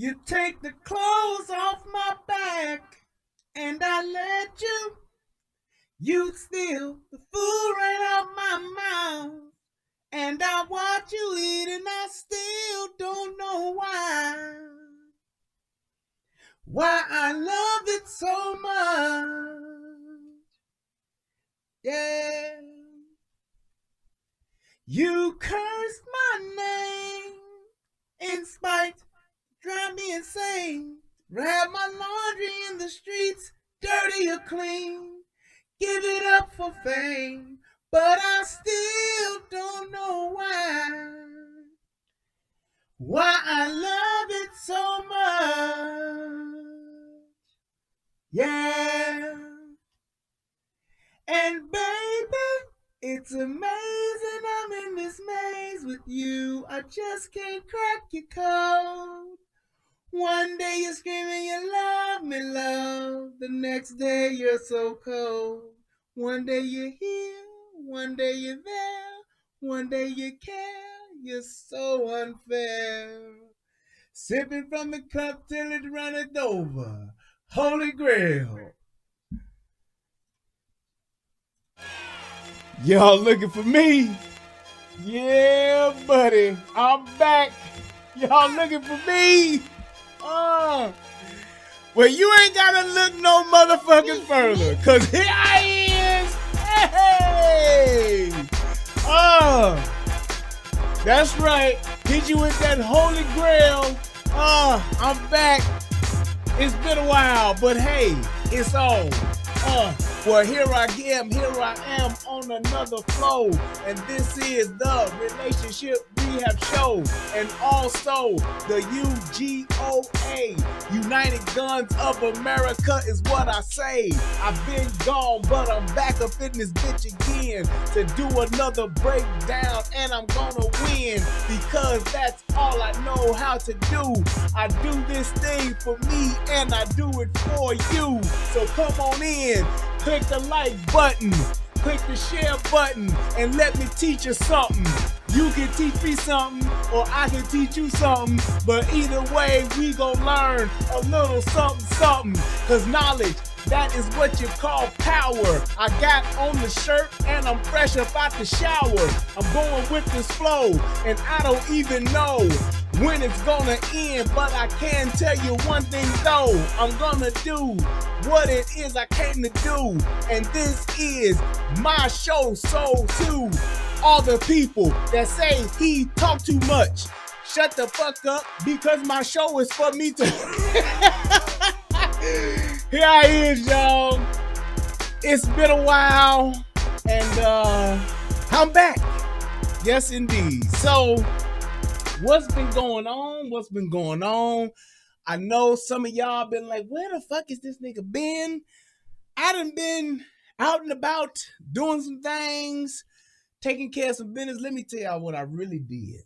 You take the clothes off my back and I let you. You steal the food right out my mouth. And I watch you eat and I still don't know why. Why I love it so much. Yeah. You cursed my name in spite, drive me insane. Wrap my laundry in the streets, dirty or clean. Give it up for fame, but I still don't know why. Why I love it so much. Yeah. And baby, it's amazing I'm in this maze with you. I just can't crack your code. One day you're screaming you love me, love. The next day you're so cold. One day you're here, one day you're there. One day you care, you're so unfair. Sipping from the cup till it runneth over. Holy Grail. Y'all looking for me? Yeah, buddy. I'm back. Y'all looking for me? Well, you ain't gotta look no motherfucking further, cause here I is. Hey! That's right. Hit you with that Holy Grail. I'm back. It's been a while, but hey, it's on. Well, here I am on another flow, and this is the Relationship Rehab Show, and also the UGOA, United Guns of America is what I say. I've been gone, but I'm back up in this bitch again to do another breakdown, and I'm gonna win, because that's all I know how to do. I do this thing for me, and I do it for you. So come on in. Click the like button, click the share button, and let me teach you something. You can teach me something, or I can teach you something, but either way, we gon' learn a little something, cause knowledge, that is what you call power. I got on the shirt, and I'm fresh up out the shower. I'm going with this flow, and I don't even know when it's gonna end, but I can tell you one thing though, I'm gonna do what it is I came to do, and this is my show. So to all the people that say he talk too much, shut the fuck up, because my show is for me to Here I is, y'all. It's been a while, and I'm back. Yes indeed. So what's been going on? I know some of y'all been like, where the fuck is this nigga been? I done been out and about doing some things, taking care of some business. Let me tell y'all what I really did.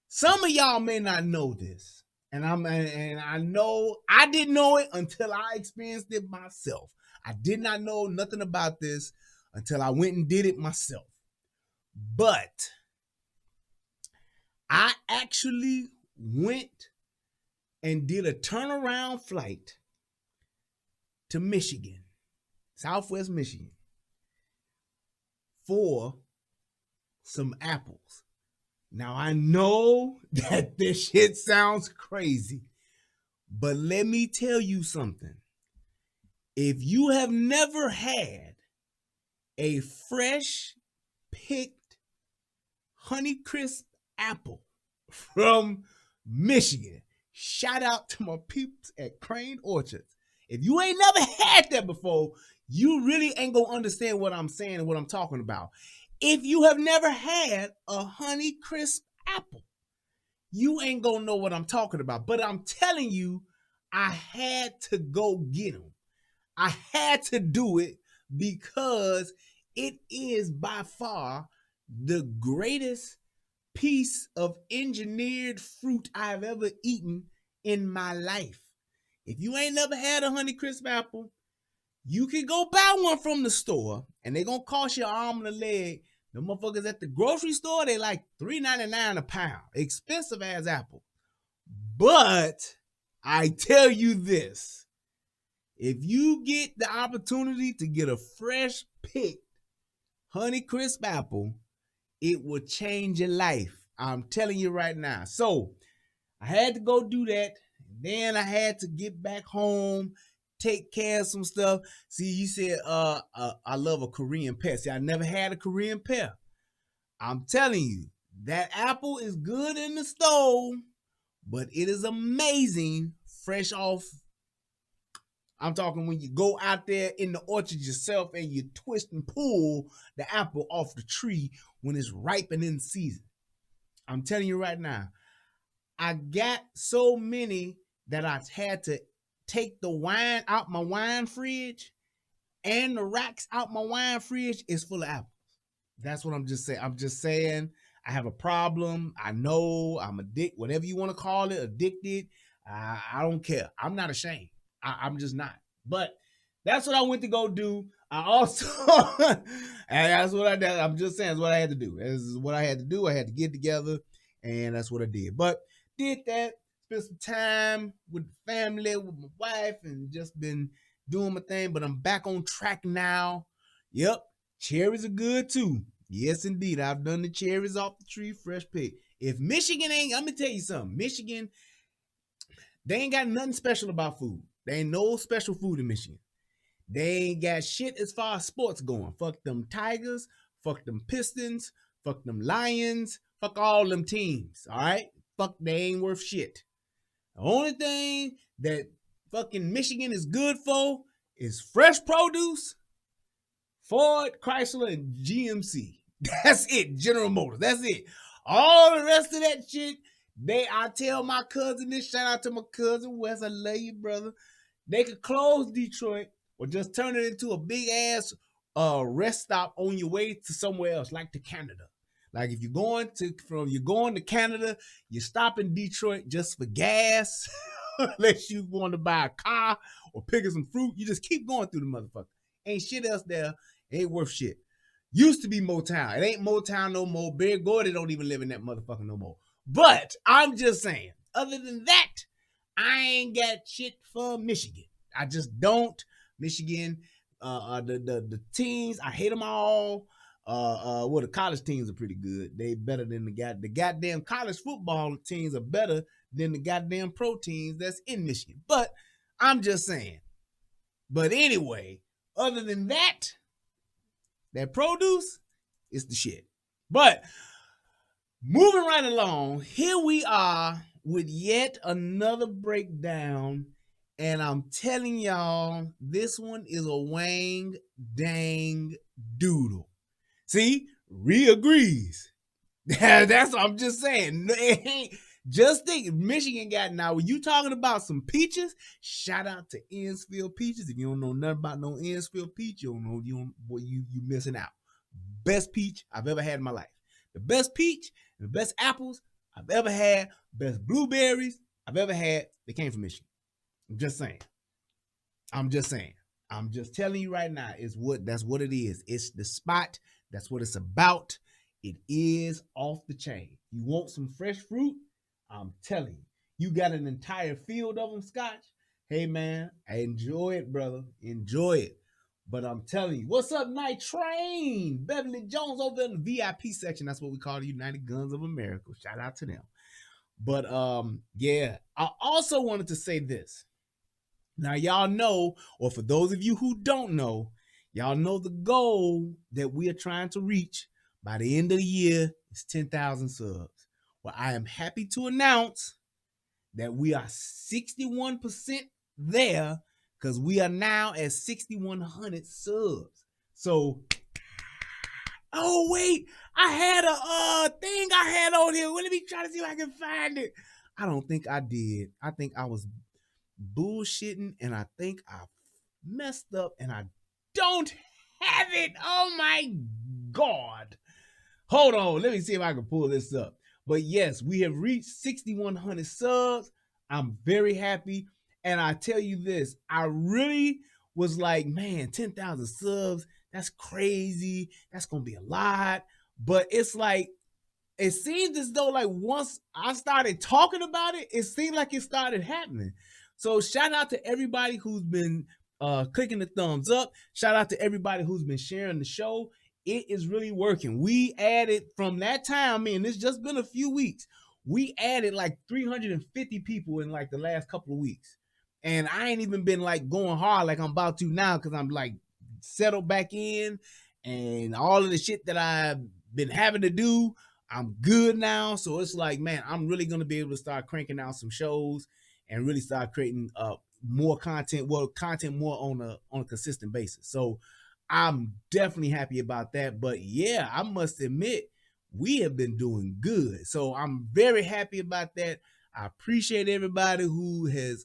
Some of y'all may not know this, and I know I didn't know it until I experienced it myself. I did not know nothing about this until I went and did it myself. But I actually went and did a turnaround flight to Michigan, Southwest Michigan, for some apples. Now, I know that this shit sounds crazy, but let me tell you something. If you have never had a fresh picked Honeycrisp apple from Michigan, shout out to my peeps at Crane Orchards. If you ain't never had that before, you really ain't gonna understand what I'm saying and what I'm talking about. If you have never had a Honeycrisp apple, you ain't gonna know what I'm talking about. But I'm telling you, I had to go get them. I had to do it because it is by far the greatest piece of engineered fruit I've ever eaten in my life. If you ain't never had a Honeycrisp apple, you can go buy one from the store, and they're gonna cost you an arm and a leg. The motherfuckers at the grocery store, they like $3.99 a pound. Expensive ass apple. But I tell you this, if you get the opportunity to get a fresh picked Honeycrisp apple, it will change your life. I'm telling you right now. So I had to go do that. Then I had to get back home, take care of some stuff. See, you said I love a Korean pear. See, I never had a Korean pear. I'm telling you, that apple is good in the stove, but it is amazing fresh off. I'm talking when you go out there in the orchard yourself and you twist and pull the apple off the tree when it's ripe and in season. I'm telling you right now, I got so many that I had to take the wine out my wine fridge, and the racks out my wine fridge is full of apples. That's what I'm just saying. I'm just saying I have a problem. I know I'm addicted, whatever you want to call it, addicted. I don't care. I'm not ashamed. I'm just not. But that's what I went to go do. I also, and that's what I did. I'm just saying, that's what I had to do. This is what I had to do. I had to get together, and that's what I did. But did that, spent some time with the family, with my wife, and just been doing my thing. But I'm back on track now. Yep, cherries are good too. Yes, indeed. I've done the cherries off the tree, fresh pick. If Michigan ain't, I'm gonna tell you something. Michigan, they ain't got nothing special about food. There ain't no special food in Michigan. They ain't got shit as far as sports going. Fuck them Tigers, fuck them Pistons, fuck them Lions, fuck all them teams. All right? Fuck, they ain't worth shit. The only thing that fucking Michigan is good for is fresh produce, Ford, Chrysler, and GMC. That's it. General Motors. That's it. All the rest of that shit, I tell my cousin this. Shout out to my cousin Wes. I love you, brother. They could close Detroit or just turn it into a big ass rest stop on your way to somewhere else, like to Canada. Like if you're going to Canada, you stop in Detroit just for gas, unless you want to buy a car or pick up some fruit. You just keep going through the motherfucker. Ain't shit else there. Ain't worth shit. Used to be Motown. It ain't Motown no more. Bear Gordy don't even live in that motherfucker no more. But I'm just saying, other than that, I ain't got shit for Michigan. I just don't. Michigan, the teams, I hate them all. Well, the college teams are pretty good. They better than the goddamn college football teams are better than the goddamn pro teams that's in Michigan. But I'm just saying. But anyway, other than that produce is the shit. But moving right along, here we are with yet another breakdown. And I'm telling y'all, this one is a wang dang doodle. See, agrees. That's what I'm just saying. It ain't, just think, Michigan got, now when you talking about some peaches, shout out to Innsfield Peaches. If you don't know nothing about no Innsfield Peach, you don't know, you missing out. Best peach I've ever had in my life. The best peach and the best apples I've ever had, best blueberries I've ever had, they came from Michigan. I'm just saying. I'm just telling you right now, that's what it is. It's the spot. That's what it's about. It is off the chain. You want some fresh fruit? I'm telling you. You got an entire field of them, Scotch. Hey, man, enjoy it, brother. Enjoy it. But I'm telling you, what's up, Night Train? Beverly Jones over in the VIP section. That's what we call the United Guns of America. Shout out to them. But yeah, I also wanted to say this. Now, y'all know, or for those of you who don't know, y'all know the goal that we are trying to reach by the end of the year is 10,000 subs. Well, I am happy to announce that we are 61% there, because we are now at 6,100 subs. So, oh wait, I had a thing I had on here. Let me try to see if I can find it. I don't think I did. I think I was bullshitting, and I think I messed up, and I don't have it. Oh my God. Hold on. Let me see if I can pull this up. But yes, we have reached 6,100 subs. I'm very happy. And I tell you this, I really was like, man, 10,000 subs, that's crazy. That's going to be a lot. But it's like, it seems as though like once I started talking about it, it seemed like it started happening. So shout out to everybody who's been clicking the thumbs up. Shout out to everybody who's been sharing the show. It is really working. We added from that time, man, it's just been a few weeks. We added like 350 people in like the last couple of weeks. And I ain't even been like going hard like I'm about to now because I'm like settled back in and all of the shit that I've been having to do, I'm good now. So it's like, man, I'm really gonna be able to start cranking out some shows and really start creating more content, content more on a consistent basis. So I'm definitely happy about that. But yeah, I must admit, we have been doing good. So I'm very happy about that. I appreciate everybody who has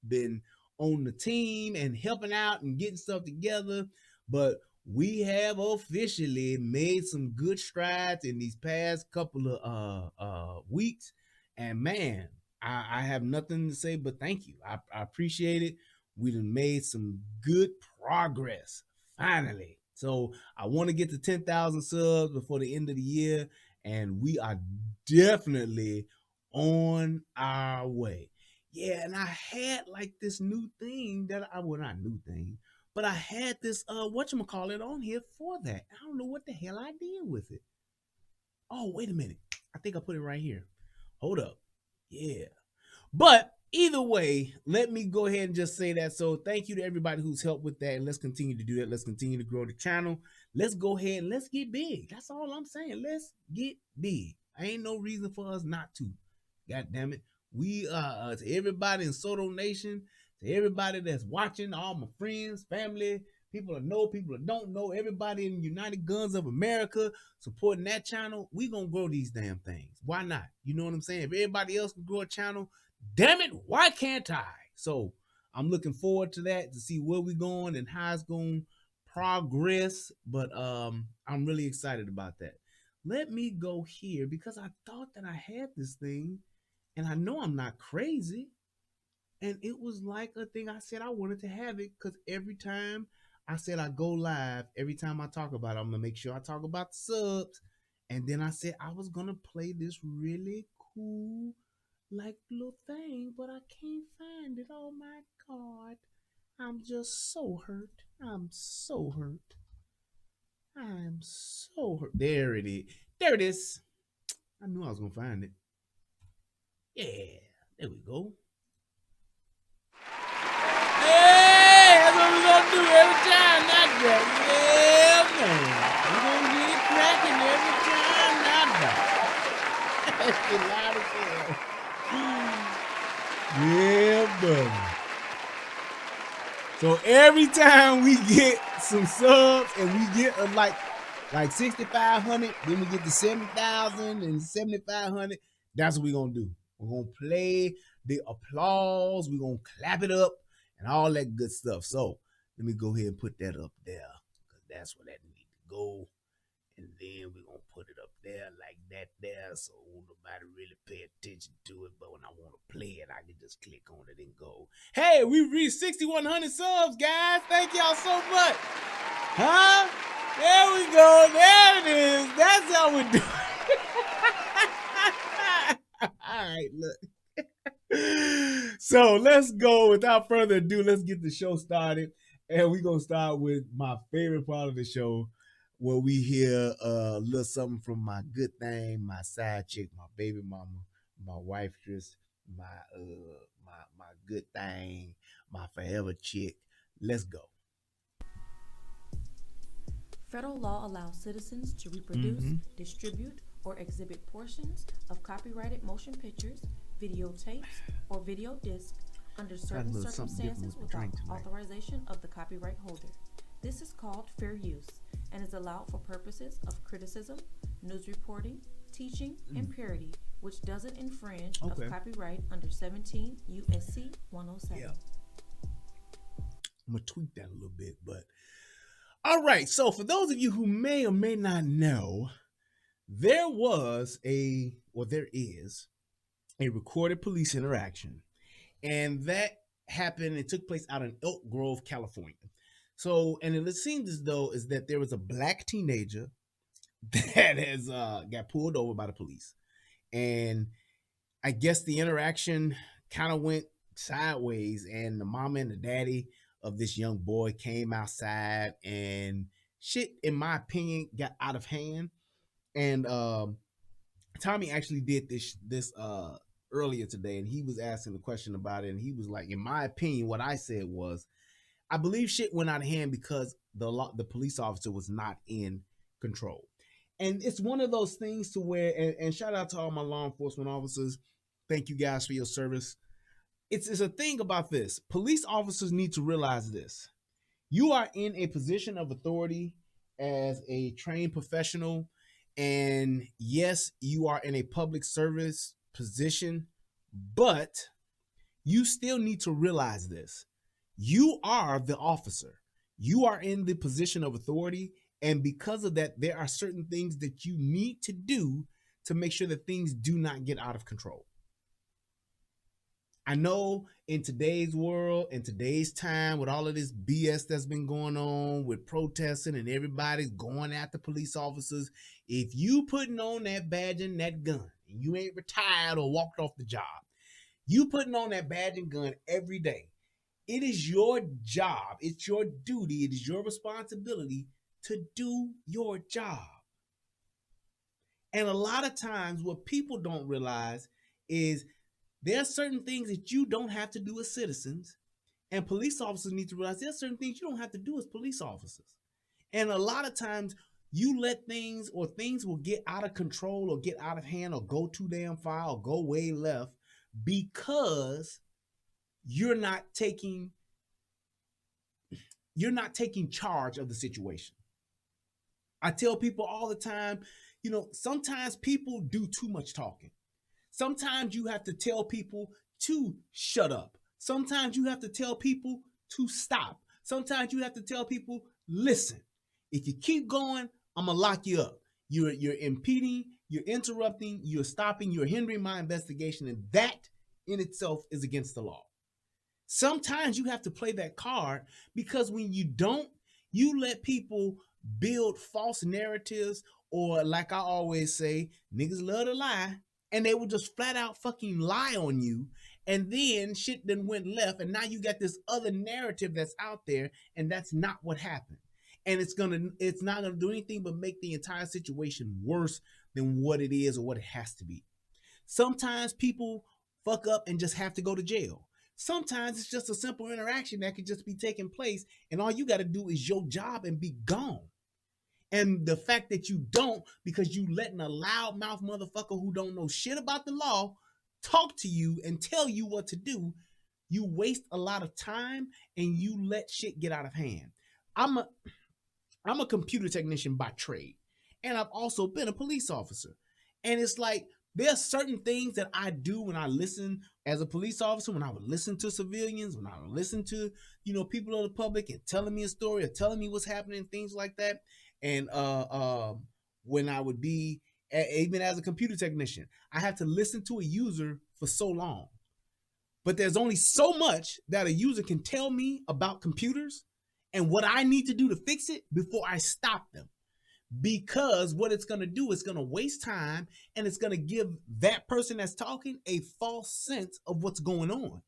been on the team and helping out and getting stuff together. But we have officially made some good strides in these past couple of weeks. And man, I have nothing to say but thank you. I appreciate it. We done made some good progress finally. So I want to get to 10,000 subs before the end of the year, and we are definitely on our way. Yeah, and I had like this new thing that well, not new thing, but I had this whatchamacallit on here for that. I don't know what the hell I did with it. Oh, wait a minute. I think I put it right here. Hold up. Yeah. But either way, let me go ahead and just say that. So thank you to everybody who's helped with that. And let's continue to do that. Let's continue to grow the channel. Let's go ahead and let's get big. That's all I'm saying. Let's get big. Ain't no reason for us not to. God damn it. We to everybody in Soto Nation, to everybody that's watching, all my friends, family, people that know, people that don't know, everybody in United Guns of America supporting that channel, we gonna grow these damn things. Why not? You know what I'm saying? If everybody else can grow a channel, damn it, why can't I? So I'm looking forward to that to see where we're going and how it's going to progress. But I'm really excited about that. Let me go here because I thought that I had this thing and I know I'm not crazy. And it was like a thing I said I wanted to have it because every time I said I go live, every time I talk about it, I'm going to make sure I talk about the subs. And then I said I was going to play this really cool like little thing, but I can't find it. Oh my God. I'm just so hurt. I'm so hurt. I'm so hurt. There it is. There it is. I knew I was going to find it. Yeah. There we go. Hey, that's what we're going to do every time. Not that. Yeah, man. We're going to get it cracking every time. Not that. That's the loudest hell. Yeah, buddy. So every time we get some subs and we get like 6,500, then we get to 70,000 and 7,500. That's what we're gonna do. We're gonna play the applause. We're gonna clap it up and all that good stuff. So let me go ahead and put that up there because that's where that needs to go. And then we're going to put it up there like that there so nobody really pay attention to it. But when I want to play it, I can just click on it and go. Hey, we reached 6,100 subs, guys. Thank y'all so much. Huh? There we go. There it is. That's how we do it. All right, look. So let's go. Without further ado, let's get the show started. And we're going to start with my favorite part of the show, where we hear a little something from my good thing, my side chick, my baby mama, my wifetress, my good thing, my forever chick. Let's go. Federal law allows citizens to reproduce, distribute, or exhibit portions of copyrighted motion pictures, videotapes, or video discs under certain circumstances without authorization of the copyright holder. This is called fair use and is allowed for purposes of criticism, news reporting, teaching, and parody, which doesn't infringe of copyright under 17 U.S.C. 107. Yeah. I'm going to tweak that a little bit, but all right. So for those of you who may or may not know, there is a recorded police interaction, and that happened. It took place out in Elk Grove, California. So, and it seems as though is that there was a black teenager that has got pulled over by the police. And I guess the interaction kind of went sideways, and the mama and the daddy of this young boy came outside, and shit, in my opinion, got out of hand. And Tommy actually did this earlier today, and he was asking the question about it, and he was like, in my opinion, what I said was, I believe shit went out of hand because the police officer was not in control. And it's one of those things to where, and shout out to all my law enforcement officers. Thank you guys for your service. It's a thing about this. Police officers need to realize this. You are in a position of authority as a trained professional. And yes, you are in a public service position, but you still need to realize this. You are the officer. You are in the position of authority. And because of that, there are certain things that you need to do to make sure that things do not get out of control. I know in today's world, in today's time, with all of this BS that's been going on with protesting and everybody's going after police officers, if you putting on that badge and that gun, and you ain't retired or walked off the job, you putting on that badge and gun every day, it is your job, it's your duty, it is your responsibility to do your job. And a lot of times what people don't realize is there are certain things that you don't have to do as citizens, and police officers need to realize there are certain things you don't have to do as police officers. And a lot of times you let things, or things will get out of control or get out of hand or go too damn far or go way left because you're not taking charge of the situation. I tell people all the time, sometimes people do too much talking. Sometimes you have to tell people to shut up. Sometimes you have to tell people to stop. Sometimes you have to tell people, listen, if you keep going, I'm going to lock you up. You're impeding, you're interrupting, you're stopping, you're hindering my investigation, and that in itself is against the law. Sometimes you have to play that card, because when you don't, you let people build false narratives, or like I always say, niggas love to lie, and they will just flat out fucking lie on you, and then shit then went left, and now you got this other narrative that's out there, and that's not what happened. And it's not gonna do anything but make the entire situation worse than what it is or what it has to be. Sometimes people fuck up and just have to go to jail. Sometimes it's just a simple interaction that could just be taking place, and all you got to do is your job and be gone. And the fact that you don't, because you letting a loudmouth motherfucker who don't know shit about the law talk to you and tell you what to do, you waste a lot of time and you let shit get out of hand. I'm a computer technician by trade, and I've also been a police officer. And it's like, there's certain things that I do when I listen as a police officer, when I would listen to civilians, when I would listen to, people of the public and telling me a story or telling me what's happening, things like that. And when I would be, even as a computer technician, I have to listen to a user for so long. But there's only so much that a user can tell me about computers and what I need to do to fix it before I stop them. Because what it's going to do is going to waste time, and it's going to give that person that's talking a false sense of what's going on.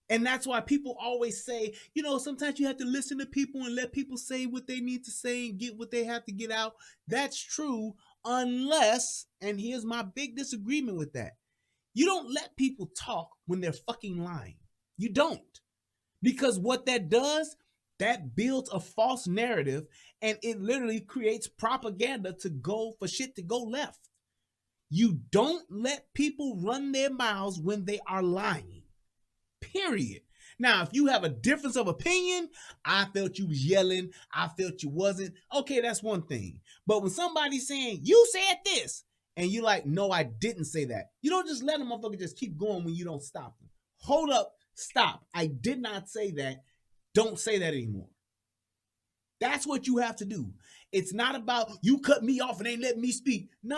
And that's why people always say, sometimes you have to listen to people and let people say what they need to say and get what they have to get out. That's true, unless, and here's my big disagreement with that, you don't let people talk when they're fucking lying. You don't. Because what that does, that builds a false narrative, and it literally creates propaganda to go for shit to go left. You don't let people run their mouths when they are lying. Period. Now, if you have a difference of opinion, I felt you was yelling, I felt you wasn't, okay, that's one thing. But when somebody's saying, you said this, and you're like, no, I didn't say that, you don't just let a motherfucker just keep going when you don't stop them. Hold up, stop. I did not say that. Don't say that anymore. That's what you have to do. It's not about you cut me off and ain't letting me speak. No.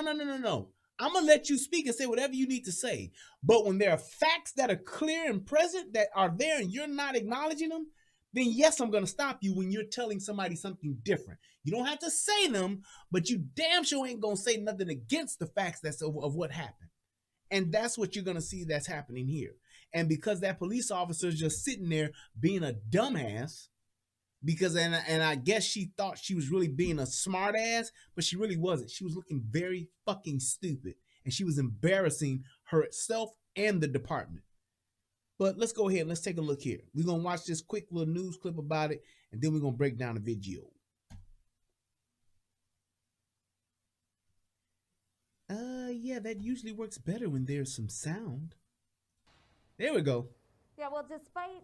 I'm going to let you speak and say whatever you need to say. But when there are facts that are clear and present that are there and you're not acknowledging them, then yes, I'm gonna stop you when you're telling somebody something different. You don't have to say them, but you damn sure ain't gonna say nothing against the facts of what happened. And that's what you're gonna see that's happening here. And because that police officer is just sitting there being a dumbass, because and I guess she thought she was really being a smart ass, but she really wasn't. She was looking very fucking stupid, and she was embarrassing herself and the department. But let's go ahead and let's take a look here. We're gonna watch this quick little news clip about it, and then we're gonna break down the video. Yeah, that usually works better when there's some sound. There we go. Yeah, well, despite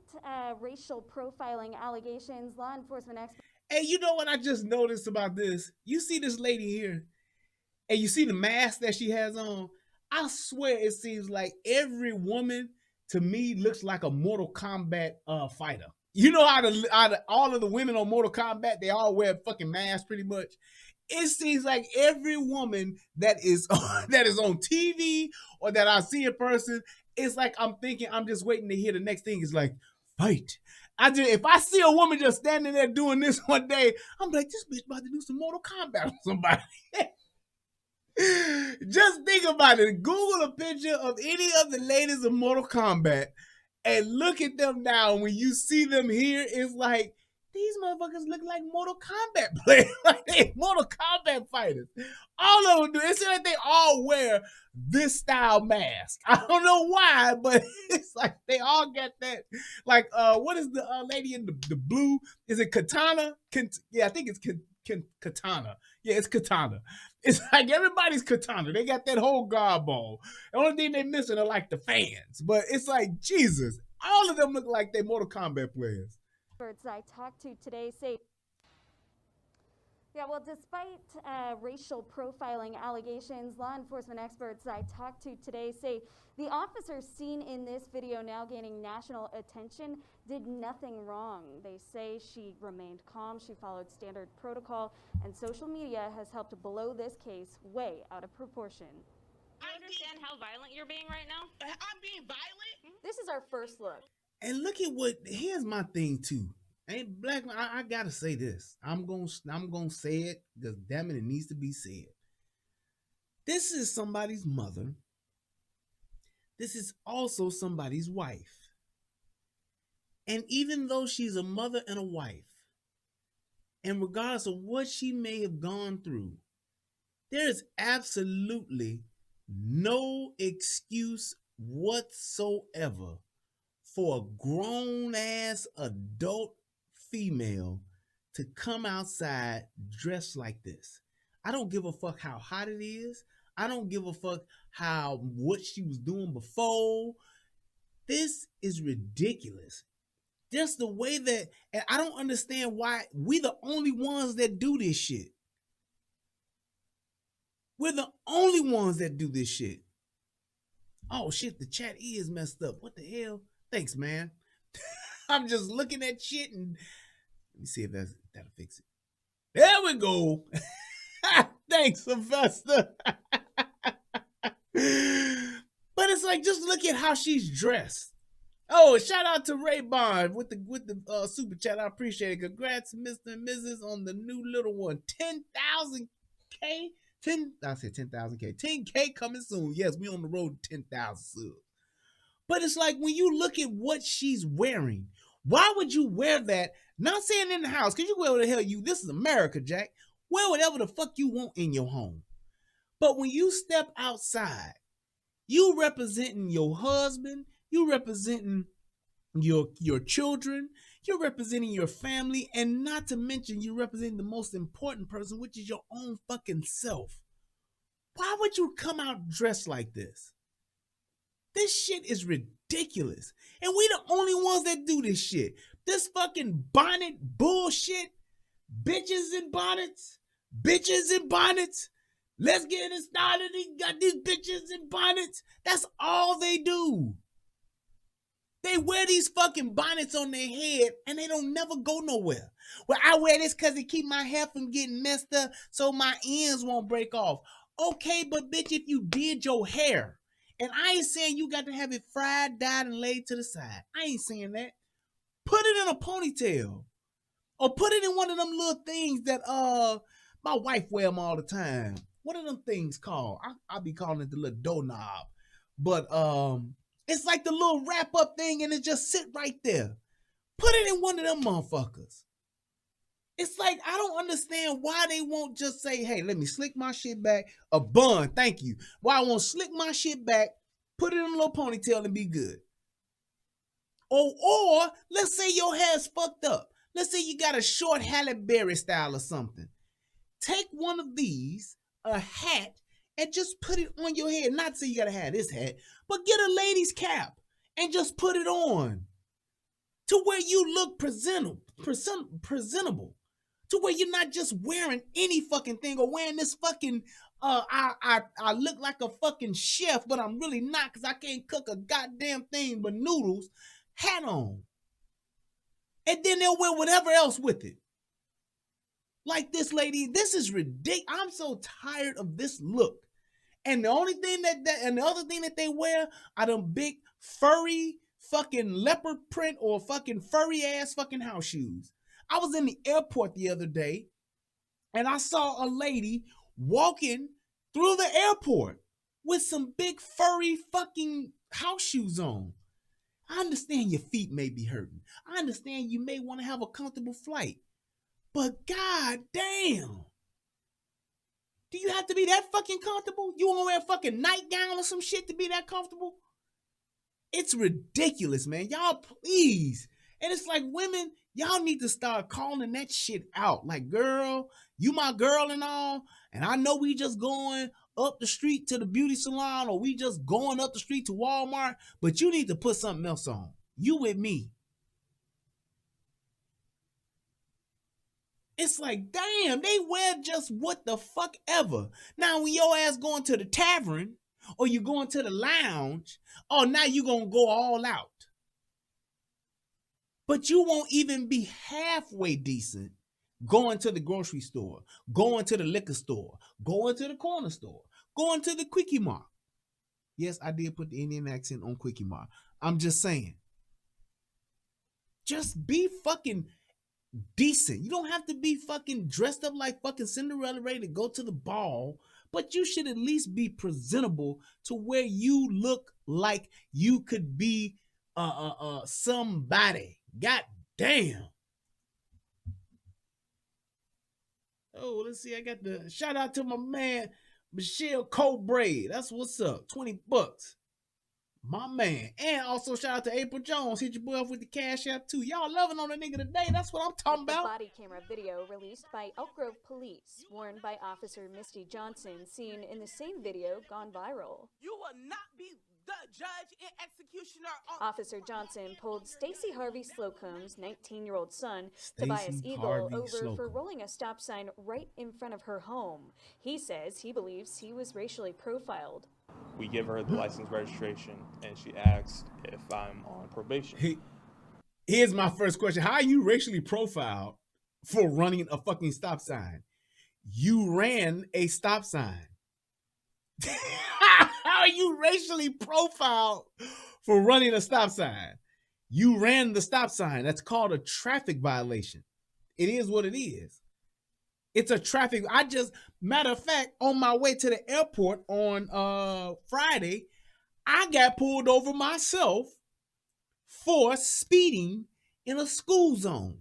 racial profiling allegations, law enforcement experts. Hey, you know what I just noticed about this? You see this lady here, and you see the mask that she has on. I swear it seems like every woman to me looks like a Mortal Kombat fighter. You know how all of the women on Mortal Kombat, they all wear fucking masks pretty much. It seems like every woman that is that is on TV or that I see in person, it's like I'm thinking, I'm just waiting to hear the next thing is like, fight. If I see a woman just standing there doing this one day, I'm like, this bitch about to do some Mortal Kombat on somebody. Just think about it. Google a picture of any of the ladies of Mortal Kombat and look at them now. When you see them here, it's like, these motherfuckers look like Mortal Kombat players, like they Mortal Kombat fighters. All of them do. It's like they all wear this style mask. I don't know why, but it's like they all got that. Like, what is the lady in the blue? Is it Katana? Yeah, I think it's Katana. Yeah, it's Katana. It's like everybody's Katana. They got that whole garb on. The only thing they missing are like the fans. But it's like, Jesus, all of them look like they Mortal Kombat players. Experts I talked to today say, yeah, well, despite racial profiling allegations, law enforcement experts I talked to today say the officers seen in this video now gaining national attention did nothing wrong. They say she remained calm, she followed standard protocol, and social media has helped blow this case way out of proportion. Do you understand how violent you're being right now? I'm being violent? This is our first look. And look at here's my thing too. Ain't black, I gotta say this. I'm gonna say it because damn it needs to be said. This is somebody's mother. This is also somebody's wife. And even though she's a mother and a wife, and regardless of what she may have gone through, there is absolutely no excuse whatsoever for a grown-ass adult female to come outside dressed like this. I don't give a fuck how hot it is. I don't give a fuck what she was doing before. This is ridiculous. Just the way that, and I don't understand why we the only ones that do this shit. We're the only ones that do this shit. Oh shit, the chat is messed up. What the hell? Thanks, man. I'm just looking at shit and let me see if that'll fix it. There we go. Thanks, Sylvester. But it's like, just look at how she's dressed. Oh, shout out to Ray Bond with the super chat. I appreciate it. Congrats, Mr. and Mrs. on the new little one. 10,000K. I said 10,000K. 10K coming soon. Yes, we on the road to 10,000 subs. But it's like, when you look at what she's wearing, why would you wear that? Not saying in the house, because you wear what the hell this is America, Jack. Wear whatever the fuck you want in your home. But when you step outside, you representing your husband, you representing your children, you're representing your family, and not to mention you're representing the most important person, which is your own fucking self. Why would you come out dressed like this? This shit is ridiculous. And we the only ones that do this shit. This fucking bonnet bullshit. Bitches in bonnets. Bitches in bonnets. Let's get it started. They got these bitches in bonnets. That's all they do. They wear these fucking bonnets on their head and they don't never go nowhere. Well, I wear this because it keep my hair from getting messed up so my ends won't break off. Okay, but bitch, if you did your hair, and I ain't saying you got to have it fried, dyed, and laid to the side. I ain't saying that. Put it in a ponytail. Or put it in one of them little things that my wife wear them all the time. What are them things called? I be calling it the little doorknob. But it's like the little wrap up thing and it just sit right there. Put it in one of them motherfuckers. It's like, I don't understand why they won't just say, hey, let me slick my shit back. A bun, thank you. Why I won't slick my shit back, put it in a little ponytail and be good. Or let's say your hair's fucked up. Let's say you got a short Halle Berry style or something. Take one of these, a hat, and just put it on your head. Not say you gotta have this hat, but get a lady's cap and just put it on to where you look presentable. To where you're not just wearing any fucking thing or wearing this fucking I look like a fucking chef, but I'm really not because I can't cook a goddamn thing but noodles hat on. And then they'll wear whatever else with it. Like this lady, this is ridiculous. I'm so tired of this look. And the only thing and the other thing that they wear are them big furry fucking leopard print or fucking furry ass fucking house shoes. I was in the airport the other day and I saw a lady walking through the airport with some big furry fucking house shoes on. I understand your feet may be hurting. I understand you may want to have a comfortable flight. But god damn. Do you have to be that fucking comfortable? You want to wear a fucking nightgown or some shit to be that comfortable? It's ridiculous, man. Y'all please. And it's like, women, y'all need to start calling that shit out. Like, girl, you my girl and all. And I know we just going up the street to the beauty salon or we just going up the street to Walmart. But you need to put something else on. You with me. It's like, damn, they wear just what the fuck ever. Now, when your ass going to the tavern or you going to the lounge, oh, now you going to go all out. But you won't even be halfway decent going to the grocery store, going to the liquor store, going to the corner store, going to the Quickie Mart. Yes, I did put the Indian accent on Quickie Mart. I'm just saying. Just be fucking decent. You don't have to be fucking dressed up like fucking Cinderella ready to go to the ball, but you should at least be presentable to where you look like you could be somebody. God damn. Oh, let's see. I got the shout out to my man Michelle Colbray. That's what's up. $20. My man. And also shout out to April Jones. Hit your boy up with the cash app too. Y'all loving on the nigga today. That's what I'm talking about. The body camera video released by Elk Grove Police, warned by Officer Misty Johnson, seen in the same video gone viral. You will not be the judge and executioner. Officer Johnson pulled Stacey Harvey Slocum's 19-year-old son, Tobias Eagle, over for rolling a stop sign right in front of her home. He says he believes he was racially profiled. We give her the license registration, and she asked if I'm on probation. Here's my first question. How are you racially profiled for running a fucking stop sign? You ran a stop sign. How are you racially profiled for running a stop sign? You ran the stop sign. That's called a traffic violation. It is what it is. It's a traffic. Matter of fact, on my way to the airport on Friday, I got pulled over myself for speeding in a school zone.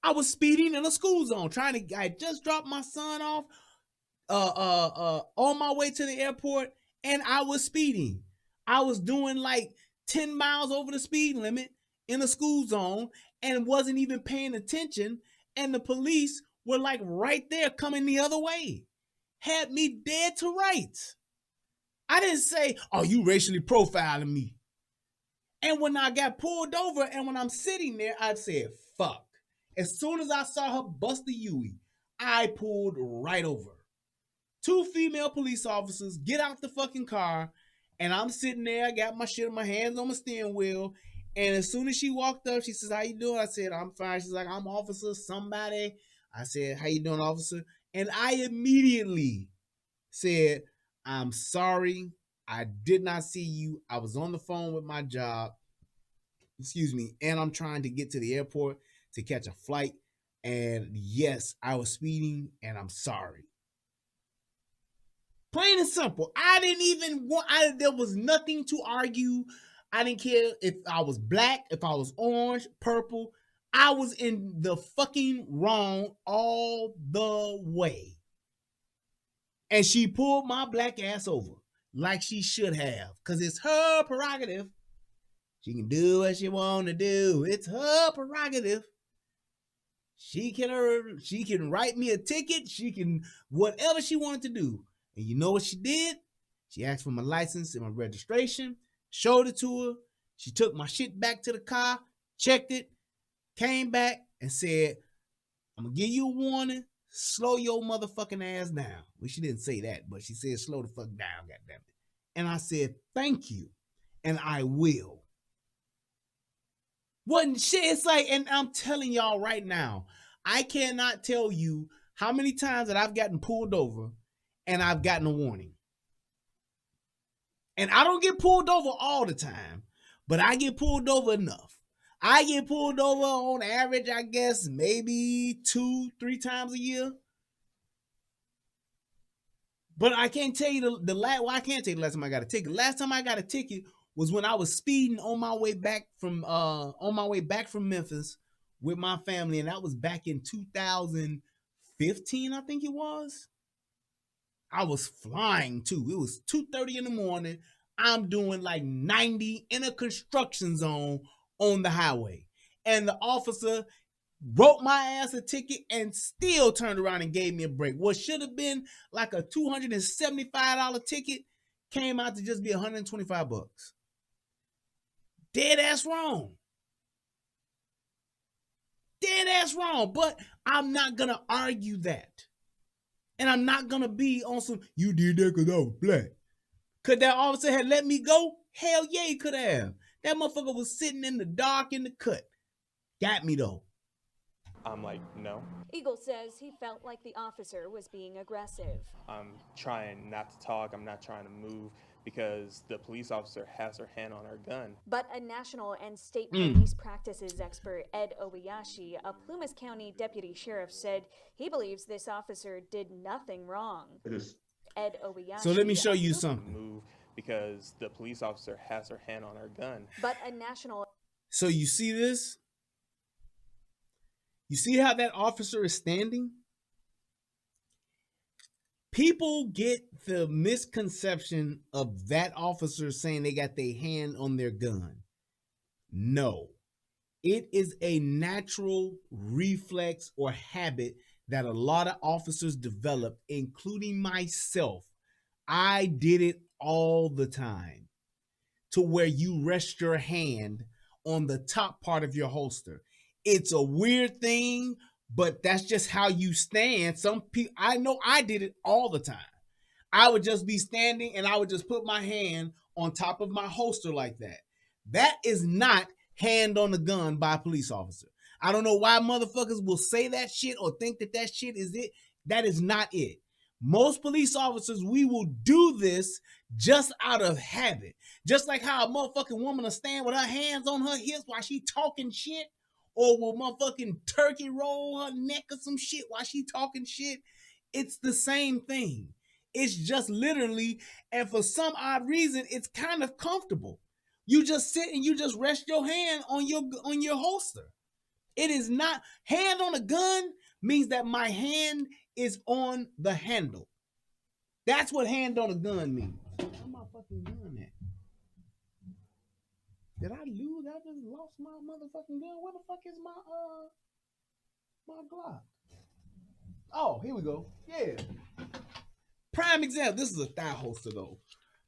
I was speeding in a school zone, I just dropped my son off on my way to the airport, and I was speeding. I was doing like 10 miles over the speed limit in a school zone and wasn't even paying attention. And the police were like right there coming the other way. Had me dead to rights. I didn't say, oh, you racially profiling me. And when I got pulled over and when I'm sitting there, I said, fuck. As soon as I saw her bust the Huey, I pulled right over. 2 female police officers get out the fucking car, and I'm sitting there. I got my shit in my hands on my steering wheel. And as soon as she walked up, she says, how you doing? I said, I'm fine. She's like, I'm officer somebody. I said, how you doing, officer? And I immediately said, I'm sorry. I did not see you. I was on the phone with my job. excuse me, and I'm trying to get to the airport to catch a flight. And yes, I was speeding, and I'm sorry. Plain and simple. I didn't even want. There was nothing to argue. I didn't care if I was black, if I was orange, purple. I was in the fucking wrong all the way. And she pulled my black ass over like she should have, because it's her prerogative. She can do what she want to do. It's her prerogative. She can write me a ticket. She can whatever she wanted to do. And you know what she did? She asked for my license and my registration, showed it to her. She took my shit back to the car, checked it, came back and said, I'm going to give you a warning. Slow your motherfucking ass down. Well, she didn't say that, but she said, slow the fuck down, goddammit. And I said, thank you. And I will. Wasn't shit. It's like, and I'm telling y'all right now, I cannot tell you how many times that I've gotten pulled over and I've gotten a warning. And I don't get pulled over all the time, but I get pulled over enough. I get pulled over on average, I guess, maybe 2-3 times a year. But I can't tell you I can't tell you the last time I got a ticket. Last time I got a ticket was when I was speeding on my way back from Memphis with my family, and that was back in 2015, I think it was. I was flying too. It was 2:30 in the morning. I'm doing like 90 in a construction zone on the highway. And the officer wrote my ass a ticket and still turned around and gave me a break. What should have been like a $275 ticket came out to just be $125. Dead ass wrong. Dead ass wrong. But I'm not going to argue that. And I'm not going to be on some, you did that because I was black. Could that officer have let me go? Hell yeah, he could have. That motherfucker was sitting in the dark in the cut. Got me though. I'm like, no. Eagle says he felt like the officer was being aggressive. I'm trying not to talk. I'm not trying to move because the police officer has her hand on her gun. But a national and state police practices expert, Ed Obayashi, a Plumas County deputy sheriff, said he believes this officer did nothing wrong. Ed Obayashi. So let me show you something. Move because the police officer has her hand on her gun. But a national. So you see this? You see how that officer is standing? People get the misconception of that officer saying they got their hand on their gun. No. It is a natural reflex or habit that a lot of officers develop, including myself. I did it all the time, to where you rest your hand on the top part of your holster. It's a weird thing, but that's just how you stand. Some people, I know I did it all the time. I would just be standing and I would just put my hand on top of my holster like that. That is not hand on the gun by a police officer. I don't know why motherfuckers will say that shit or think that that shit is it. That is not it. Most police officers, we will do this just out of habit. Just like how a motherfucking woman will stand with her hands on her hips while she talking shit, or will motherfucking turkey roll her neck or some shit while she talking shit. It's the same thing. It's just literally, and for some odd reason, it's kind of comfortable. You just sit and you just rest your hand on your holster. It is not, hand on a gun means that my hand is on the handle. That's what hand on a gun means. Where my fucking gun at? Did I lose? I just lost my motherfucking gun. Where the fuck is my Glock? Oh, here we go. Yeah. Prime example. This is a thigh holster though.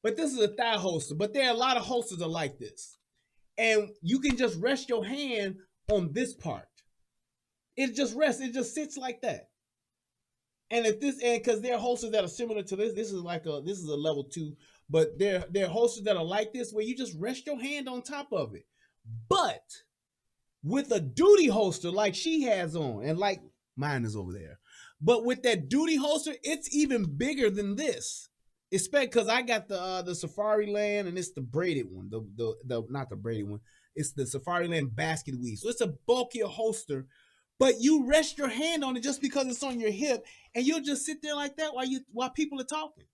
But this is a thigh holster. But there are a lot of holsters that are like this. And you can just rest your hand on this part. It just rests. It just sits like that. And if this, and because there are holsters that are similar to this, this is a level 2, but there are holsters that are like this where you just rest your hand on top of it. But with a duty holster like she has on, and like mine is over there, but with that duty holster, it's even bigger than this. Especially because I got the Safari Land, and it's the braided one, the not the braided one, It's the Safariland basket weave. So it's a bulkier holster, but you rest your hand on it just because it's on your hip, and you'll just sit there like that while people are talking.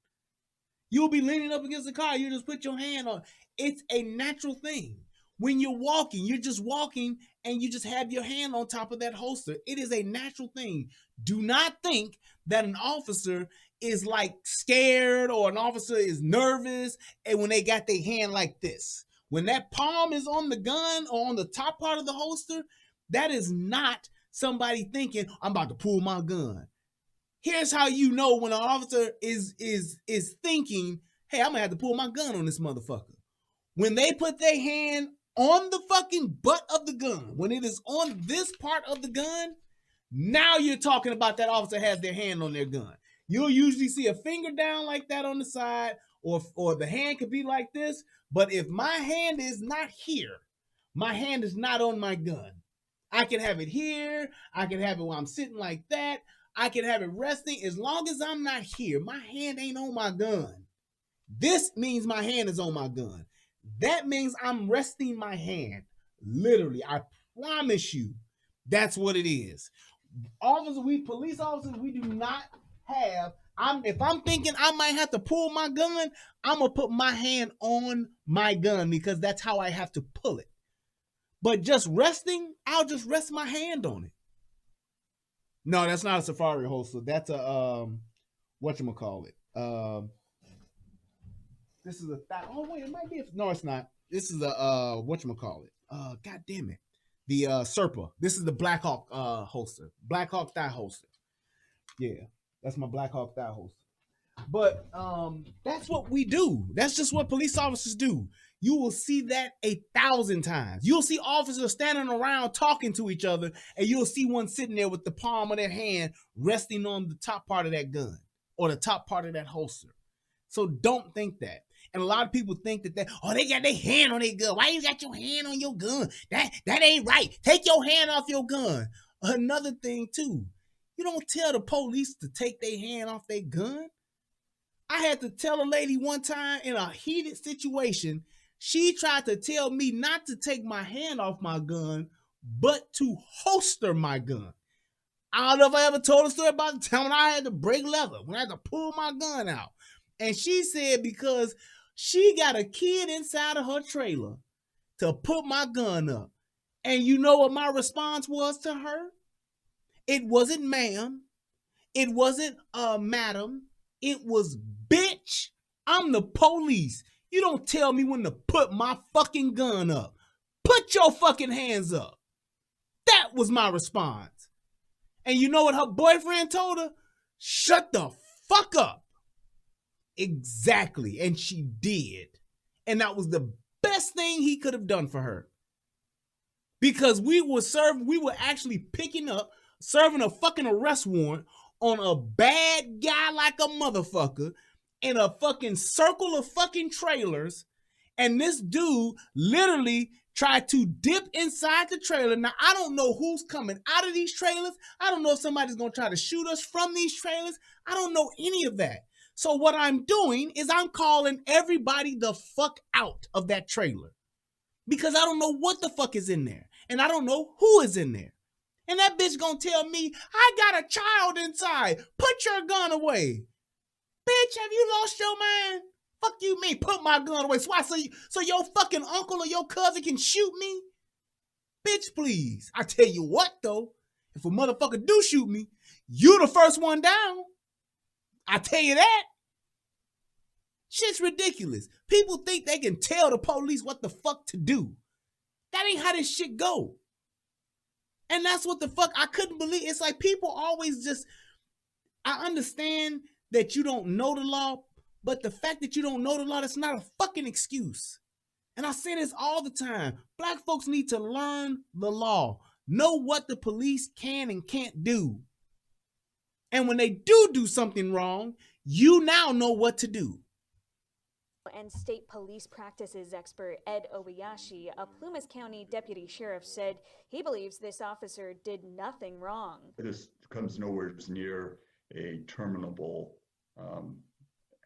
You'll be leaning up against the car. You just put your hand on. It's a natural thing. When you're walking, you're just walking and you just have your hand on top of that holster. It is a natural thing. Do not think that an officer is like scared or an officer is nervous and when they got their hand like this. When that palm is on the gun or on the top part of the holster, that is not somebody thinking, I'm about to pull my gun. Here's how you know when an officer is thinking, hey, I'm gonna have to pull my gun on this motherfucker. When they put their hand on the fucking butt of the gun, when it is on this part of the gun, now you're talking about that officer has their hand on their gun. You'll usually see a finger down like that on the side, or the hand could be like this. But if my hand is not here, my hand is not on my gun. I can have it here. I can have it while I'm sitting like that. I can have it resting. As long as I'm not here, my hand ain't on my gun. This means my hand is on my gun. That means I'm resting my hand. Literally, I promise you, that's what it is. Police officers, we do not have. If I'm thinking I might have to pull my gun, I'm gonna put my hand on my gun because that's how I have to pull it. But just resting, I'll just rest my hand on it. No, that's not a safari holster. That's a whatchamacallit. This is a oh wait, it might be no, it's not. This is a whatchamacallit. God damn it. The Serpa. This is the Black Hawk holster. Black Hawk thigh holster. Yeah, that's my Black Hawk thigh holster. But that's what we do. That's just what police officers do. You will see that 1,000 times. You'll see officers standing around talking to each other, and you'll see one sitting there with the palm of their hand resting on the top part of that gun or the top part of that holster. So don't think that. And a lot of people think that they got their hand on their gun. Why you got your hand on your gun? That ain't right. Take your hand off your gun. Another thing too, you don't tell the police to take their hand off their gun. I had to tell a lady one time in a heated situation, she tried to tell me not to take my hand off my gun, but to holster my gun. I don't know if I ever told a story about the time when I had to break leather, when I had to pull my gun out. And she said because she got a kid inside of her trailer to put my gun up. And you know what my response was to her? It wasn't ma'am. It wasn't madam. It was bitch. I'm the police. You don't tell me when to put my fucking gun up. Put your fucking hands up. That was my response. And you know what her boyfriend told her? Shut the fuck up. Exactly. And she did. And that was the best thing he could have done for her. Because we were actually serving a fucking arrest warrant on a bad guy like a motherfucker in a fucking circle of fucking trailers. And this dude literally tried to dip inside the trailer. Now, I don't know who's coming out of these trailers. I don't know if somebody's going to try to shoot us from these trailers. I don't know any of that. So what I'm doing is I'm calling everybody the fuck out of that trailer. Because I don't know what the fuck is in there. And I don't know who is in there. And that bitch gonna tell me, I got a child inside. Put your gun away. Bitch, have you lost your mind? Fuck you mean, put my gun away. So your fucking uncle or your cousin can shoot me? Bitch, please. I tell you what, though. If a motherfucker do shoot me, you the first one down. I tell you that. Shit's ridiculous. People think they can tell the police what the fuck to do. That ain't how this shit go. And that's what the fuck I couldn't believe. It's like people always just, I understand that you don't know the law, but the fact that you don't know the law, that's not a fucking excuse. And I say this all the time. Black folks need to learn the law. Know what the police can and can't do. And when they do something wrong, you now know what to do. And state police practices expert Ed Obayashi, a Plumas County deputy sheriff, said he believes this officer did nothing wrong. This comes nowhere near a terminable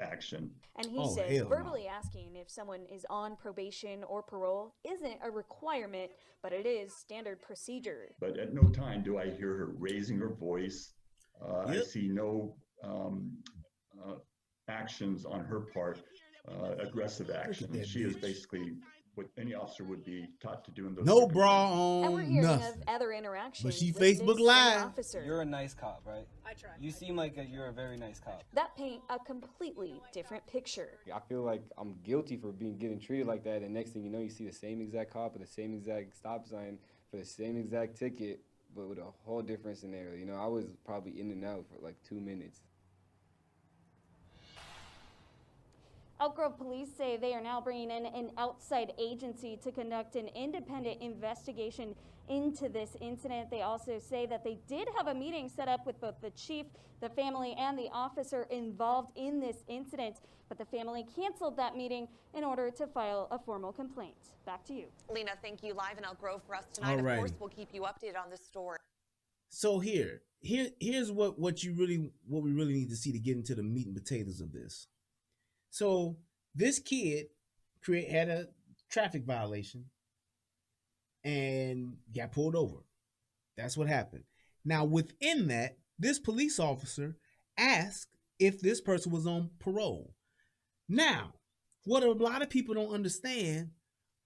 action. And he Oh, says hell no. verbally asking if someone is on probation or parole isn't a requirement, but it is standard procedure. But at no time do I hear her raising her voice. I Yep. see no actions on her part, aggressive actions. that She is bitch. basically what any officer would be taught to do in those No bra circumstances. And we're on, hearing nothing. of other interactions But she with Facebook this same Live. officer. You're a nice cop, right? I try. You seem like you're a very nice cop. That paint a completely different picture. I feel like I'm guilty for getting treated like that, and next thing you know, you see the same exact cop with the same exact stop sign for the same exact ticket, but with a whole different scenario. You know, I was probably in and out for like 2 minutes. Elk Grove police say they are now bringing in an outside agency to conduct an independent investigation into this incident. They also say that they did have a meeting set up with both the chief, the family, and the officer involved in this incident, but the family canceled that meeting in order to file a formal complaint. Back to you. Lena, thank you. Live in Elk Grove for us tonight. Alrighty. Of course, we'll keep you updated on this story. So here's what we really need to see to get into the meat and potatoes of this. So this kid had a traffic violation and got pulled over. That's what happened. Now within that, this police officer asked if this person was on parole. Now, what a lot of people don't understand,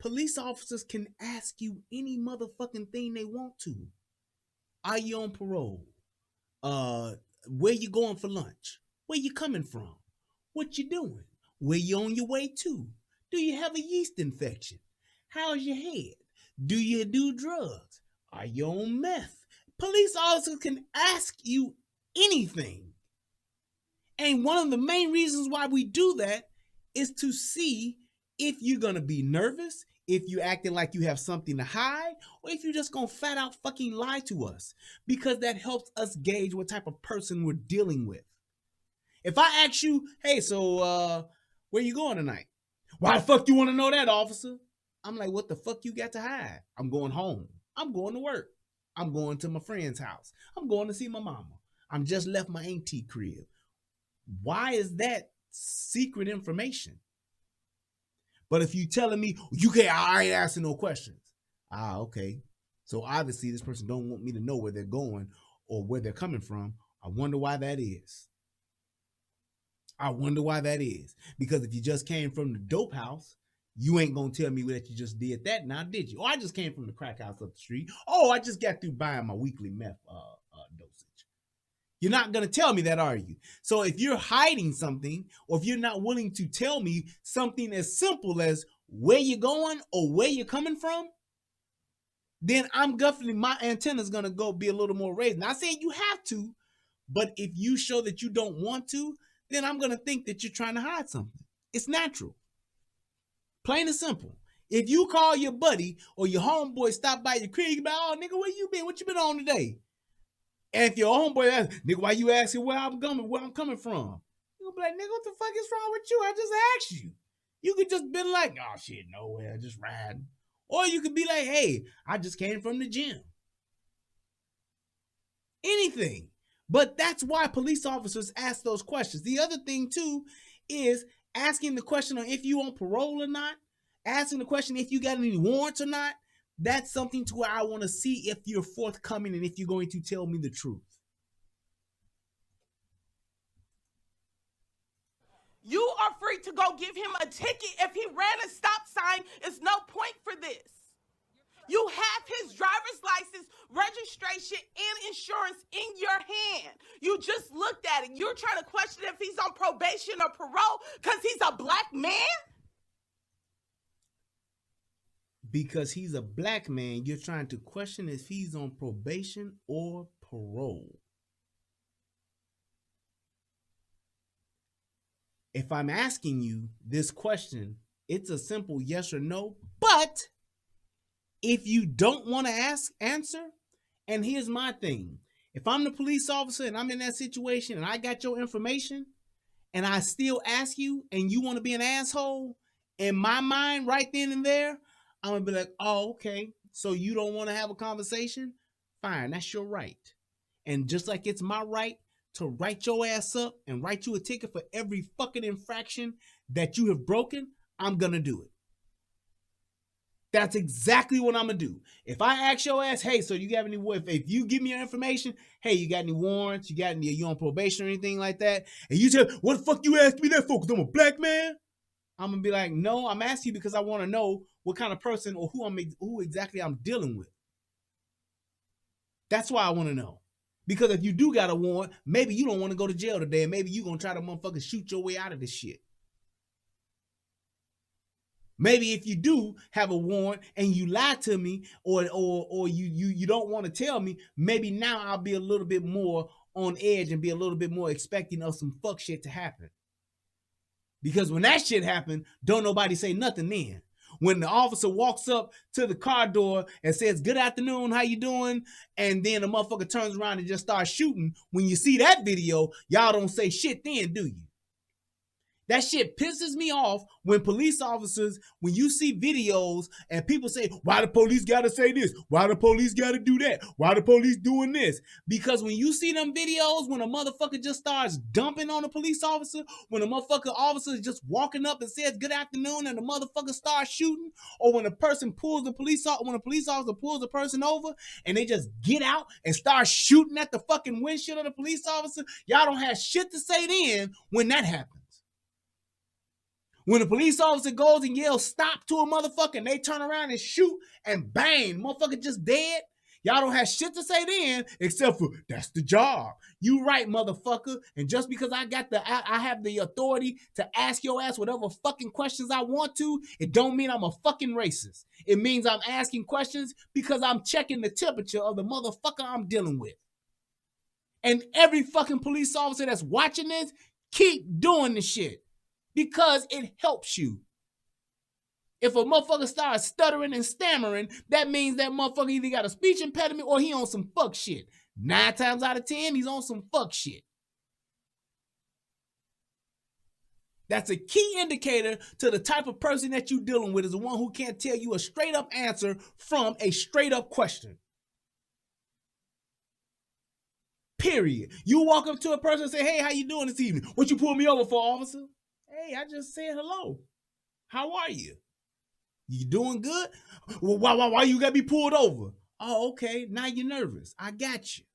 police officers can ask you any motherfucking thing they want to. Are you on parole? Where you going for lunch? Where you coming from? What you doing? Where you on your way to? Do you have a yeast infection? How's your head? Do you do drugs? Are you on meth? Police officers can ask you anything. And one of the main reasons why we do that is to see if you're going to be nervous, if you're acting like you have something to hide, or if you're just going to flat out fucking lie to us. Because that helps us gauge what type of person we're dealing with. If I ask you, hey, so where you going tonight? Why the fuck you want to know that, officer? I'm like, what the fuck you got to hide? I'm going home. I'm going to work. I'm going to my friend's house. I'm going to see my mama. I'm just left my auntie crib. Why is that secret information? But if you telling me, you can't, I ain't asking no questions. Okay. So obviously this person don't want me to know where they're going or where they're coming from. I wonder why that is. I wonder why that is. Because if you just came from the dope house, you ain't gonna tell me that you just did that now, did you? Oh, I just came from the crack house up the street. Oh, I just got through buying my weekly meth dosage. You're not gonna tell me that, are you? So if you're hiding something, or if you're not willing to tell me something as simple as where you're going or where you're coming from, then I'm definitely, my antenna's gonna go be a little more raised. Not saying you have to, but if you show that you don't want to, then I'm gonna think that you're trying to hide something. It's natural. Plain and simple. If you call your buddy or your homeboy stop by your crib, you be like, oh, nigga, where you been? What you been on today? And if your homeboy asks, nigga, why you asking where I'm coming from? You'll be like, nigga, what the fuck is wrong with you? I just asked you. You could just been like, oh, shit, nowhere, just riding. Or you could be like, hey, I just came from the gym. Anything. But that's why police officers ask those questions. The other thing, too, is asking the question on if you on parole or not, asking the question if you got any warrants or not. That's something to where I want to see if you're forthcoming and if you're going to tell me the truth. You are free to go give him a ticket if he ran a stop sign. It's no point for this. You have his driver's license, registration, and insurance in your hand. You just looked at it. You're trying to question if he's on probation or parole because he's a black man? Because he's a black man, you're trying to question if he's on probation or parole. If I'm asking you this question, it's a simple yes or no. But if you don't want to answer, and here's my thing. If I'm the police officer and I'm in that situation and I got your information and I still ask you and you want to be an asshole, in my mind right then and there, I'm going to be like, oh, okay, so you don't want to have a conversation? Fine, that's your right. And just like it's my right to write your ass up and write you a ticket for every fucking infraction that you have broken, I'm gonna do it. That's exactly what I'm gonna do. If I ask your ass, hey, so you got any, if you give me your information, hey, you got any warrants, you on probation or anything like that, and you tell, what the fuck you asked me that for, because I'm a black man? I'm gonna be like, no, I'm asking you because I want to know what kind of person or who exactly I'm dealing with. That's why I want to know. Because if you do got a warrant, maybe you don't want to go to jail today, and maybe you gonna try to motherfucking shoot your way out of this shit. Maybe if you do have a warrant and you lie to me, or you don't want to tell me, maybe now I'll be a little bit more on edge and be a little bit more expecting of some fuck shit to happen. Because when that shit happened, don't nobody say nothing then. When the officer walks up to the car door and says, good afternoon, how you doing? And then the motherfucker turns around and just starts shooting. When you see that video, y'all don't say shit then, do you? That shit pisses me off when police officers, when you see videos and people say, why the police gotta say this? Why the police gotta do that? Why the police doing this? Because when you see them videos, when a motherfucker just starts dumping on a police officer, when a motherfucker officer is just walking up and says good afternoon and the motherfucker starts shooting, or when a person pulls the police when a police officer pulls a person over and they just get out and start shooting at the fucking windshield of the police officer, y'all don't have shit to say then when that happens. When a police officer goes and yells stop to a motherfucker and they turn around and shoot and bang, motherfucker just dead, y'all don't have shit to say then except for that's the job. You right, motherfucker. And just because I have the authority to ask your ass whatever fucking questions I want to, it don't mean I'm a fucking racist. It means I'm asking questions because I'm checking the temperature of the motherfucker I'm dealing with. And every fucking police officer that's watching this, keep doing this shit. Because it helps you. If a motherfucker starts stuttering and stammering, that means that motherfucker either got a speech impediment or he on some fuck shit. 9 times out of 10, he's on some fuck shit. That's a key indicator to the type of person that you're dealing with, is the one who can't tell you a straight up answer from a straight up question. Period. You walk up to a person and say, hey, how you doing this evening? What you pulled me over for, officer? Hey, I just said hello. How are you? You doing good? Well, why you got me pulled over? Oh, okay. Now you're nervous. I got you.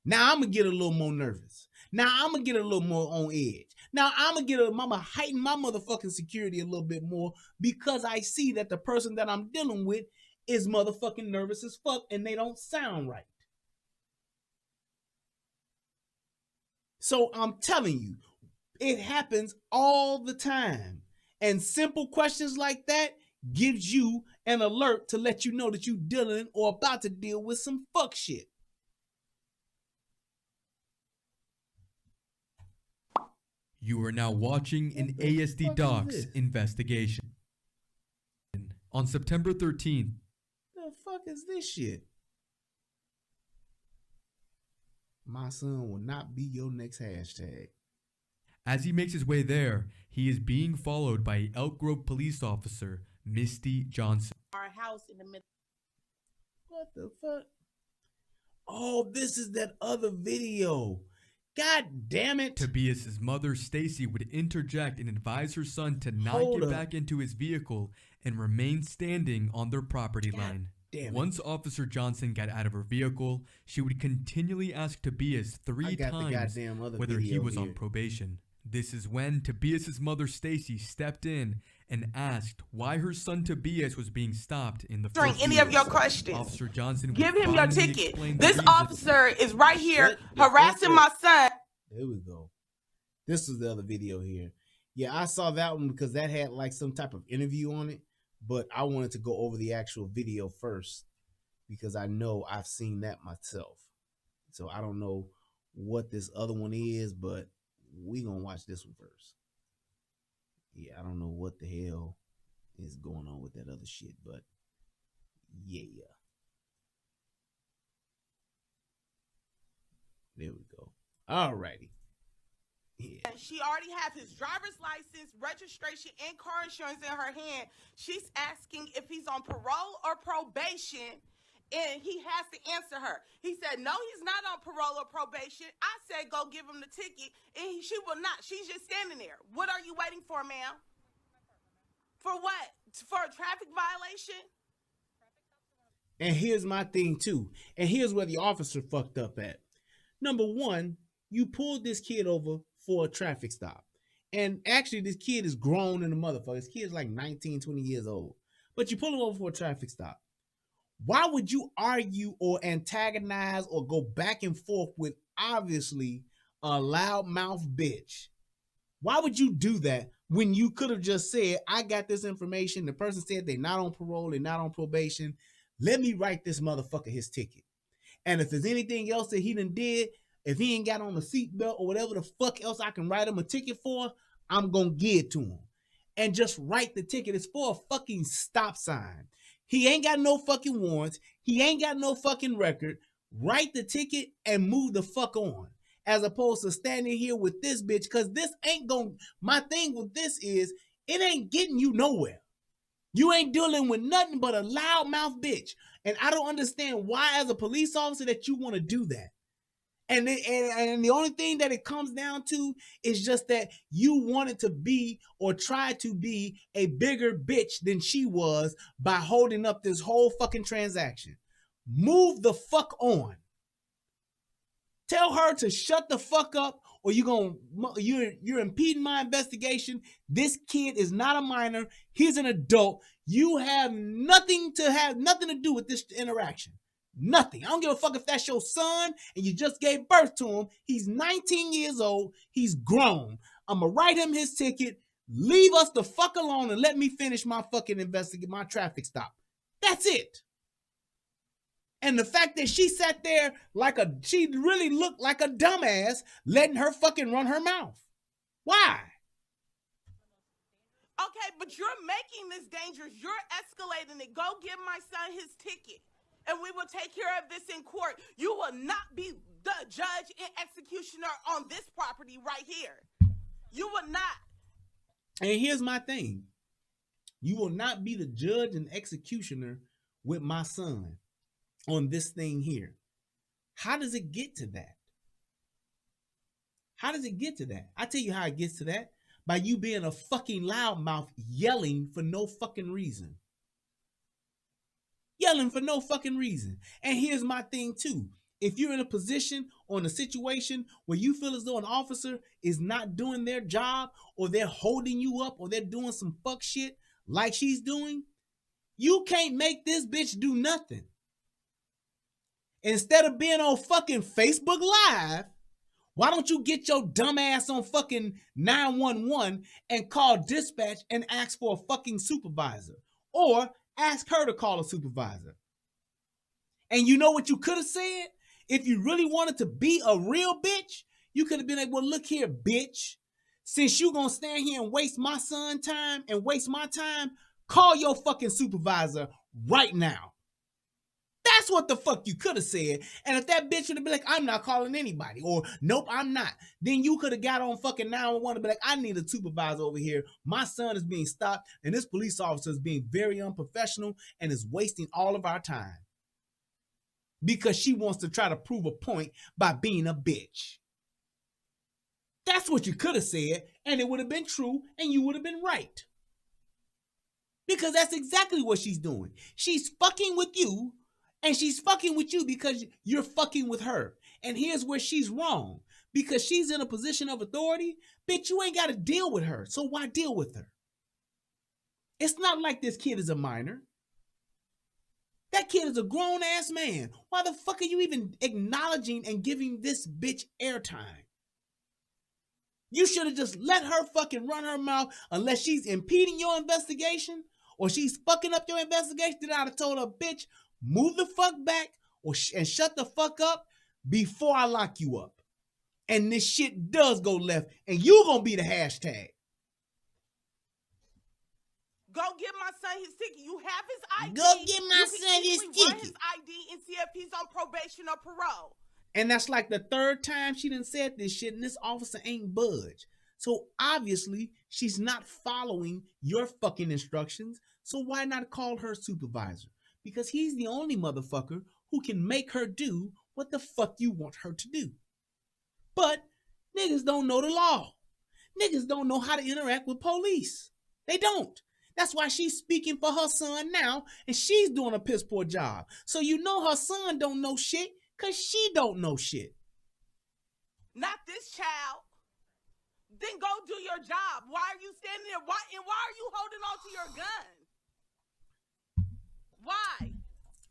Now I'm going to get a little more nervous. Now I'm going to get a little more on edge. Now I'm going to heighten my motherfucking security a little bit more because I see that the person that I'm dealing with is motherfucking nervous as fuck and they don't sound right. So I'm telling you, it happens all the time. And simple questions like that gives you an alert to let you know that you're dealing or about to deal with some fuck shit. You are now watching an ASD Docs investigation. On September 13th. The fuck is this shit? My son will not be your next hashtag. As he makes his way there, he is being followed by Elk Grove police officer, Misty Johnson. Our house in the middle. What the fuck? Oh, this is that other video. God damn it. Tobias's mother, Stacy, would interject and advise her son to not get back into his vehicle and remain standing on their property line. Once Officer Johnson got out of her vehicle, she would continually ask Tobias 3 times whether he was on probation. This is when Tobias's mother, Stacy, stepped in and asked why her son Tobias was being stopped in the first place. Any of your questions. Officer Johnson give him your ticket. This officer is right here harassing my son. There we go. This is the other video here. Yeah, I saw that one because that had like some type of interview on it, but I wanted to go over the actual video first because I know I've seen that myself. So I don't know what this other one is, but we gonna watch this one first. Yeah, I don't know what the hell is going on with that other shit, but yeah. There we go. Alrighty. Yeah. She already has his driver's license, registration, and car insurance in her hand. She's asking if he's on parole or probation. And he has to answer her. He said, no, he's not on parole or probation. I said, go give him the ticket, and she will not. She's just standing there. What are you waiting for, ma'am? For what? For a traffic violation? And here's my thing too. And here's where the officer fucked up at. Number one, you pulled this kid over for a traffic stop. And actually, this kid is grown in the motherfucker. This kid is like 19, 20 years old. But you pull him over for a traffic stop. Why would you argue or antagonize or go back and forth with obviously a loudmouth bitch? Why would you do that when you could have just said, I got this information. The person said they're not on parole, they're not on probation. Let me write this motherfucker his ticket. And if there's anything else that he done did, if he ain't got on a seatbelt or whatever the fuck else I can write him a ticket for, I'm going to give it to him. And just write the ticket. It's for a fucking stop sign. He ain't got no fucking warrants. He ain't got no fucking record. Write the ticket and move the fuck on. As opposed to standing here with this bitch, because this ain't going, my thing with this is, it ain't getting you nowhere. You ain't dealing with nothing but a loudmouth bitch. And I don't understand why as a police officer that you want to do that. And the only thing that it comes down to is just that you wanted to be or try to be a bigger bitch than she was by holding up this whole fucking transaction. Move the fuck on. Tell her to shut the fuck up or you're impeding my investigation. This kid is not a minor. He's an adult. You have nothing to do with this interaction. Nothing. I don't give a fuck if that's your son and you just gave birth to him. He's 19 years old. He's grown. I'm going to write him his ticket. Leave us the fuck alone and let me finish my fucking my traffic stop. That's it. And the fact that she sat there she really looked like a dumbass letting her fucking run her mouth. Why? Okay, but you're making this dangerous. You're escalating it. Go give my son his ticket. And we will take care of this in court. You will not be the judge and executioner on this property right here. You will not. And here's my thing. You will not be the judge and executioner with my son on this thing here. How does it get to that? How does it get to that? I tell you how it gets to that. By you being a fucking loudmouth yelling for no fucking reason. Yelling for no fucking reason. And here's my thing too. If you're in a position or in a situation where you feel as though an officer is not doing their job or they're holding you up or they're doing some fuck shit like she's doing, you can't make this bitch do nothing. Instead of being on fucking Facebook Live, why don't you get your dumb ass on fucking 911 and call dispatch and ask for a fucking supervisor? Or ask her to call a supervisor. And you know what you could have said? If you really wanted to be a real bitch, you could have been like, well, look here, bitch. Since you gonna stand here and waste my son time and waste my time, call your fucking supervisor right now. That's what the fuck you could have said. And if that bitch would have been like, I'm not calling anybody, or nope, I'm not, then you could have got on fucking 911 and be like, I need a supervisor over here. My son is being stopped, and this police officer is being very unprofessional and is wasting all of our time. Because she wants to try to prove a point by being a bitch. That's what you could have said, and it would have been true, and you would have been right. Because that's exactly what she's doing. She's fucking with you, and she's fucking with you because you're fucking with her. And here's where she's wrong. Because she's in a position of authority, bitch, you ain't got to deal with her. So why deal with her? It's not like this kid is a minor. That kid is a grown-ass man. Why the fuck are you even acknowledging and giving this bitch airtime? You should have just let her fucking run her mouth unless she's impeding your investigation or she's fucking up your investigation. Then I'd have told her, bitch, move the fuck back and shut the fuck up before I lock you up. And this shit does go left and you gonna be the hashtag. Go get my son his ticket. You have his ID. Go get my son his Run ticket. his ID and see if he's on probation or parole. And that's like the third time she done said this shit and this officer ain't budge. So obviously she's not following your fucking instructions. So why not call her supervisor? because he's the only motherfucker who can make her do what the fuck you want her to do. But niggas don't know the law. Niggas don't know how to interact with police. They don't. That's why she's speaking for her son now, and she's doing a piss poor job. So you know her son don't know shit, because she don't know shit. Not this child. Then go do your job. Why are you standing there? Why are you holding on to your gun? Why?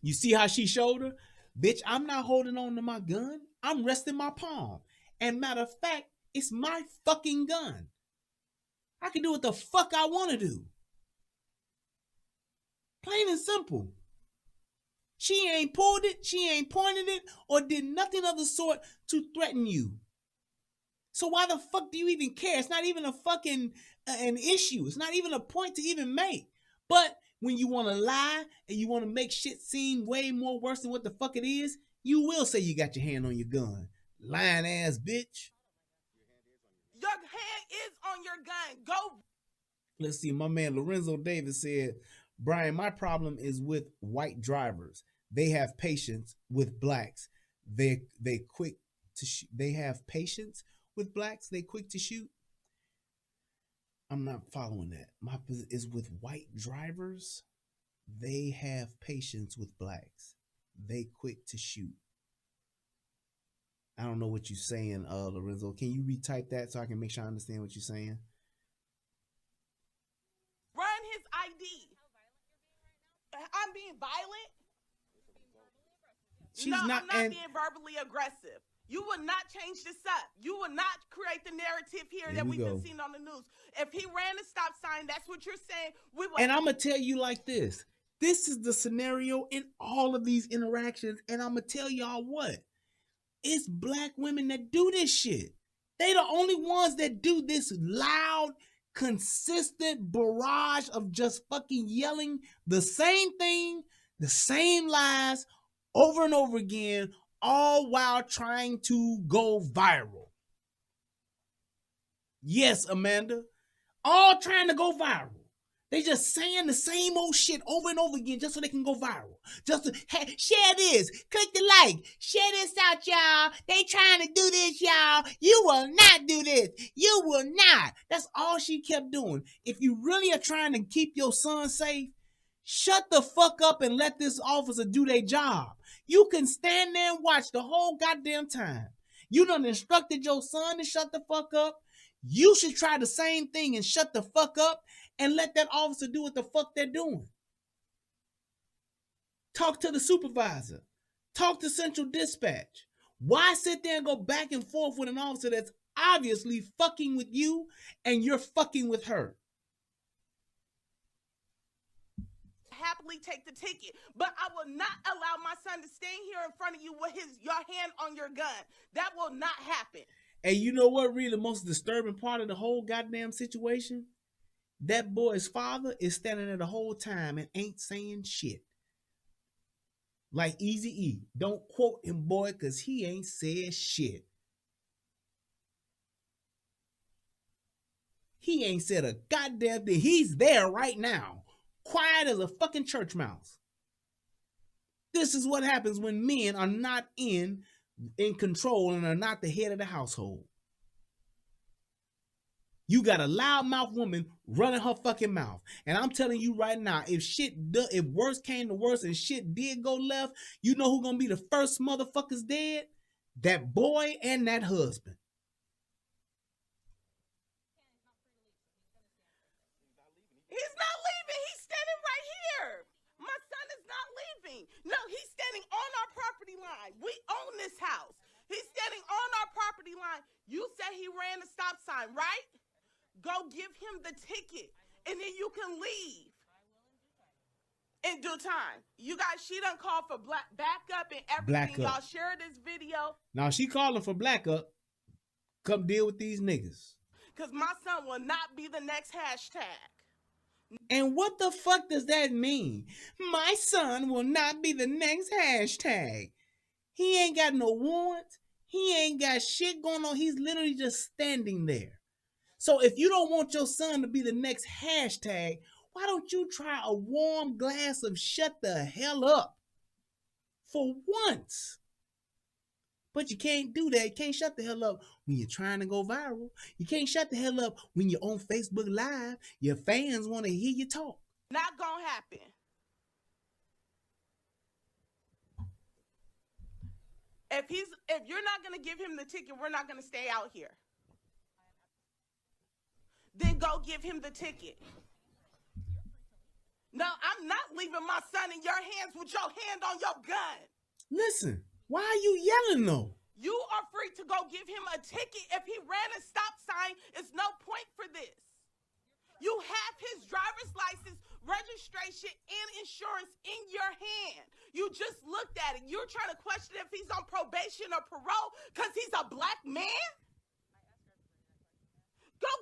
You see how she showed her? Bitch, I'm not holding on to my gun. I'm resting my palm. And matter of fact, it's my fucking gun. I can do what the fuck I want to do. Plain and simple. She ain't pulled it, she ain't pointed it, or did nothing of the sort to threaten you. So why the fuck do you even care? It's not even a fucking an issue. It's not even a point to even make. But when you want to lie and you want to make shit seem way more worse than what the fuck it is, you will say you got your hand on your gun. Lying ass bitch. Your hand is on your gun. Go. Let's see. My man Lorenzo Davis said, Brian, my problem is with white drivers. They have patience with blacks. They quick to they have patience with blacks. They quick to shoot. I'm not following that. My is with white drivers. They have patience with blacks. They quick to shoot. I don't know what you're saying, Lorenzo. Can you retype that so I can make sure I understand what you're saying? Run his ID. I'm being violent? I'm not being verbally aggressive. You will not change this up. You will not create the narrative here that we've been seeing on the news. If he ran a stop sign, that's what you're saying. And I'm going to tell you like this. This is the scenario in all of these interactions. And I'm going to tell y'all what. It's black women that do this shit. They the only ones that do this loud, consistent barrage of just fucking yelling the same thing, the same lies over and over again, all while trying to go viral. Yes, Amanda. All trying to go viral. They just saying the same old shit over and over again just so they can go viral. Just to, hey, share this, click the like, share this out, y'all. They trying to do this, y'all. You will not do this. You will not. That's all she kept doing. If you really are trying to keep your son safe, shut the fuck up and let this officer do their job. You can stand there and watch the whole goddamn time. You done instructed your son to shut the fuck up. You should try the same thing and shut the fuck up and let that officer do what the fuck they're doing. Talk to the supervisor. Talk to Central Dispatch. Why sit there and go back and forth with an officer that's obviously fucking with you and you're fucking with her? Happily take the ticket, but I will not allow my son to stand here in front of you with your hand on your gun. That will not happen. And you know what really the most disturbing part of the whole goddamn situation? That boy's father is standing there the whole time and ain't saying shit. Like Eazy-E. Don't quote him, boy, because he ain't said shit. He ain't said a goddamn thing. He's there right now. Quiet as a fucking church mouse. This is what happens when men are not in control and are not the head of the household. You got a loudmouth woman running her fucking mouth. And I'm telling you right now, if worse came to worse and shit did go left, you know who gonna be the first motherfuckers dead? That boy and that husband. He's not leaving. He's standing right here. My son is not leaving. No, he's standing on our property line. We own this house. He's standing on our property line. You say he ran a stop sign, right? Go give him the ticket, and then you can leave in due time. You guys, she done called for backup and everything. Y'all share this video. Now she calling for backup. Come deal with these niggas. Because my son will not be the next hashtag. And what the fuck does that mean? My son will not be the next hashtag. He ain't got no warrants. He ain't got shit going on. He's literally just standing there. So if you don't want your son to be the next hashtag, Why don't you try a warm glass of shut the hell up for once? But you can't do that. You can't shut the hell up when you're trying to go viral. You can't shut the hell up when you're on Facebook Live. Your fans want to hear you talk. Not gonna happen. If you're not gonna give him the ticket, we're not gonna stay out here. Then go give him the ticket. No, I'm not leaving my son in your hands with your hand on your gun. Listen, why are you yelling though? You are free to go give him a ticket. If he ran a stop sign, it's no point for this. You have his driver's license, registration, and insurance in your hand. You just looked at it. You're trying to question if he's on probation or parole because he's a black man?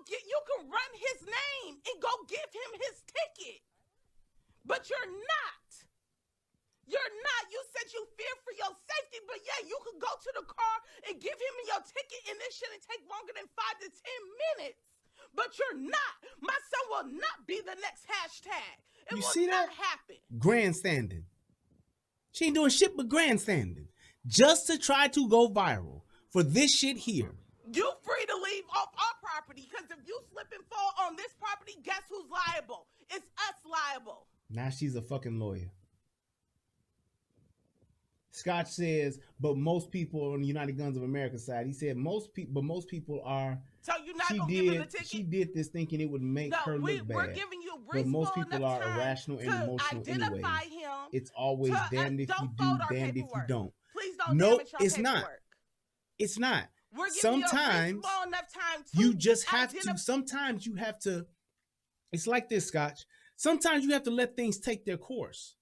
You can run his name and go give him his ticket. But you're not. You're not. You said you fear for your safety, but yeah, you could go to the car and give him your ticket, and this shouldn't take longer than 5 to 10 minutes. But you're not. My son will not be the next hashtag. It You will see not that? happen. Grandstanding. She ain't doing shit but grandstanding. Just to try to go viral for this shit here. You free to leave off our property, because if you slip and fall on this property, guess who's liable? It's us liable. Now she's a fucking lawyer. Scott says, but most people on the United Guns of America side, he said most people are. So you're not gonna give him the ticket? She did this thinking it would make her look bad. We're giving you but most people are irrational and emotional anyway. It's always damned if you do, damned if you don't. Please don't nope, damage your it's paperwork. not. It's not. We're giving Sometimes you a small enough time to you just have to. Sometimes you have to. It's like this, Scotch. Sometimes you have to let things take their course.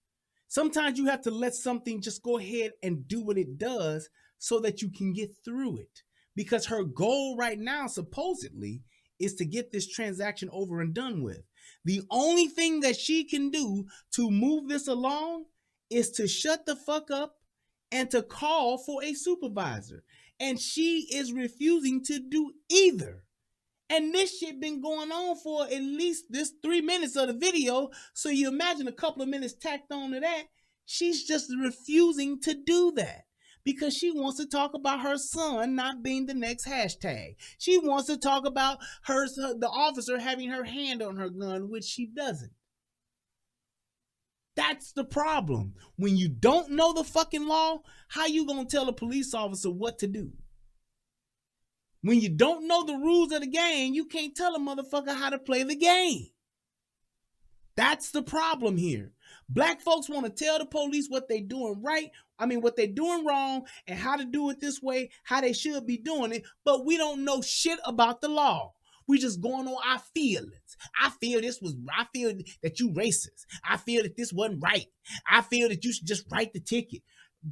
Sometimes you have to let something just go ahead and do what it does so that you can get through it. Because her goal right now, supposedly, is to get this transaction over and done with. The only thing that she can do to move this along is to shut the fuck up and to call for a supervisor. And she is refusing to do either. And this shit been going on for at least this 3 minutes of the video. So you imagine a couple of minutes tacked on to that. She's just refusing to do that because she wants to talk about her son not being the next hashtag. She wants to talk about the officer having her hand on her gun, which she doesn't. That's the problem. When you don't know the fucking law, how you gonna tell a police officer what to do? When you don't know the rules of the game, you can't tell a motherfucker how to play the game. That's the problem here. Black folks want to tell the police what they're doing right, what they're doing wrong, and how to do it this way, how they should be doing it, but we don't know shit about the law. We just going on our feelings. I feel that you racist. I feel that this wasn't right. I feel that you should just write the ticket.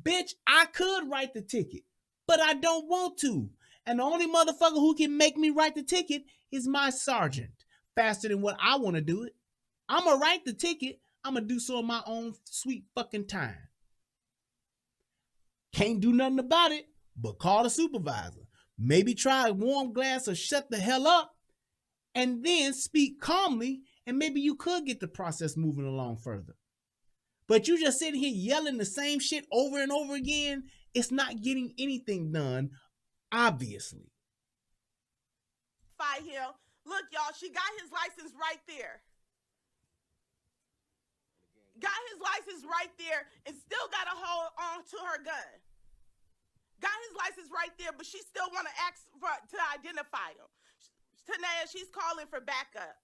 Bitch, I could write the ticket, but I don't want to. And the only motherfucker who can make me write the ticket is my sergeant. Faster than what I want to do it. I'm going to write the ticket. I'm going to do so in my own sweet fucking time. Can't do nothing about it, but call the supervisor. Maybe try a warm glass of shut the hell up and then speak calmly, and maybe you could get the process moving along further. But you just sitting here yelling the same shit over and over again. It's not getting anything done. Obviously. Fight him. Look, y'all, she got his license right there. Got his license right there and still got to hold on to her gun. Got his license right there, but she still want to ask to identify him. Tanea, she's calling for backup.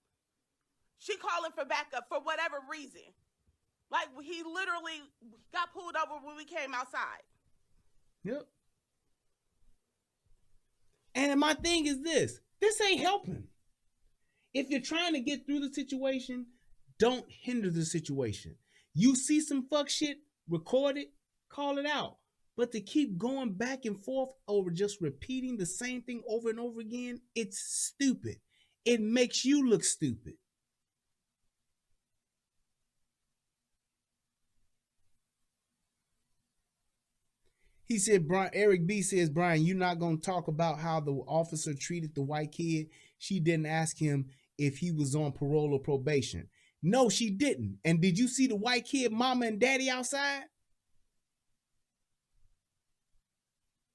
She calling for backup for whatever reason. Like, he literally got pulled over when we came outside. Yep. And my thing is this ain't helping. If you're trying to get through the situation, don't hinder the situation. You see some fuck shit, record it, call it out. But to keep going back and forth over just repeating the same thing over and over again, it's stupid. It makes you look stupid. He said, Eric B says, Brian, you're not going to talk about how the officer treated the white kid. She didn't ask him if he was on parole or probation. No, she didn't. And did you see the white kid mama and daddy outside?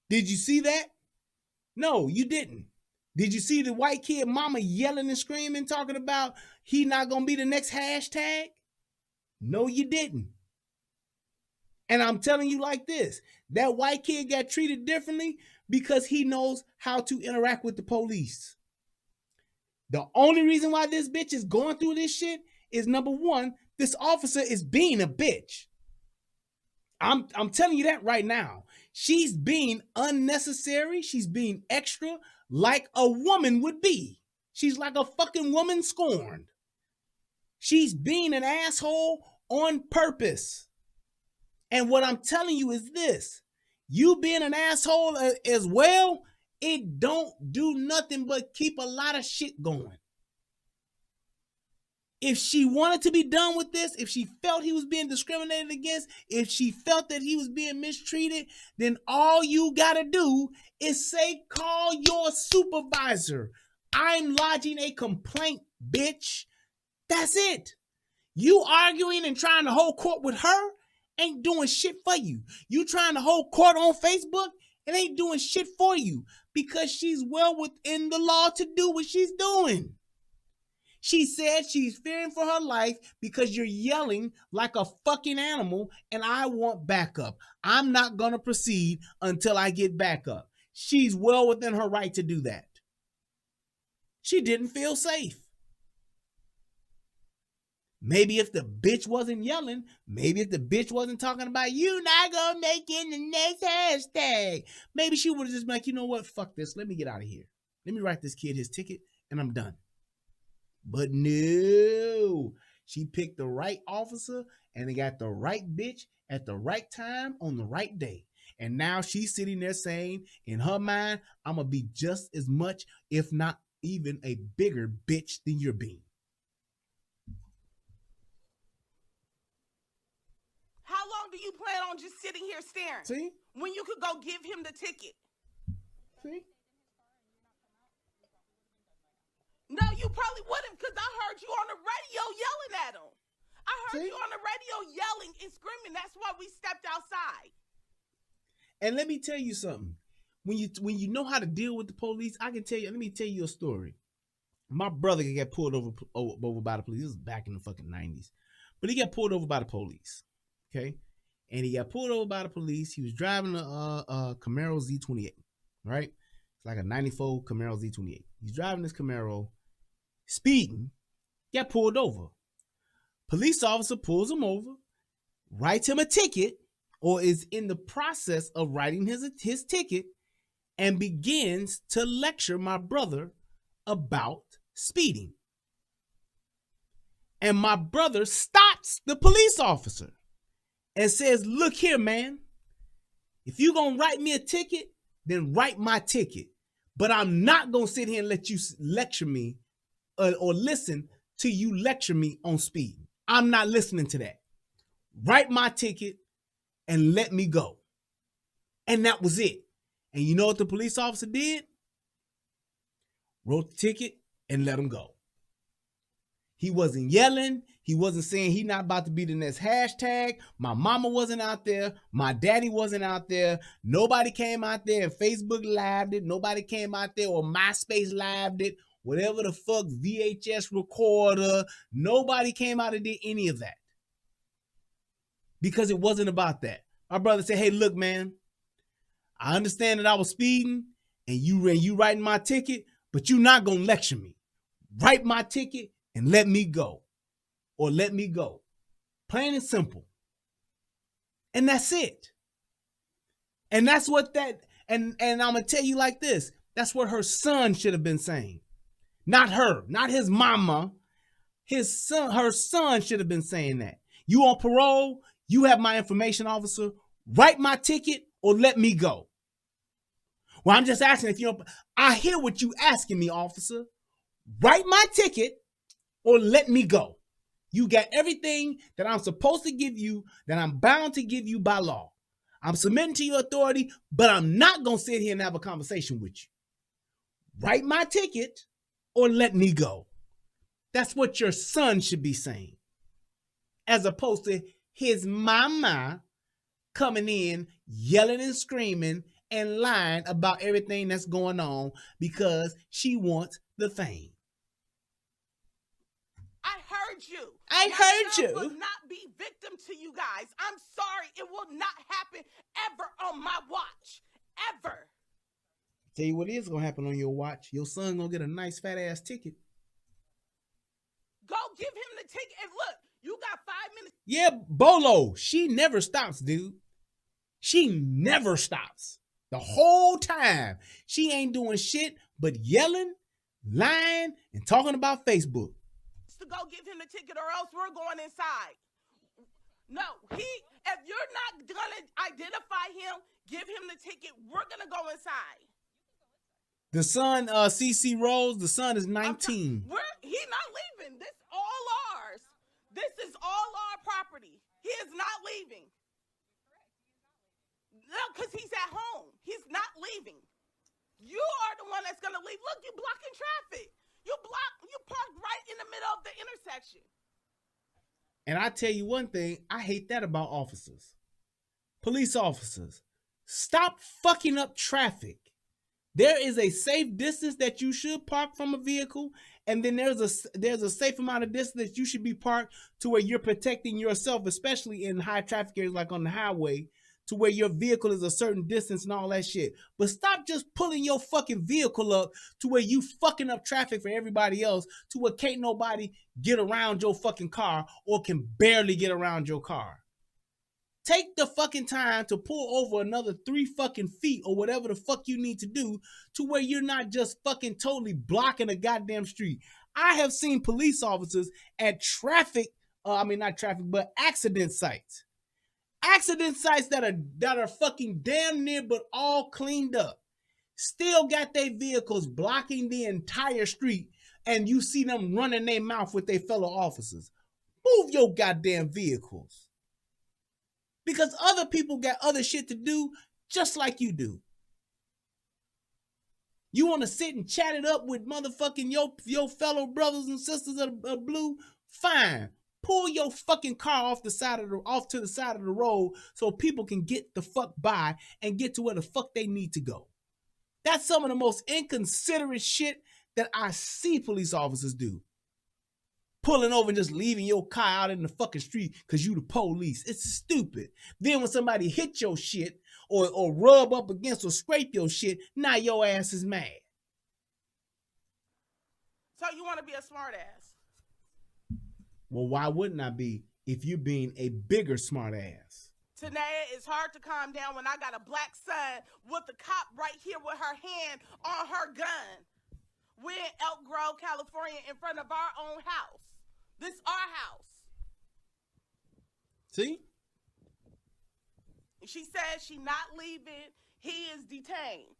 Did you see that? No, you didn't. Did you see the white kid mama yelling and screaming, talking about he not gonna be the next hashtag? No, you didn't. And I'm telling you like this, that white kid got treated differently because he knows how to interact with the police. The only reason why this bitch is going through this shit is, number one, this officer is being a bitch. I'm telling you that right now. She's being unnecessary. She's being extra like a woman would be. She's like a fucking woman scorned. She's being an asshole on purpose. And what I'm telling you is this. You being an asshole as well, it don't do nothing but keep a lot of shit going. If she wanted to be done with this, if she felt he was being discriminated against, if she felt that he was being mistreated, then all you gotta do is say, call your supervisor. I'm lodging a complaint, bitch. That's it. You arguing and trying to hold court with her ain't doing shit for you. You trying to hold court on Facebook, it ain't doing shit for you because she's well within the law to do what she's doing. She said she's fearing for her life because you're yelling like a fucking animal and I want backup. I'm not going to proceed until I get backup. She's well within her right to do that. She didn't feel safe. Maybe if the bitch wasn't yelling, maybe if the bitch wasn't talking about you not gonna make it in the next hashtag, maybe she would have just been like, you know what, fuck this, let me get out of here. Let me write this kid his ticket and I'm done. But no, she picked the right officer and they got the right bitch at the right time on the right day. And now she's sitting there saying, in her mind, I'm gonna be just as much, if not even a bigger bitch than you're being. How long do you plan on just sitting here staring? See? When you could go give him the ticket. See? No, you probably wouldn't because I heard you on the radio yelling at him. I heard you on the radio yelling and screaming. That's why we stepped outside. And let me tell you something. When you know how to deal with the police, I can tell you, let me tell you a story. My brother got pulled over by the police. This was back in the fucking 90s. But he got pulled over by the police. Okay? And he got pulled over by the police. He was driving a Camaro Z28. Right? It's like a 94 Camaro Z28. He's driving this Camaro, speeding, got pulled over. Police officer pulls him over, writes him a ticket, or is in the process of writing his ticket, and begins to lecture my brother about speeding. And my brother stops the police officer and says, look here, man, if you're going to write me a ticket, then write my ticket. But I'm not going to sit here and let you lecture me or listen to you lecture me on speeding. I'm not listening to that. Write my ticket and let me go. And that was it. And you know what the police officer did? Wrote the ticket and let him go. He wasn't yelling. He wasn't saying he not about to be the next hashtag. My mama wasn't out there. My daddy wasn't out there. Nobody came out there and Facebook lived it. Nobody came out there or MySpace lived it. Whatever the fuck, VHS recorder. Nobody came out and did any of that. Because it wasn't about that. My brother said, hey, look, man, I understand that I was speeding and you writing my ticket, but you're not going to lecture me. Write my ticket and let me go. Or let me go. Plain and simple. And that's it. And that's what that, and I'm going to tell you like this. That's what her son should have been saying. Not her, not his mama. His son, her son should have been saying that. You on parole, you have my information, officer. Write my ticket or let me go. Well, I'm just asking if you don't, I hear what you asking me, officer. Write my ticket or let me go. You got everything that I'm supposed to give you, that I'm bound to give you by law. I'm submitting to your authority, but I'm not going to sit here and have a conversation with you. Write my ticket or let me go. That's what your son should be saying. as opposed to his mama coming in, yelling and screaming and lying about everything that's going on because she wants the fame. I heard you. I My heard son you. will not be victim to you guys. I'm sorry. It will not happen ever on my watch. Ever. Tell you what is gonna happen on your watch. Your son gonna get a nice fat ass ticket. Go give him the ticket. And look, you got 5 minutes. Yeah, Bolo, she never stops, dude. She never stops. The whole time. She ain't doing shit but yelling, lying, and talking about Facebook. To go give him the ticket or else we're going inside. No, if you're not gonna identify him, give him the ticket, we're gonna go inside. The son, CC Rose, the son is 19. He's not leaving. This is all ours. This is all our property. He is not leaving. No, because he's at home. He's not leaving. You are the one that's gonna leave. Look, you blocking traffic. You parked right in the middle of the intersection. And I tell you one thing, I hate that about officers. Police officers, stop fucking up traffic. There is a safe distance that you should park from a vehicle, and then there's a safe amount of distance that you should be parked to where you're protecting yourself, especially in high traffic areas like on the highway, to where your vehicle is a certain distance and all that shit. But stop just pulling your fucking vehicle up to where you fucking up traffic for everybody else, to where can't nobody get around your fucking car or can barely get around your car. Take the fucking time to pull over another 3 fucking feet or whatever the fuck you need to do to where you're not just fucking totally blocking a goddamn street. I have seen police officers at accident sites. Accident sites that are fucking damn near but all cleaned up. Still got their vehicles blocking the entire street, and you see them running their mouth with their fellow officers. Move your goddamn vehicles. Because other people got other shit to do just like you do. You want to sit and chat it up with motherfucking your fellow brothers and sisters of blue? Fine. Pull your fucking car off to the side of the road so people can get the fuck by and get to where the fuck they need to go. That's some of the most inconsiderate shit that I see police officers do. Pulling over and just leaving your car out in the fucking street because you the police. It's stupid. Then when somebody hit your shit or rub up against or scrape your shit, now your ass is mad. So you want to be a smart ass? Well, why wouldn't I be if you're being a bigger smart ass? Tanea, it's hard to calm down when I got a black son with the cop right here with her hand on her gun. We're in Elk Grove, California, in front of our own house. This is our house. See? She says she's not leaving. He is detained.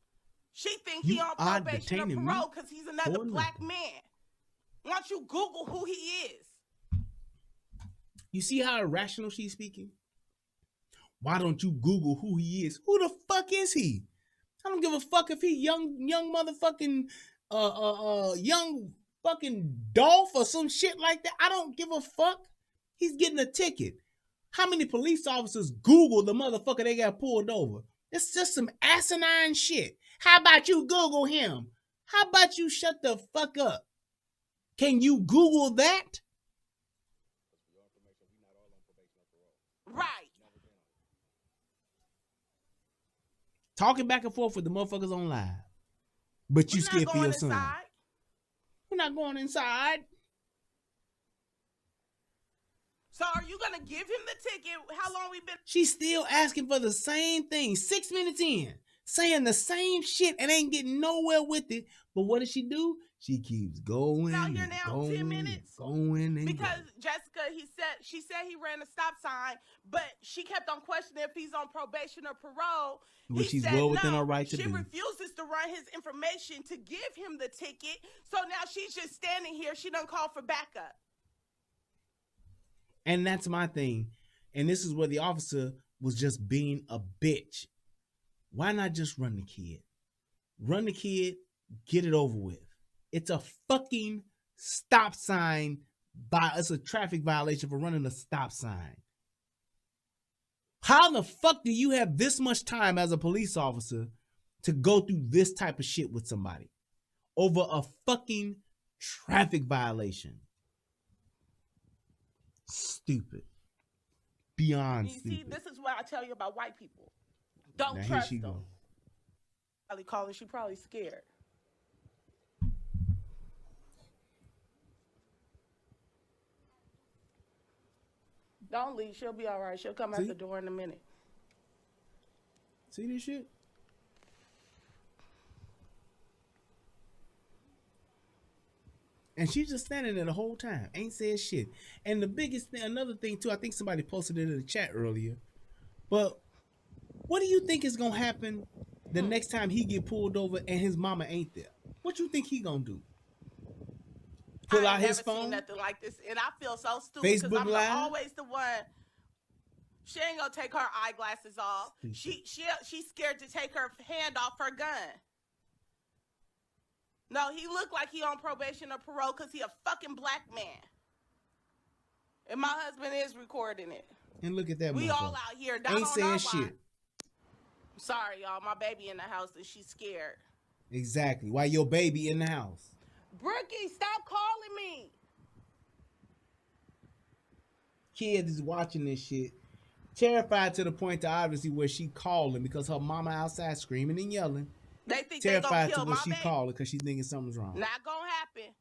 She thinks he on probation or parole because he's another black man. Why don't you Google who he is? You see how irrational she's speaking? Why don't you Google who he is? Who the fuck is he? I don't give a fuck if he young motherfucking young fucking Dolph or some shit like that. I don't give a fuck. He's getting a ticket. How many police officers Google the motherfucker they got pulled over? It's just some asinine shit. How about you Google him? How about you shut the fuck up? Can you Google that? Right. Talking back and forth with the motherfuckers on live. But you scared for your son. We're not going inside. So are you gonna give him the ticket? How long we been? She's still asking for the same thing. 6 minutes in. Saying the same shit and ain't getting nowhere with it. But what does she do? She keeps going out here now, 10 minutes. Because Jessica, she said he ran a stop sign, but she kept on questioning if he's on probation or parole. Which she's well within her right to do. She refuses to run his information to give him the ticket. So now she's just standing here. She done call for backup. And that's my thing. And this is where the officer was just being a bitch. Why not just run the kid? Run the kid, get it over with. It's a fucking stop sign it's a traffic violation for running a stop sign. How the fuck do you have this much time as a police officer to go through this type of shit with somebody over a fucking traffic violation? Stupid. Beyond you stupid. see, this is what I tell you about white people. Don't Now, trust here she them. go. Probably calling, she probably scared. Don't leave. She'll be all right. She'll come out the door in a minute. See this shit? And she's just standing there the whole time. Ain't said shit. And the biggest thing, another thing too, I think somebody posted it in the chat earlier. But what do you think is gonna happen the next time he get pulled over and his mama ain't there? What you think he gonna do? Pull out his phone? Seen nothing like this, and I feel so stupid because Facebook I'm Live? always the one. She ain't gonna take her eyeglasses off. She's scared to take her hand off her gun. No, he looked like he on probation or parole because he a fucking black man. And my husband is recording it. And look at that. We all out here. Ain't saying shit. Sorry, y'all. My baby in the house and she's scared. Exactly. Why your baby in the house? Brookie, stop calling me. Kids is watching this shit, terrified to the point to obviously where she calling because her mama outside screaming and yelling. They think terrified they gonna kill to where my she baby. calling because she thinking something's wrong. Not gonna happen.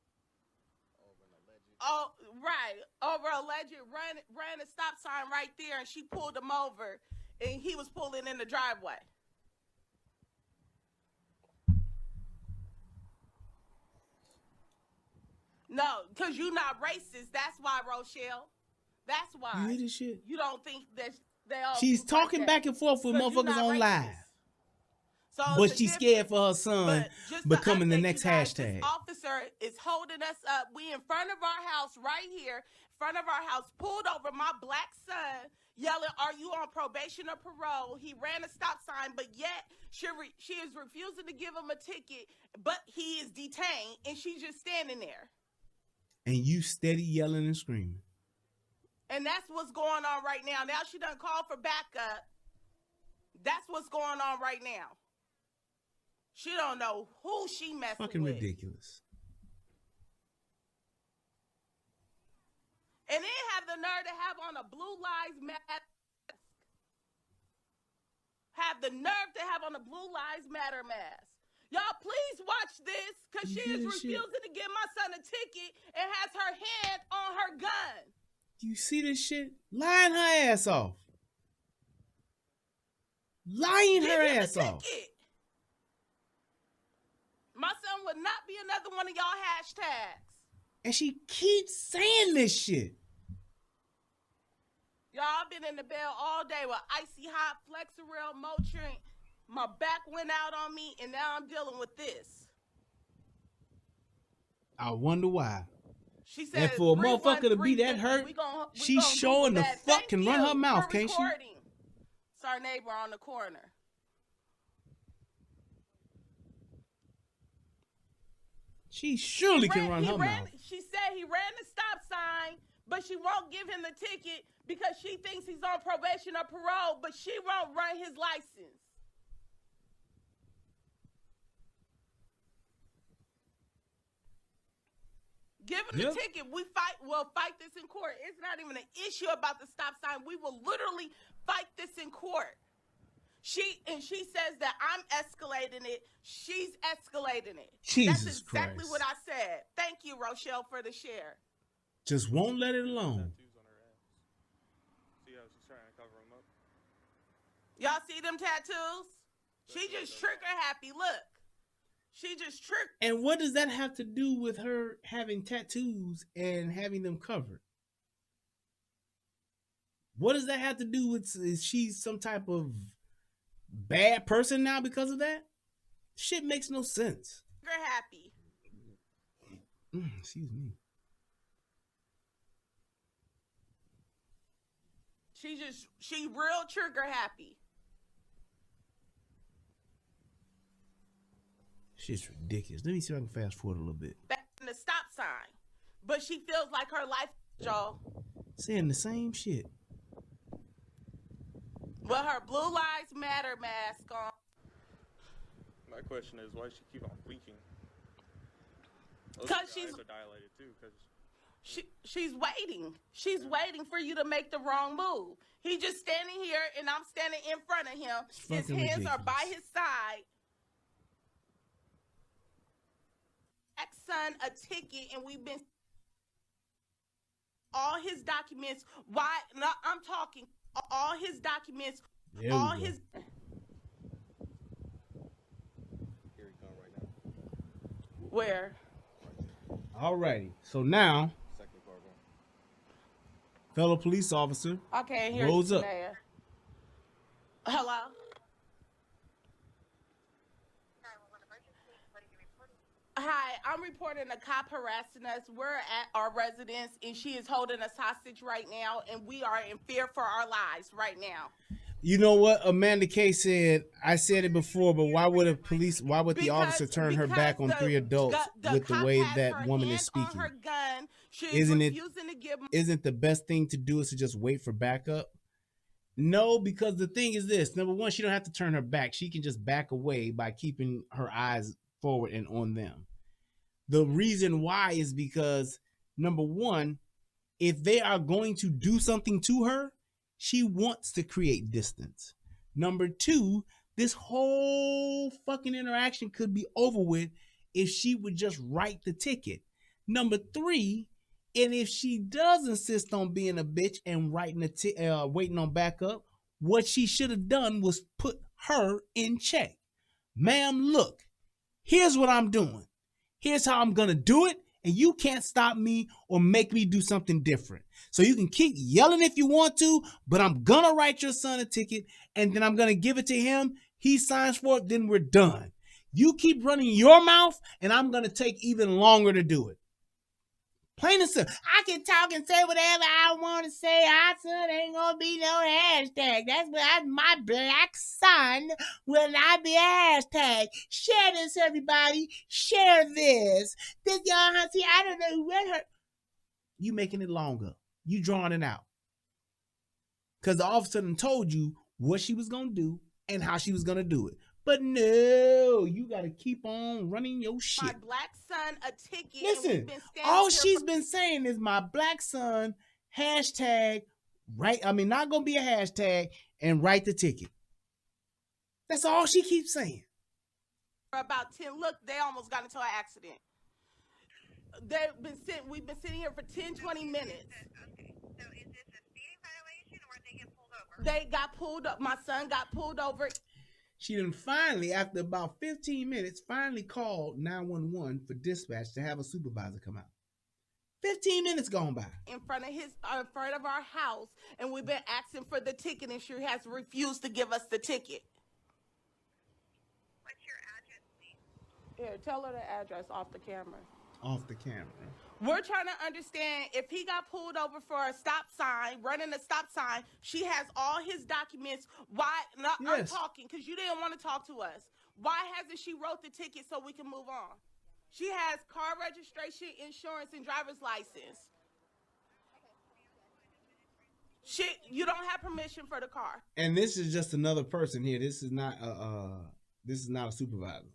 Oh, right. Over alleged ran a stop sign right there and she pulled him over and he was pulling in the driveway. No, because you're not racist. That's why, Rochelle. That's why. You hear this shit? You don't think that they all. She's talking back and forth with motherfuckers on live. So But she's scared for her son becoming the next hashtag. This officer is holding us up. We in front of our house right here, in front of our house, pulled over my black son, yelling, "Are you on probation or parole?" He ran a stop sign, but yet she is refusing to give him a ticket, but he is detained, and she's just standing there. And you steady yelling and screaming. And that's what's going on right now. Now she done called for backup. That's what's going on right now. She don't know who she messing Fucking with. ridiculous. And then have the nerve to have on a Blue Lives Matter. Have the nerve to have on a Blue Lives Matter mask. Y'all, please watch this, because she is refusing to give my son a ticket and has her hand on her gun. You see this shit? Lying her ass off. Lying her ass off. My son would not be another one of y'all hashtags. And she keeps saying this shit. Y'all, I've been in the bed all day with icy hot Flexeril, Motrin. My back went out on me, and now I'm dealing with this. I wonder why. She said, and for a motherfucker to be that hurt, she's showing the fuck can run her mouth, can't she? It's our neighbor on the corner. She surely can run her mouth. She said he ran the stop sign, but she won't give him the ticket because she thinks he's on probation or parole, but she won't run his license. Give him the ticket. We'll fight this in court. It's not even an issue about the stop sign. We will literally fight this in court. She says that I'm escalating it. She's escalating it. Jesus That's exactly Christ. what I said. Thank you, Rochelle, for the share. Just won't let it alone. See how she's trying to cover them up? Y'all see them tattoos? She just trigger happy. Look. She just tricked. And what does that have to do with her having tattoos and having them covered? What does that have to do with, is she some type of bad person now because of that? Shit makes no sense. Trigger happy. Excuse me. She real trigger happy. Shit's ridiculous. Let me see if I can fast forward a little bit. That's the stop sign. But she feels like her life, Joe. Saying the same shit. With her Blue Lives Matter mask on. My question is, why does she keep on blinking? Because she's are dilated too. Because she's waiting. She's waiting for you to make the wrong move. He's just standing here, and I'm standing in front of him. His hands are by his side. Son a ticket, and we've been all his documents. Why? No, I'm talking all his documents. All his. here he come right now. Where? Alrighty. So now, Second car going. fellow police officer. I can't hear Rose you. up. Hello. Hi, I'm reporting a cop harassing us. We're at our residence, and she is holding us hostage right now, and we are in fear for our lives right now. You know what? Amanda K said, I said it before, but why would the officer turn her back on three adults with the way that woman is speaking? Isn't the best thing to do is to just wait for backup? No, because the thing is this. Number one, she don't have to turn her back. She can just back away by keeping her eyes forward and on them. The reason why is because, number one, if they are going to do something to her, she wants to create distance. Number two, this whole fucking interaction could be over with if she would just write the ticket. Number three, and if she does insist on being a bitch and writing waiting on backup, what she should have done was put her in check. Ma'am, look, here's what I'm doing. Here's how I'm going to do it. And you can't stop me or make me do something different. So you can keep yelling if you want to, but I'm going to write your son a ticket and then I'm going to give it to him. He signs for it, then we're done. You keep running your mouth and I'm going to take even longer to do it. Plain and simple. I can talk and say whatever I want to say. I said ain't going to be no hashtag. That's my black son will not be a hashtag. Share this, everybody. Share this. This y'all see, I don't know what her. You making it longer. You drawing it out. Because the officer done told you what she was going to do and how she was going to do it. But no, you got to keep on running your shit. My black son a ticket. Listen, all she's been saying is my black son, hashtag, right? I mean, not going to be a hashtag and write the ticket. That's all she keeps saying. For about 10, look, they almost got into an accident. We've been sitting here for 10, 20 minutes. Okay, so is this a speeding violation or they get pulled over? They got pulled up. My son got pulled over. She then finally, after about 15 minutes, finally called 911 for dispatch to have a supervisor come out. 15 minutes gone by. In front of our house, and we've been asking for the ticket, and she has refused to give us the ticket. What's your address, please? Here, tell her the address off the camera. Off the camera. We're trying to understand if he got pulled over for a stop sign, running a stop sign, she has all his documents. Why? Not, yes. I'm talking because you didn't want to talk to us. Why hasn't she wrote the ticket so we can move on? She has car registration, insurance, and driver's license. You don't have permission for the car. And this is just another person here. This is not a supervisor.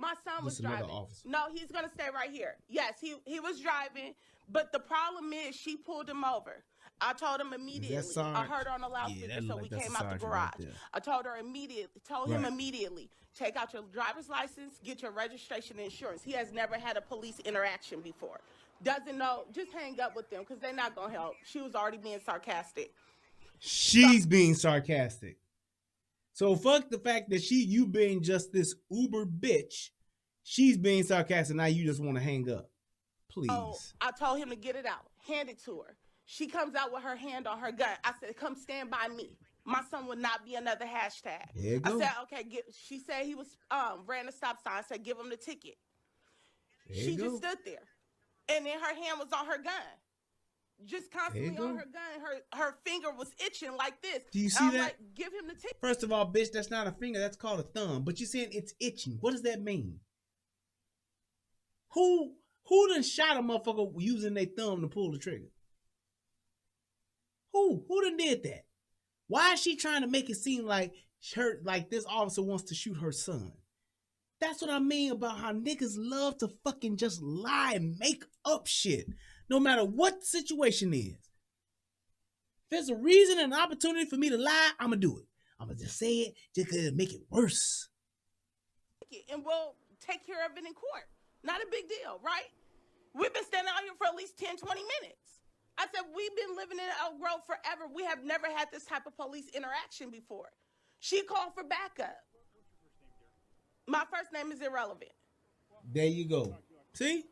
My son was driving. No, he's going to stay right here. Yes, he was driving, but the problem is she pulled him over. I told him immediately. I heard her on the loudspeaker, so we came out the garage. I told him immediately, take out your driver's license, get your registration and insurance. He has never had a police interaction before. Doesn't know, just hang up with them because they're not going to help. She was already being sarcastic. She's being sarcastic. So fuck the fact that you being just this uber bitch. She's being sarcastic. Now you just want to hang up. Please. Oh, I told him to get it out. Hand it to her. She comes out with her hand on her gun. I said, come stand by me. My son would not be another hashtag. There you go. I said, okay. She said he was ran a stop sign. I said, give him the ticket. She just stood there. And then her hand was on her gun. Just constantly on her gun. Her finger was itching like this. Do you see that? Like, give him the ticket. First of all, bitch, that's not a finger. That's called a thumb. But you're saying it's itching. What does that mean? Who Who done shot a motherfucker using their thumb to pull the trigger? Who done did that? Why is she trying to make it seem like like this officer wants to shoot her son? That's what I mean about how niggas love to fucking just lie and make up shit, no matter what the situation is. If there's a reason and an opportunity for me to lie, I'm gonna do it. I'm gonna just say it just to make it worse. And we'll take care of it in court. Not a big deal, right? We've been standing out here for at least 10, 20 minutes. I said, we've been living in Elk Grove forever. We have never had this type of police interaction before. She called for backup. My first name is irrelevant. There you go. See?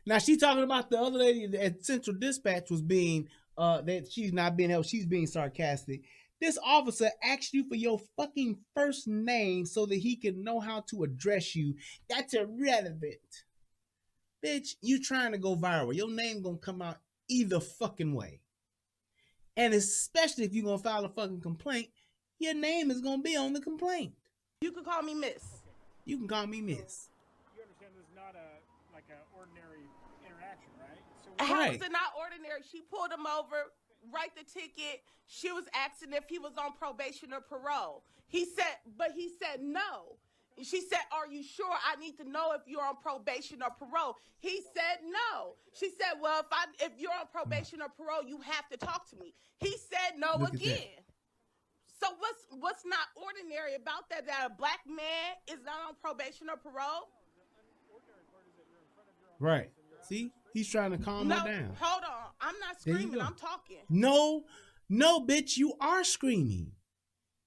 Now she talking about the other lady at Central Dispatch was being that she's not being helped. She's being sarcastic. This officer asked you for your fucking first name so that he can know how to address you. That's irrelevant. Bitch, you trying to go viral. Your name gonna come out either fucking way. And especially if you're gonna file a fucking complaint, your name is gonna be on the complaint. You can call me Miss. You can call me Miss. You understand this is not like an ordinary interaction, right? So how is it not ordinary? She pulled him over, write the ticket. She was asking if he was on probation or parole. He said no. She said, "Are you sure? I need to know if you're on probation or parole." He said no. She said, "Well, if you're on probation or parole, you have to talk to me." He said no again. So what's not ordinary about that? That a black man is not on probation or parole? Right. See? He's trying to calm her down. Hold on. I'm not screaming. I'm talking. No, bitch, you are screaming.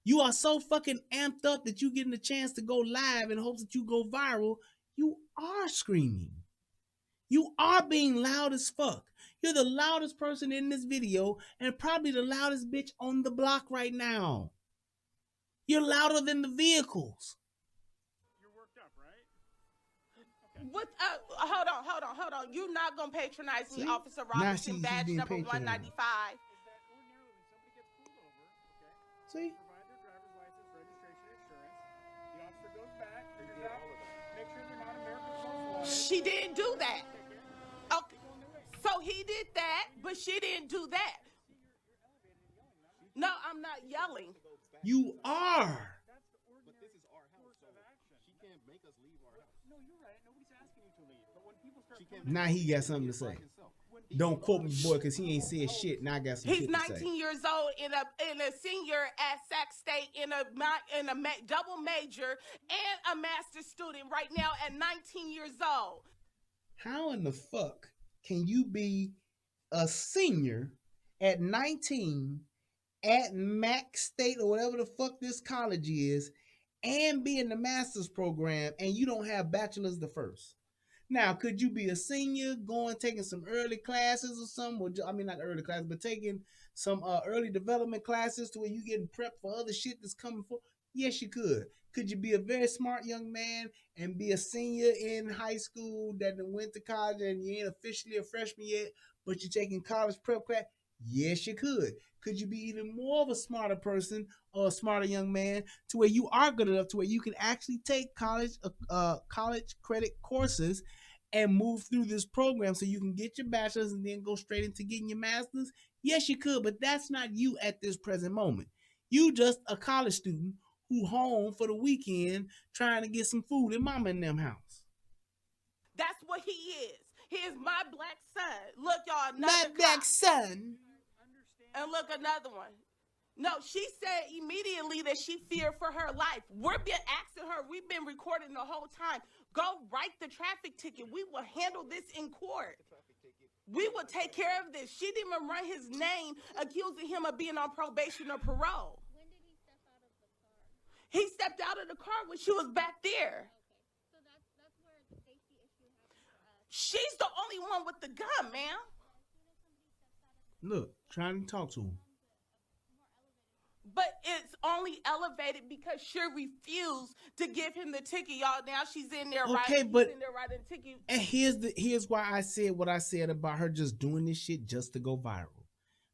You are so fucking amped up that you getting a chance to go live in hopes that you go viral. You are screaming. You are being loud as fuck. You're the loudest person in this video and probably the loudest bitch on the block right now. You're louder than the vehicles. You're worked up, right? What? Hold on. You're not gonna patronize me, Officer Robinson, badge number 195. See? She didn't do that. Okay. So he did that, but she didn't do that. No, I'm not yelling. You are. But this is our house, so she can't make us leave our house. No, you're right. Nobody's asking you to leave. But when people start now he got something to say. Don't quote me, boy, because he ain't said shit. Now I got some shit to say. He's 19 years old and a senior at Sac State in a double major and a master's student right now at 19 years old. How in the fuck can you be a senior at 19 at Mac State or whatever the fuck this college is and be in the master's program and you don't have bachelor's the first? Now, could you be a senior taking some early classes or something? I mean, not early classes, but taking some early development classes to where you getting prepped for other shit that's coming for? Yes, you could. Could you be a very smart young man and be a senior in high school that went to college and you ain't officially a freshman yet, but you're taking college prep class? Yes, you could. Could you be even more of a smarter person or a smarter young man to where you are good enough to where you can actually take college credit courses and move through this program so you can get your bachelor's and then go straight into getting your master's? Yes, you could, but that's not you at this present moment. You just a college student who home for the weekend trying to get some food in mama and them house. That's what he is. He is my black son. Look, y'all, my black son. And look, another one. No, she said immediately that she feared for her life. We've been asking her. We've been recording the whole time. Go write the traffic ticket. We will handle this in court. We will take care of this. She didn't even run his name, accusing him of being on probation or parole. When did he step out of the car? He stepped out of the car when she was back there. Okay, so that's where the safety issue happens for us. She's the only one with the gun, ma'am. Look, trying to talk to him. But it's only elevated because she refused to give him the ticket, y'all. Now she's in there writing the ticket. And here's why I said what I said about her just doing this shit just to go viral.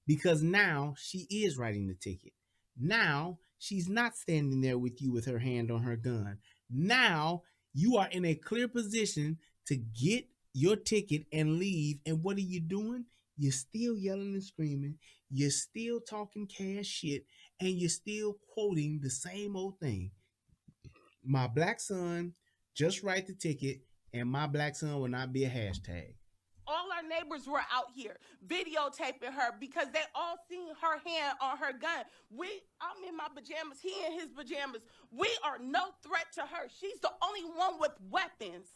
Because now she is writing the ticket. Now she's not standing there with you with her hand on her gun. Now you are in a clear position to get your ticket and leave. And what are you doing? You're still yelling and screaming. You're still talking cash shit. And you're still quoting the same old thing. My black son, just write the ticket, and my black son will not be a hashtag. All our neighbors were out here videotaping her because they all seen her hand on her gun. I'm in my pajamas, he in his pajamas. We are no threat to her. She's the only one with weapons.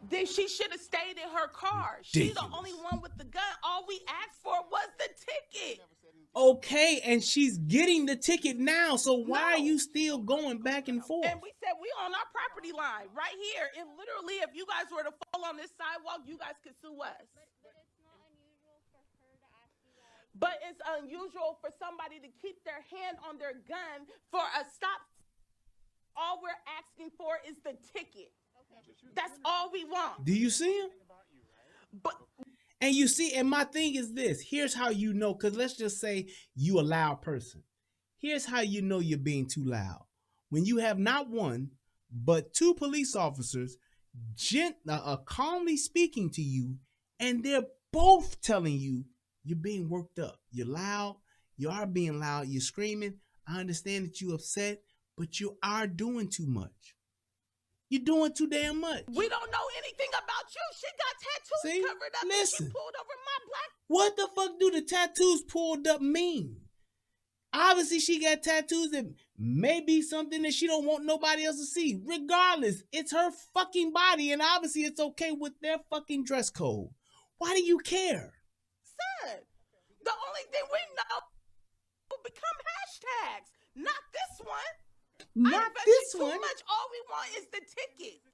Then she should have stayed in her car. She's the only one with the gun. All we asked for was the ticket. Okay, and she's getting the ticket now, so why are you still going back and forth? And we said we on our property line right here. And literally, if you guys were to fall on this sidewalk, you guys could sue us. But it's unusual for somebody to keep their hand on their gun for a stop. All we're asking for is the ticket. That's all we want. Do you see him? And you see, and my thing is this. Here's how you know, because let's just say you a loud person. Here's how you know you're being too loud. When you have not one, but two police officers calmly speaking to you, and they're both telling you you're being worked up. You're loud. You are being loud. You're screaming. I understand that you're upset, but you are doing too much. You're doing too damn much. We don't know anything about you. She got tattoos covered up. Listen. And she pulled over my black. What the fuck do the tattoos pulled up mean? Obviously, she got tattoos that may be something that she don't want nobody else to see. Regardless, it's her fucking body, and obviously it's okay with their fucking dress code. Why do you care? Son, the only thing we know will become hashtags. Not this one. Not this too one. Much. All we want is the ticket.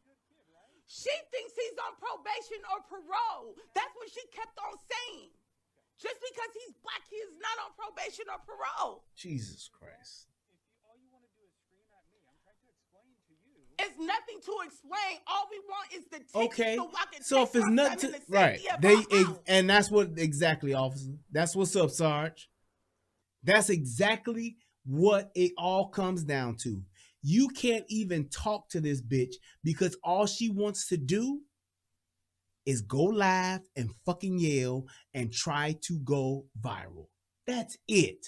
She thinks he's on probation or parole. That's what she kept on saying. Just because he's black, he is not on probation or parole. Jesus Christ. All you want to do is scream at me. I'm trying to explain to you. It's nothing to explain. All we want is the ticket. Okay. So if it's nothing, right? And that's what exactly, officer. That's what's up, Sarge. That's exactly what it all comes down to. You can't even talk to this bitch because all she wants to do is go live and fucking yell and try to go viral. That's it.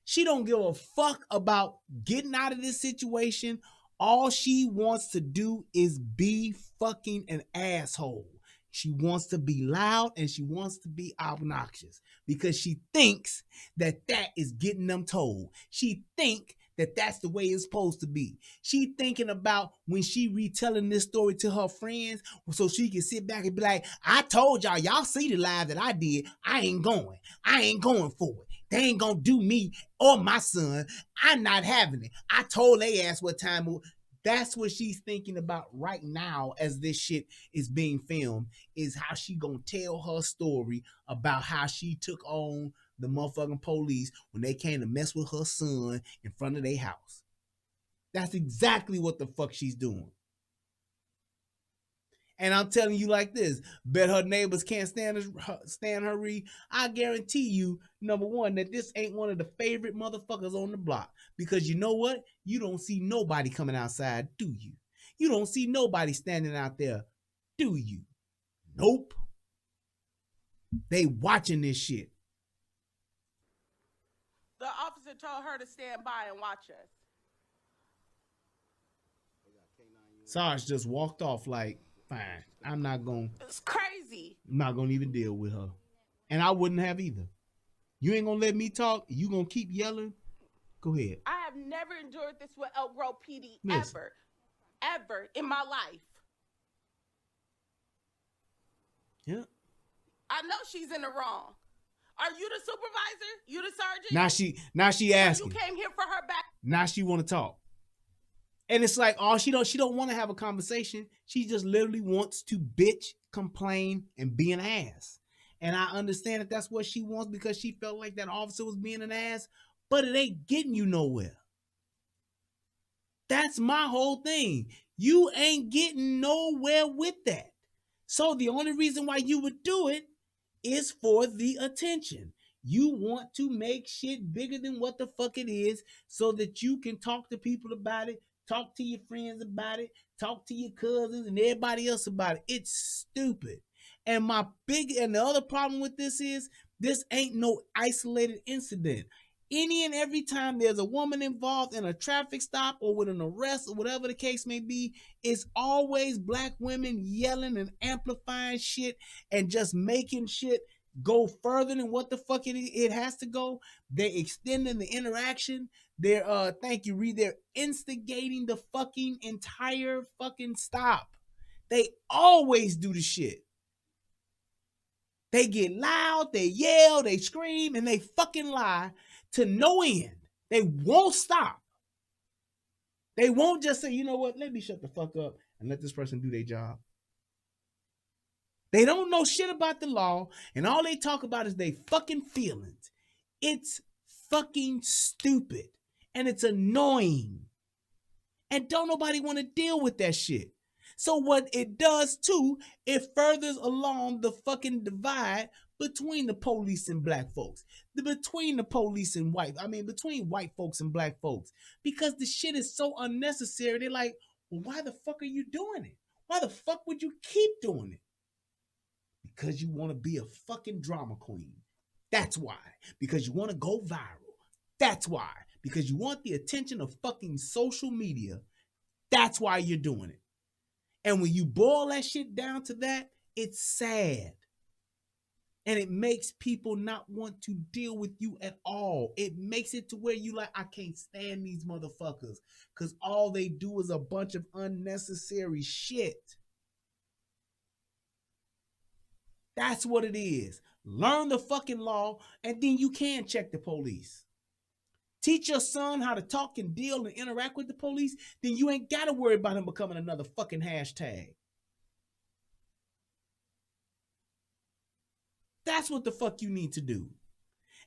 She don't give a fuck about getting out of this situation. All she wants to do is be fucking an asshole. She wants to be loud and she wants to be obnoxious because she thinks that is getting them told. She think that that's the way it's supposed to be. She thinking about when she retelling this story to her friends so she can sit back and be like, I told y'all see the live that I did. I ain't going for it. They ain't gonna do me or my son. I'm not having it. I told they ass what time. That's what she's thinking about right now as this shit is being filmed, is how she gonna tell her story about how she took on the motherfucking police when they came to mess with her son in front of their house. That's exactly what the fuck she's doing. And I'm telling you like this, bet her neighbors can't stand her. I guarantee you, number one, that this ain't one of the favorite motherfuckers on the block. Because you know what? You don't see nobody coming outside, do you? You don't see nobody standing out there, do you? Nope. They watching this shit. The officer told her to stand by and watch us. Sarge just walked off like, fine, I'm not going. It's crazy. I'm not going to even deal with her. And I wouldn't have either. You ain't going to let me talk? You going to keep yelling? Go ahead. I have never endured this with Elk Grove PD Listen. ever in my life. Yeah. I know she's in the wrong. Are you the supervisor? You the sergeant? Now she asking. You came here for her back. Now she want to talk. And it's like, she don't want to have a conversation. She just literally wants to bitch, complain, and be an ass. And I understand that that's what she wants because she felt like that officer was being an ass, but it ain't getting you nowhere. That's my whole thing. You ain't getting nowhere with that. So the only reason why you would do it is for the attention. You want to make shit bigger than what the fuck it is so that you can talk to people about it, talk to your friends about it, talk to your cousins and everybody else about it. It's stupid. And the other problem with this is this ain't no isolated incident. Any and every time there's a woman involved in a traffic stop or with an arrest or whatever the case may be, it's always black women yelling and amplifying shit and just making shit go further than what the fuck it has to go. They're extending the interaction. They're thank you, Reed. They're instigating the fucking entire fucking stop. They always do the shit. They get loud, they yell, they scream, and they fucking lie to no end. They won't stop. They won't just say, you know what, let me shut the fuck up and let this person do their job. They don't know shit about the law, and all they talk about is they fucking feelings. It's fucking stupid, and it's annoying. And don't nobody want to deal with that shit. So what it does too, it furthers along the fucking divide between the police and black folks. Between the police and between white folks and black folks. Because the shit is so unnecessary. They're like, well, why the fuck are you doing it? Why the fuck would you keep doing it? Because you want to be a fucking drama queen. That's why. Because you want to go viral. That's why. Because you want the attention of fucking social media. That's why you're doing it. And when you boil that shit down to that, it's sad. And it makes people not want to deal with you at all. It makes it to where you like, I can't stand these motherfuckers. Because all they do is a bunch of unnecessary shit. That's what it is. Learn the fucking law, and then you can check the police. Teach your son how to talk and deal and interact with the police, then you ain't got to worry about him becoming another fucking hashtag. That's what the fuck you need to do.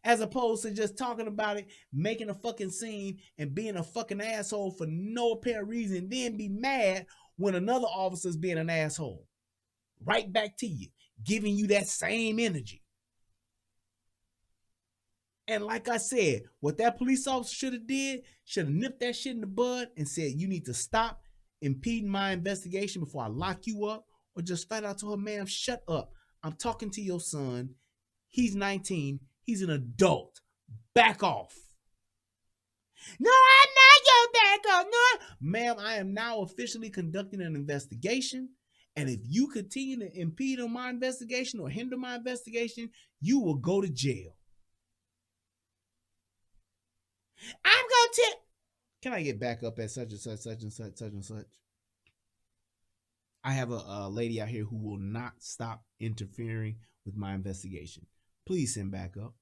As opposed to just talking about it, making a fucking scene, and being a fucking asshole for no apparent reason, and then be mad when another officer's being an asshole. Right back to you, giving you that same energy. And like I said, what that police officer should have nipped that shit in the bud and said, you need to stop impeding my investigation before I lock you up, or just flat out to her, ma'am, shut up. I'm talking to your son. He's 19. He's an adult. Back off. No, I'm not going back off. No. Ma'am, I am now officially conducting an investigation. And if you continue to impede on my investigation or hinder my investigation, you will go to jail. I'm going to... Can I get back up at such and such, such and such, such and such? I have a lady out here who will not stop interfering with my investigation. Please send back up.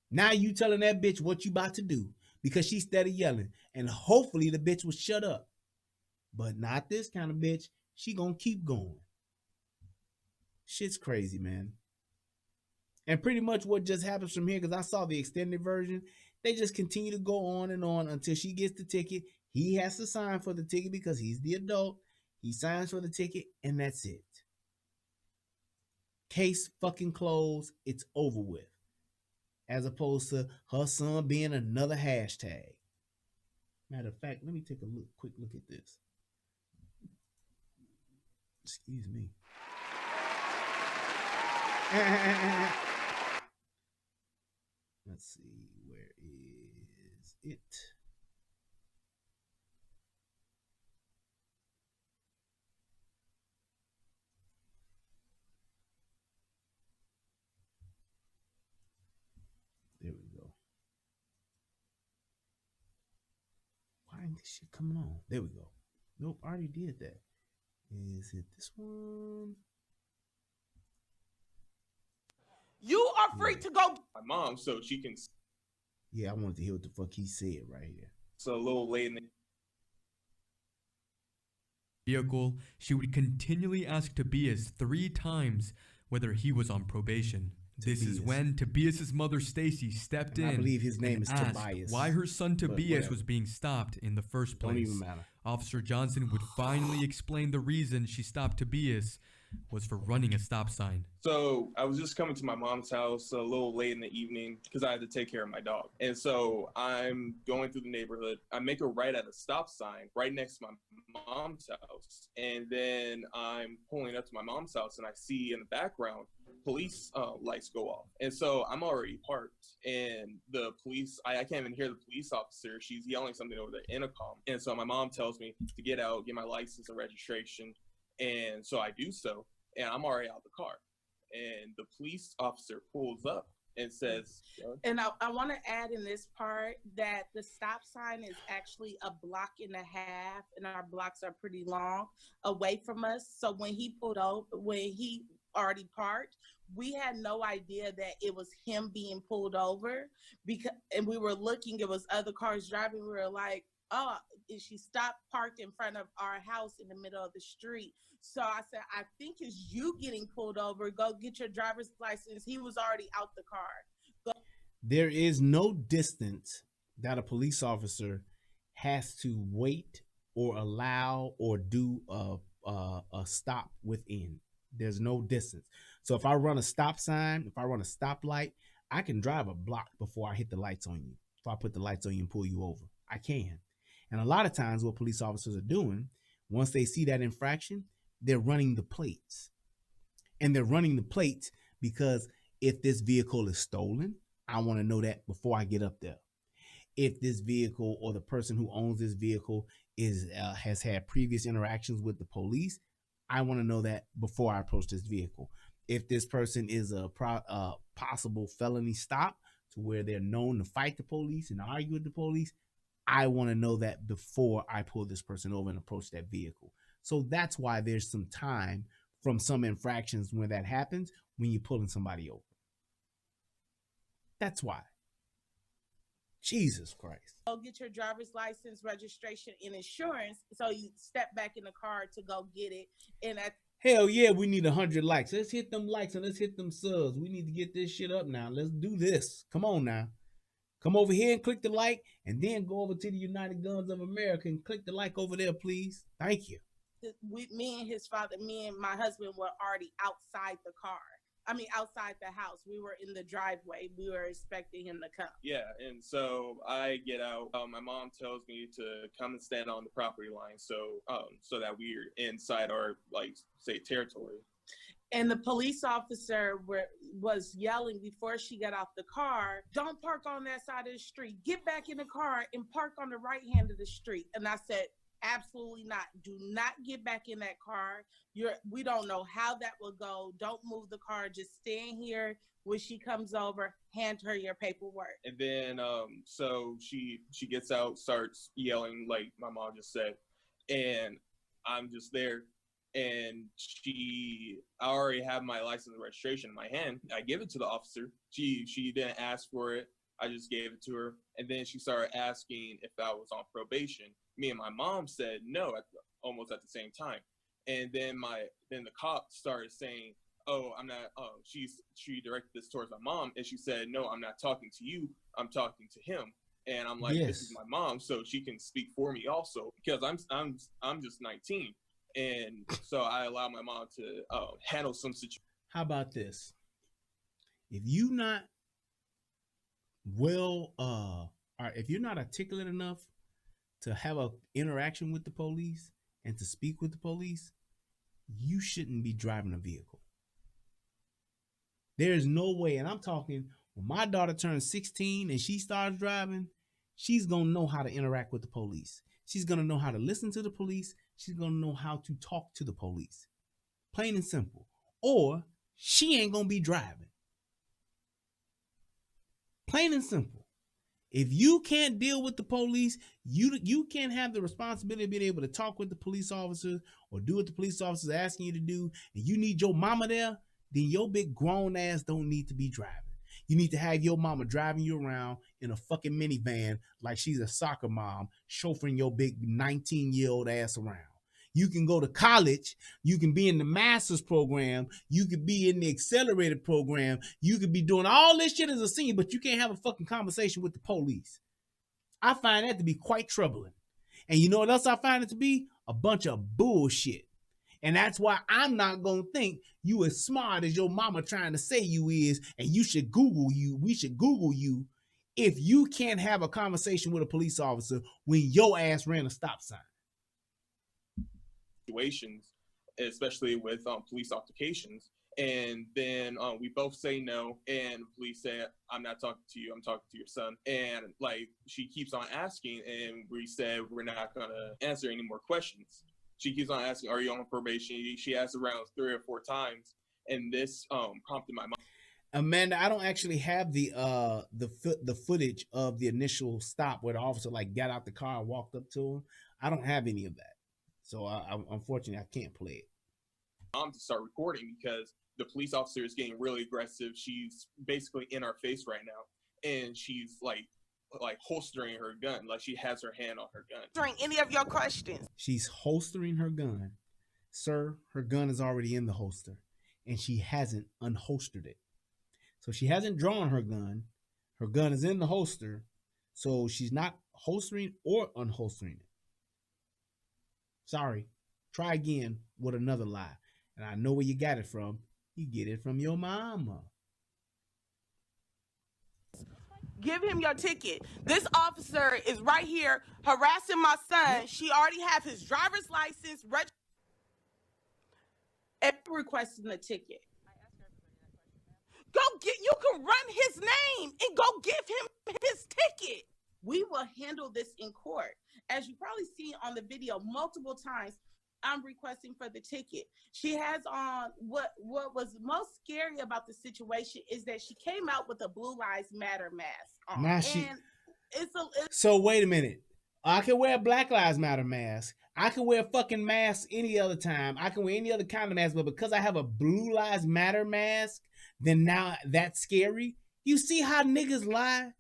Now you telling that bitch what you about to do because she steady yelling. And hopefully the bitch will shut up. But not this kind of bitch. She gonna keep going. Shit's crazy, man. And pretty much what just happens from here, because I saw the extended version, they just continue to go on and on until she gets the ticket. He has to sign for the ticket because he's the adult. He signs for the ticket, and that's it. Case fucking closed. It's over with. As opposed to her son being another hashtag. Matter of fact, let me take a quick look at this. Excuse me. Let's see, where is it? There we go. Why ain't this shit coming on? There we go. Nope, I already did that. Is it this one? You are free to go. My mom, so she can. Yeah, I wanted to hear what the fuck he said right here. So a little late in the vehicle, she would continually ask Tobias 3 times whether he was on probation. This is when Tobias's mother Stacy stepped in. I believe his name is asked Tobias. why her son Tobias was being stopped in the first place. Don't even matter. Officer Johnson would finally explain the reason she stopped Tobias, was for running a stop sign. So I was just coming to my mom's house a little late in the evening because I had to take care of my dog. And so I'm going through the neighborhood. I make a right at a stop sign right next to my mom's house. And then I'm pulling up to my mom's house and I see in the background police lights go off. And so I'm already parked and the police, I can't even hear the police officer. She's yelling something over the intercom. And so my mom tells me to get out, get my license and registration. And so I do so. And I'm already out the car. And the police officer pulls up and says, and I want to add in this part that the stop sign is actually a block and a half, and our blocks are pretty long away from us. So when he pulled over, when he already parked, we had no idea that it was him being pulled over, and we were looking, it was other cars driving. We were like, oh, she stopped parked in front of our house in the middle of the street. So I said, I think it's you getting pulled over. Go get your driver's license. He was already out the car. There is no distance that a police officer has to wait or allow or do a stop within. There's no distance. So if I run a stop sign, if I run a stoplight, I can drive a block before I hit the lights on you. If I put the lights on you and pull you over, I can. And a lot of times what police officers are doing, once they see that infraction, they're running the plates. And they're running the plates because if this vehicle is stolen, I want to know that before I get up there. If this vehicle or the person who owns this vehicle has had previous interactions with the police, I want to know that before I approach this vehicle. If this person is a possible felony stop to where they're known to fight the police and argue with the police, I want to know that before I pull this person over and approach that vehicle. So that's why there's some time from some infractions when that happens, when you're pulling somebody over. That's why. Jesus Christ. Go get your driver's license, registration, and insurance. So you step back in the car to go get it. And hell yeah, we need 100 likes. Let's hit them likes and let's hit them subs. We need to get this shit up now. Let's do this. Come on now. Come over here and click the like, and then go over to the United Guns of America and click the like over there, please. Thank you. Me and his father, me and my husband were already outside the car. I mean, outside the house. We were in the driveway. We were expecting him to come. Yeah, and so I get out. My mom tells me to come and stand on the property line, so that we're inside our say territory. And the police officer was yelling before she got out the car, don't park on that side of the street. Get back in the car and park on the right hand of the street. And I said, absolutely not. Do not get back in that car. We don't know how that will go. Don't move the car. Just stand here. When she comes over, hand her your paperwork. And then so she gets out, starts yelling like my mom just said. And I'm just there. And I already have my license and registration in my hand. I give it to the officer. She didn't ask for it. I just gave it to her. And then she started asking if I was on probation. Me and my mom said no almost at the same time. And then the cop started saying, oh, I'm not, she directed this towards my mom. And she said, no, I'm not talking to you. I'm talking to him. And I'm like, yes. This is my mom, so she can speak for me also, because I'm just 19. And so I allow my mom to handle some situation. How about this? If you're not if you're not articulate enough to have an interaction with the police and to speak with the police, you shouldn't be driving a vehicle. There is no way, and I'm talking when my daughter turns 16 and she starts driving, she's gonna know how to interact with the police. She's gonna know how to listen to the police. She's going to know how to talk to the police. Plain and simple. Or she ain't going to be driving. Plain and simple. If you can't deal with the police, you can't have the responsibility of being able to talk with the police officers or do what the police officers are asking you to do, and you need your mama there, then your big grown ass don't need to be driving. You need to have your mama driving you around in a fucking minivan like she's a soccer mom, chauffeuring your big 19-year-old ass around. You can go to college. You can be in the master's program. You could be in the accelerated program. You could be doing all this shit as a senior, but you can't have a fucking conversation with the police. I find that to be quite troubling. And you know what else I find it to be? A bunch of bullshit. And that's why I'm not going to think you as smart as your mama trying to say you is, and we should Google you if you can't have a conversation with a police officer when your ass ran a stop sign. Situations, especially with police altercations. And then we both say no, and police say, I'm not talking to you, I'm talking to your son. And like, she keeps on asking, and we said we're not gonna answer any more questions. She keeps on asking, are you on probation? She asked around 3 or 4 times, and this prompted my mom. Amanda, I don't actually have the footage of the initial stop where the officer like got out the car and walked up to him. I don't have any of that, so unfortunately I can't play it. To start recording because the police officer is getting really aggressive. She's basically in our face right now, and she's like holstering her gun, like she has her hand on her gun. Answering any of your questions. She's holstering her gun. Sir, her gun is already in the holster, and she hasn't unholstered it. So she hasn't drawn her gun. Her gun is in the holster, so she's not holstering or unholstering it. Sorry. Try again with another lie. And I know where you got it from. You get it from your mama. Give him your ticket. This officer is right here harassing my son. She already have his driver's license. And requesting a ticket. Go get, you can run his name and go give him his ticket. We will handle this in court. As you probably see on the video multiple times, I'm requesting for the ticket. She has on what was most scary about the situation is that she came out with a Blue Lives Matter mask on. Now so wait a minute. I can wear a Black Lives Matter mask. I can wear a fucking mask any other time. I can wear any other kind of mask, but because I have a Blue Lives Matter mask, then now that's scary. You see how niggas lie?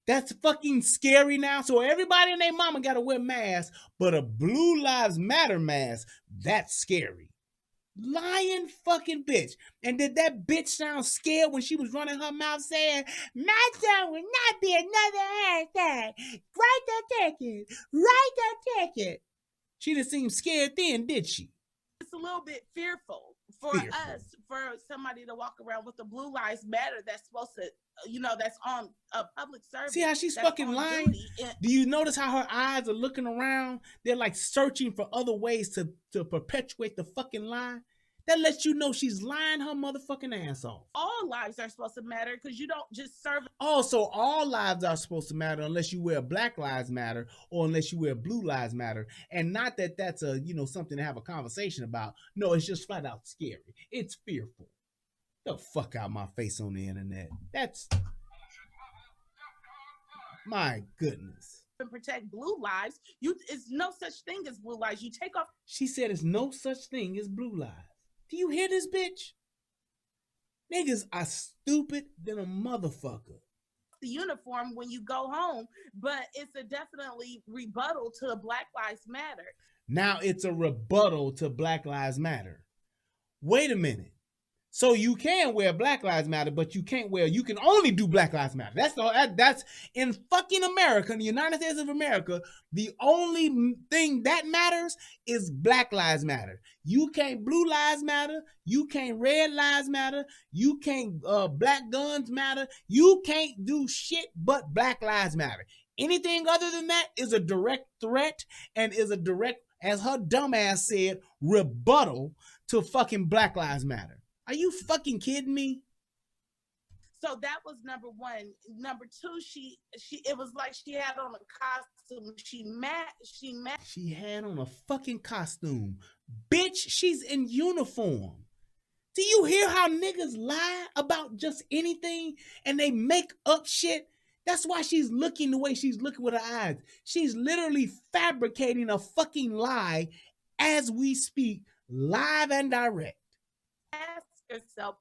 That's fucking scary now. So everybody and their mama gotta wear masks, but a Blue Lives Matter mask, that's scary. Lying fucking bitch. And did that bitch sound scared when she was running her mouth saying, my son will not be another hashtag. Write that ticket. Write that ticket. She didn't seem scared then, did she? It's a little bit fearful for us, for somebody to walk around with the Blue Lives Matter that's supposed to, that's on a public service. See how she's fucking lying? Do you notice how her eyes are looking around? They're like searching for other ways to perpetuate the fucking lie. That lets you know she's lying her motherfucking ass off. All lives are supposed to matter because you don't just serve. Oh, so all lives are supposed to matter unless you wear Black Lives Matter or unless you wear Blue Lives Matter. And not that that's a, something to have a conversation about. No, it's just flat out scary. It's fearful. The fuck out my face on the internet. That's my goodness. And protect blue lives. It's no such thing as blue lives. You take off. She said it's no such thing as blue lives. Do you hear this bitch? Niggas are stupid than a motherfucker. The uniform when you go home, but it's a definitely rebuttal to Black Lives Matter. Now it's a rebuttal to Black Lives Matter. Wait a minute. So you can wear Black Lives Matter, but you can only do Black Lives Matter. That's in fucking America, in the United States of America, the only thing that matters is Black Lives Matter. You can't Blue Lives Matter. You can't Red Lives Matter. You can't Black Guns Matter. You can't do shit but Black Lives Matter. Anything other than that is a direct threat and is a direct, as her dumbass said, rebuttal to fucking Black Lives Matter. Are you fucking kidding me? So that was number one. Number two, it was like she had on a costume. She had on a fucking costume. Bitch, she's in uniform. Do you hear how niggas lie about just anything and they make up shit? That's why she's looking the way she's looking with her eyes. She's literally fabricating a fucking lie as we speak, live and direct. Ask herself,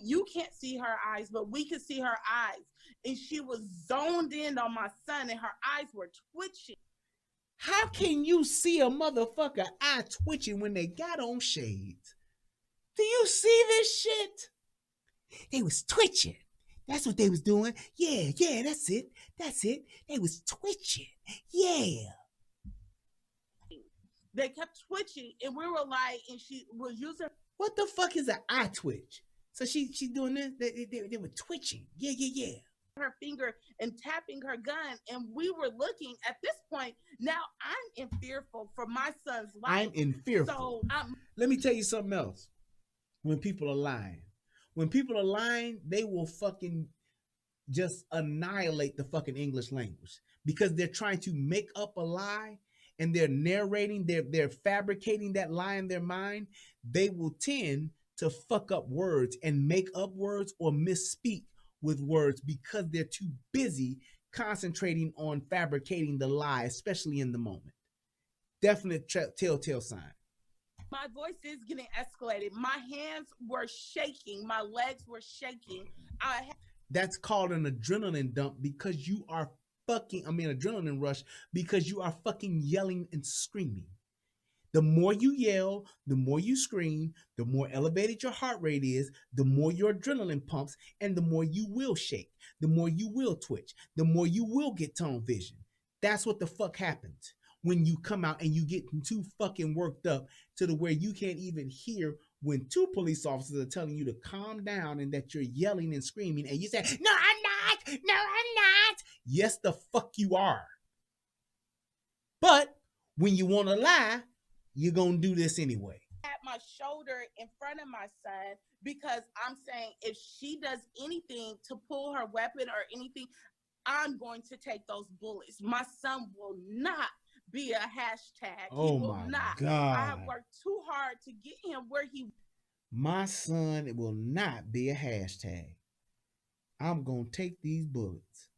you can't see her eyes, but we can see her eyes. And she was zoned in on my son and her eyes were twitching. How can you see a motherfucker eye twitching when they got on shades? Do you see this shit? They was twitching. That's what they was doing. Yeah, that's it. They was twitching. Yeah. They kept twitching, and we were like, and she was using. What the fuck is an eye twitch? So she's doing this. They were twitching. Yeah. Her finger and tapping her gun, and we were looking at this point. Now I'm in fearful for my son's life. I'm in fearful. So let me tell you something else. When people are lying, they will fucking just annihilate the fucking English language because they're trying to make up a lie and they're narrating, they're fabricating that lie in their mind. They will tend to fuck up words and make up words or misspeak with words because they're too busy concentrating on fabricating the lie, especially in the moment. Definite telltale sign. My voice is getting escalated. My hands were shaking. My legs were shaking. That's called an adrenaline dump because you are adrenaline rush because you are fucking yelling and screaming. The more you yell, the more you scream, the more elevated your heart rate is, the more your adrenaline pumps, and the more you will shake, the more you will twitch, the more you will get tunnel vision. That's what the fuck happens when you come out and you get too fucking worked up to the where you can't even hear when two police officers are telling you to calm down and that you're yelling and screaming and you say, "No, I'm not. No, I'm not." Yes, the fuck you are. But when you want to lie, you're going to do this anyway. At my shoulder in front of my son because I'm saying if she does anything to pull her weapon or anything, I'm going to take those bullets. My son will not be a hashtag. Oh, he will my not. God. I have worked too hard to get him where he. My son will not be a hashtag. I'm going to take these bullets.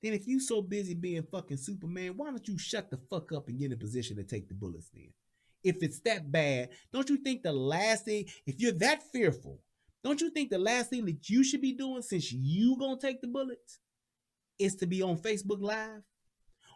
Then if you so busy being fucking Superman, why don't you shut the fuck up and get in a position to take the bullets then? If it's that bad, don't you think the last thing, if you're that fearful, don't you think the last thing that you should be doing since you gonna take the bullets is to be on Facebook Live?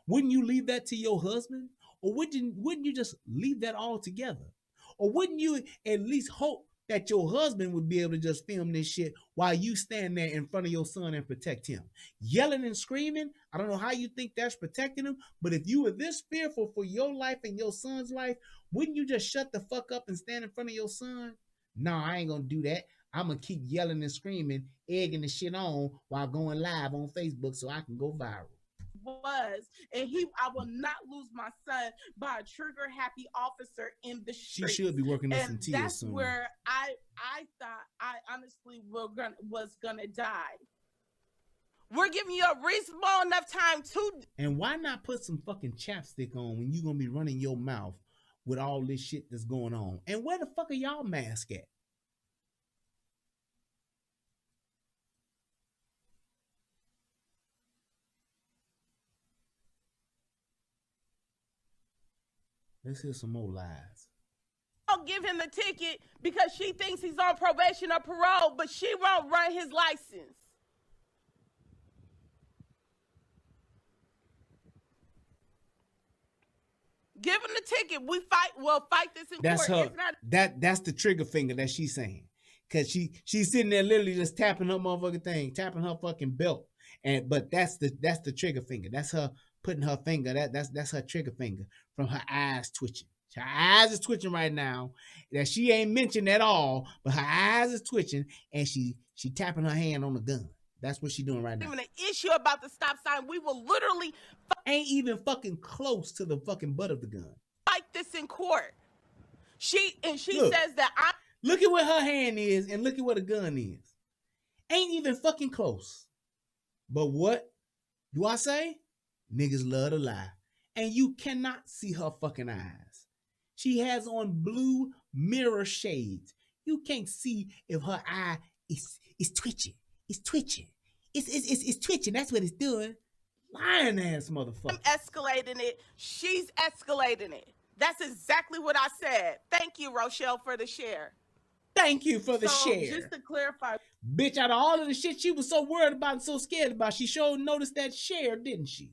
Wouldn't you leave that to your husband? Or wouldn't you just leave that all together? Or wouldn't you at least hope that your husband would be able to just film this shit while you stand there in front of your son and protect him? Yelling and screaming, I don't know how you think that's protecting him, but if you were this fearful for your life and your son's life, wouldn't you just shut the fuck up and stand in front of your son? No, I ain't gonna do that. I'm gonna keep yelling and screaming, egging the shit on while going live on Facebook so I can go viral. I will not lose my son by a trigger happy officer in the street. She should be working on some tears that's soon. Where I thought I honestly was gonna die. We're giving you a reasonable enough time to. And why not put some fucking chapstick on when you're gonna be running your mouth with all this shit that's going on? And where the fuck are y'all mask at? Let's hear some more lies. I'll give him the ticket because she thinks he's on probation or parole, but she won't run his license. Give him the ticket. We'll fight this in That's court. Her. That's the trigger finger that she's saying. Cause she's sitting there literally just tapping her motherfucking thing, tapping her fucking belt. But that's the trigger finger. That's her putting her finger. That's her trigger finger from her eyes twitching. Her eyes is twitching right now. That she ain't mentioned at all, but her eyes is twitching and she tapping her hand on the gun. That's what she's doing right now. Even an issue about the stop sign, we will literally ain't even fucking close to the fucking butt of the gun. Fight this in court. She Look, says that look at where her hand is and look at where the gun is. Ain't even fucking close. But what do I say? Niggas love to lie. And you cannot see her fucking eyes. She has on blue mirror shades. You can't see if her eye is twitching. It's twitching. It's twitching. That's what it's doing. Lying ass motherfucker. I'm escalating it. She's escalating it. That's exactly what I said. Thank you, Rochelle, for the share. Thank you for the share. Just to clarify. Bitch, out of all of the shit she was so worried about and so scared about, she sure noticed that share, didn't she?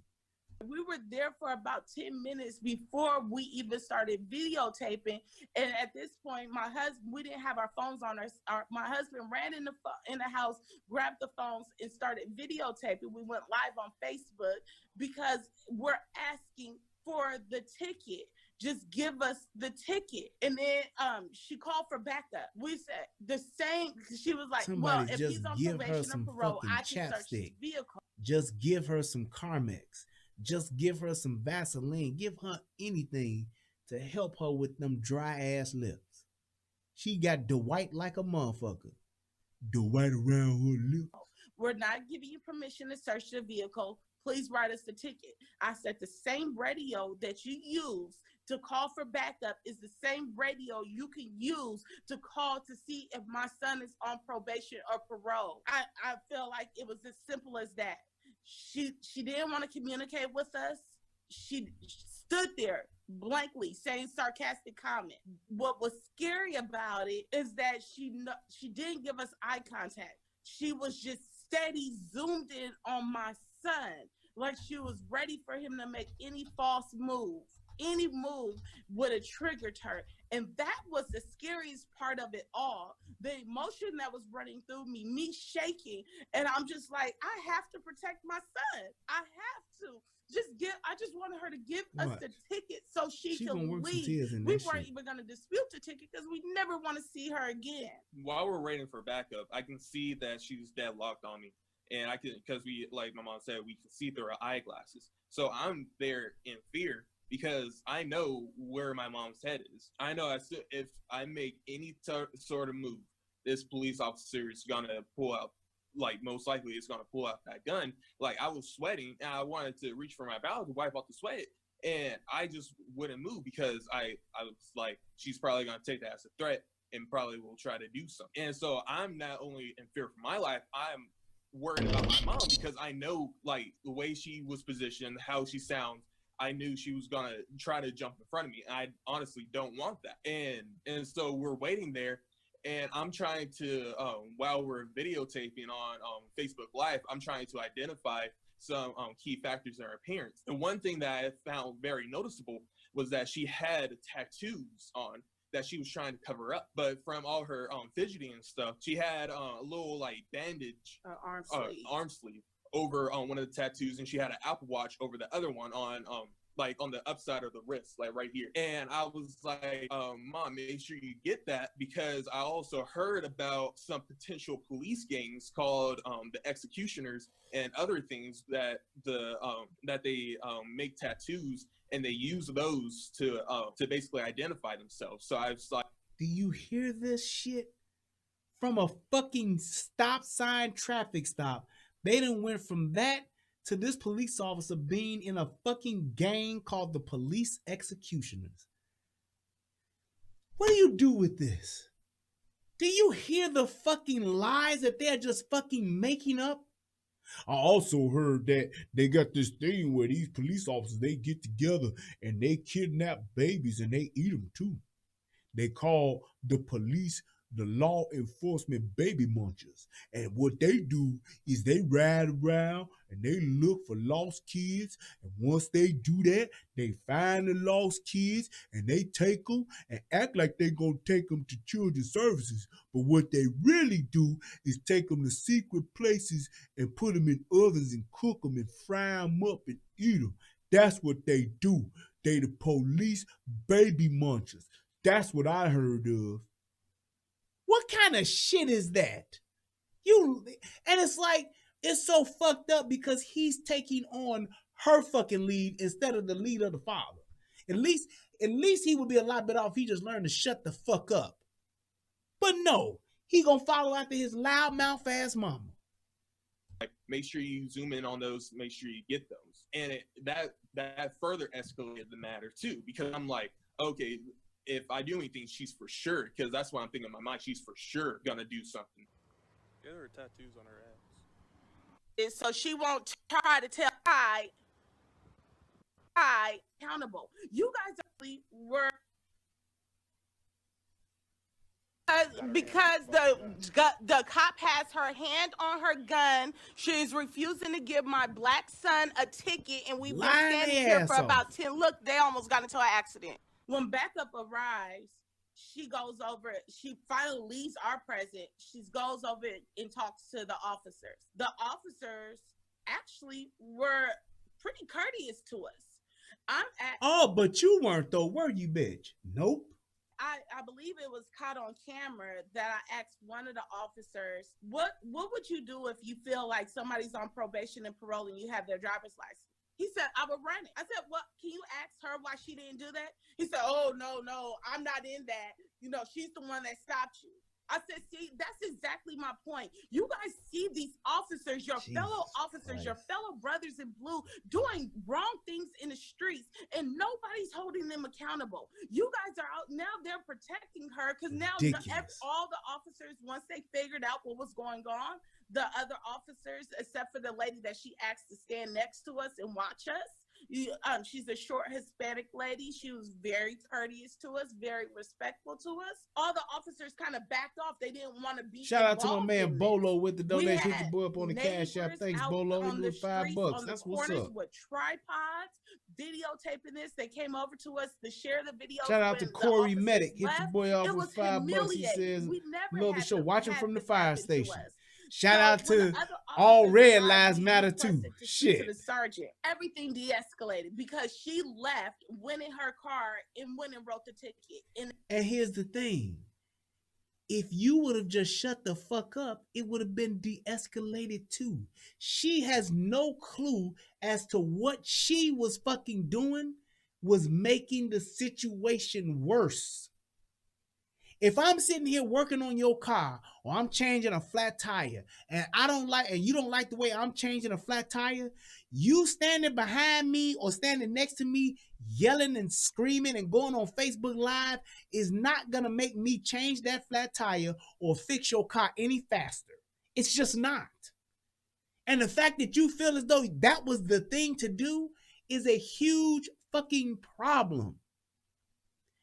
We were there for about 10 minutes before we even started videotaping. And at this point, my husband, we didn't have our phones on us. My husband ran in the house, grabbed the phones and started videotaping. We went live on Facebook because we're asking for the ticket. just give us the ticket. And then she called for backup. We said the same. She was like, Somebody well, if just he's on give her probation or some parole, fucking I can search his chapstick. vehicle. Just give her some Carmex. Just give her some Vaseline. Give her anything to help her with them dry ass lips. She got Dwight like a motherfucker. Dwight around her lips. We're not giving you permission to search the vehicle. Please write us the ticket. I said the same radio that you use to call for backup is the same radio you can use to call to see if my son is on probation or parole. I feel like it was as simple as that. She didn't want to communicate with us. She stood there blankly saying sarcastic comments. What was scary about it is that she didn't give us eye contact. She was just steady zoomed in on my son, like she was ready for him to make any false move. Any move would have triggered her. And that was the scariest part of it all. The emotion that was running through me shaking. And I'm just like, I have to protect my son. I have to. I just wanted her to give us the ticket so she can leave. We weren't even going to dispute the ticket because we never want to see her again. While we're waiting for backup, I can see that she's deadlocked on me. And I can, because we, like my mom said, we can see through her eyeglasses. So I'm there in fear because I know where my mom's head is. I know if I make any sort of move, this police officer is going to pull out, like most likely it's going to pull out that gun. Like I was sweating and I wanted to reach for my bowel to wipe off the sweat. And I just wouldn't move because I was like, she's probably going to take that as a threat and probably will try to do something. And so I'm not only in fear for my life, I'm worried about my mom because I know like the way she was positioned, how she sounds. I knew she was gonna try to jump in front of me. I honestly don't want that. And so we're waiting there, and I'm trying to while we're videotaping on Facebook Live, I'm trying to identify some key factors in her appearance. And one thing that I found very noticeable was that she had tattoos on that she was trying to cover up, but from all her fidgeting and stuff, she had a little like bandage arm sleeve over on one of the tattoos, and she had an Apple Watch over the other one on like on the upside of the wrist, like right here. And I was like, Mom, make sure you get that, because I also heard about some potential police gangs called the Executioners and other things that they make tattoos, and they use those to basically identify themselves. So I was like, do you hear this shit? From a fucking stop sign traffic stop, they done went from that to this police officer being in a fucking gang called the Police Executioners. What do you do with this? Do you hear the fucking lies that they're just fucking making up? I also heard that they got this thing where these police officers, they get together and they kidnap babies and they eat them too. They call the police the law enforcement baby munchers. And what they do is they ride around and they look for lost kids. And once they do that, they find the lost kids and they take them and act like they're going to take them to children's services. But what they really do is take them to secret places and put them in ovens and cook them and fry them up and eat them. That's what they do. They the police baby munchers. That's what I heard of. What kind of shit is that? And it's like, it's so fucked up because he's taking on her fucking lead instead of the lead of the father. At least he would be a lot better off if he just learned to shut the fuck up. But no, he gonna follow after his loudmouth ass mama. Like, make sure you zoom in on those, make sure you get those. And that further escalated the matter too, because I'm like, okay, if I do anything, she's for sure, because that's what I'm thinking in my mind, she's for sure gonna do something. Yeah, there are tattoos on her ass. So she won't try to tell I accountable. You guys actually were, because the cop has her hand on her gun. She's refusing to give my black son a ticket, and we've been standing here for about 10. Look, they almost got into an accident. When backup arrives, she goes over, she finally leaves our presence. She goes over and talks to the officers. The officers actually were pretty courteous to us. I'm at. Oh, but you weren't though, were you, bitch? Nope. I believe it was caught on camera that I asked one of the officers, what would you do if you feel like somebody's on probation and parole and you have their driver's license? He said, I would run it. I said, what? Can you ask her why she didn't do that? He said, oh, no, I'm not in that. You know, she's the one that stopped you. I said, see, that's exactly my point. You guys see these officers, your fellow officers, your fellow brothers in blue doing wrong things in the streets, and nobody's holding them accountable. You guys are out now, they're protecting her because now all the officers, once they figured out what was going on, the other officers, except for the lady that she asked to stand next to us and watch us, she's a short Hispanic lady. She was very courteous to us, very respectful to us. All the officers kind of backed off. They didn't want to be Shout out to my man Bolo with the donation. Hit the boy up on the Cash App. Thanks, Bolo. He doing $5. That's what's up. With tripods, videotaping this. They came over to us to share the video. Shout out to Corey Medic. Hit the boy off with $5. He says, love the show. Watching from the fire station. Shout out to All Red Lives Matter too. Shit. To the sergeant, everything de-escalated because she left, went in her car, and went and wrote the ticket. And here's the thing: if you would have just shut the fuck up, it would have been de-escalated too. She has no clue as to what she was fucking doing was making the situation worse. If I'm sitting here working on your car or I'm changing a flat tire and you don't like the way I'm changing a flat tire, you standing behind me or standing next to me yelling and screaming and going on Facebook Live is not going to make me change that flat tire or fix your car any faster. It's just not. And the fact that you feel as though that was the thing to do is a huge fucking problem.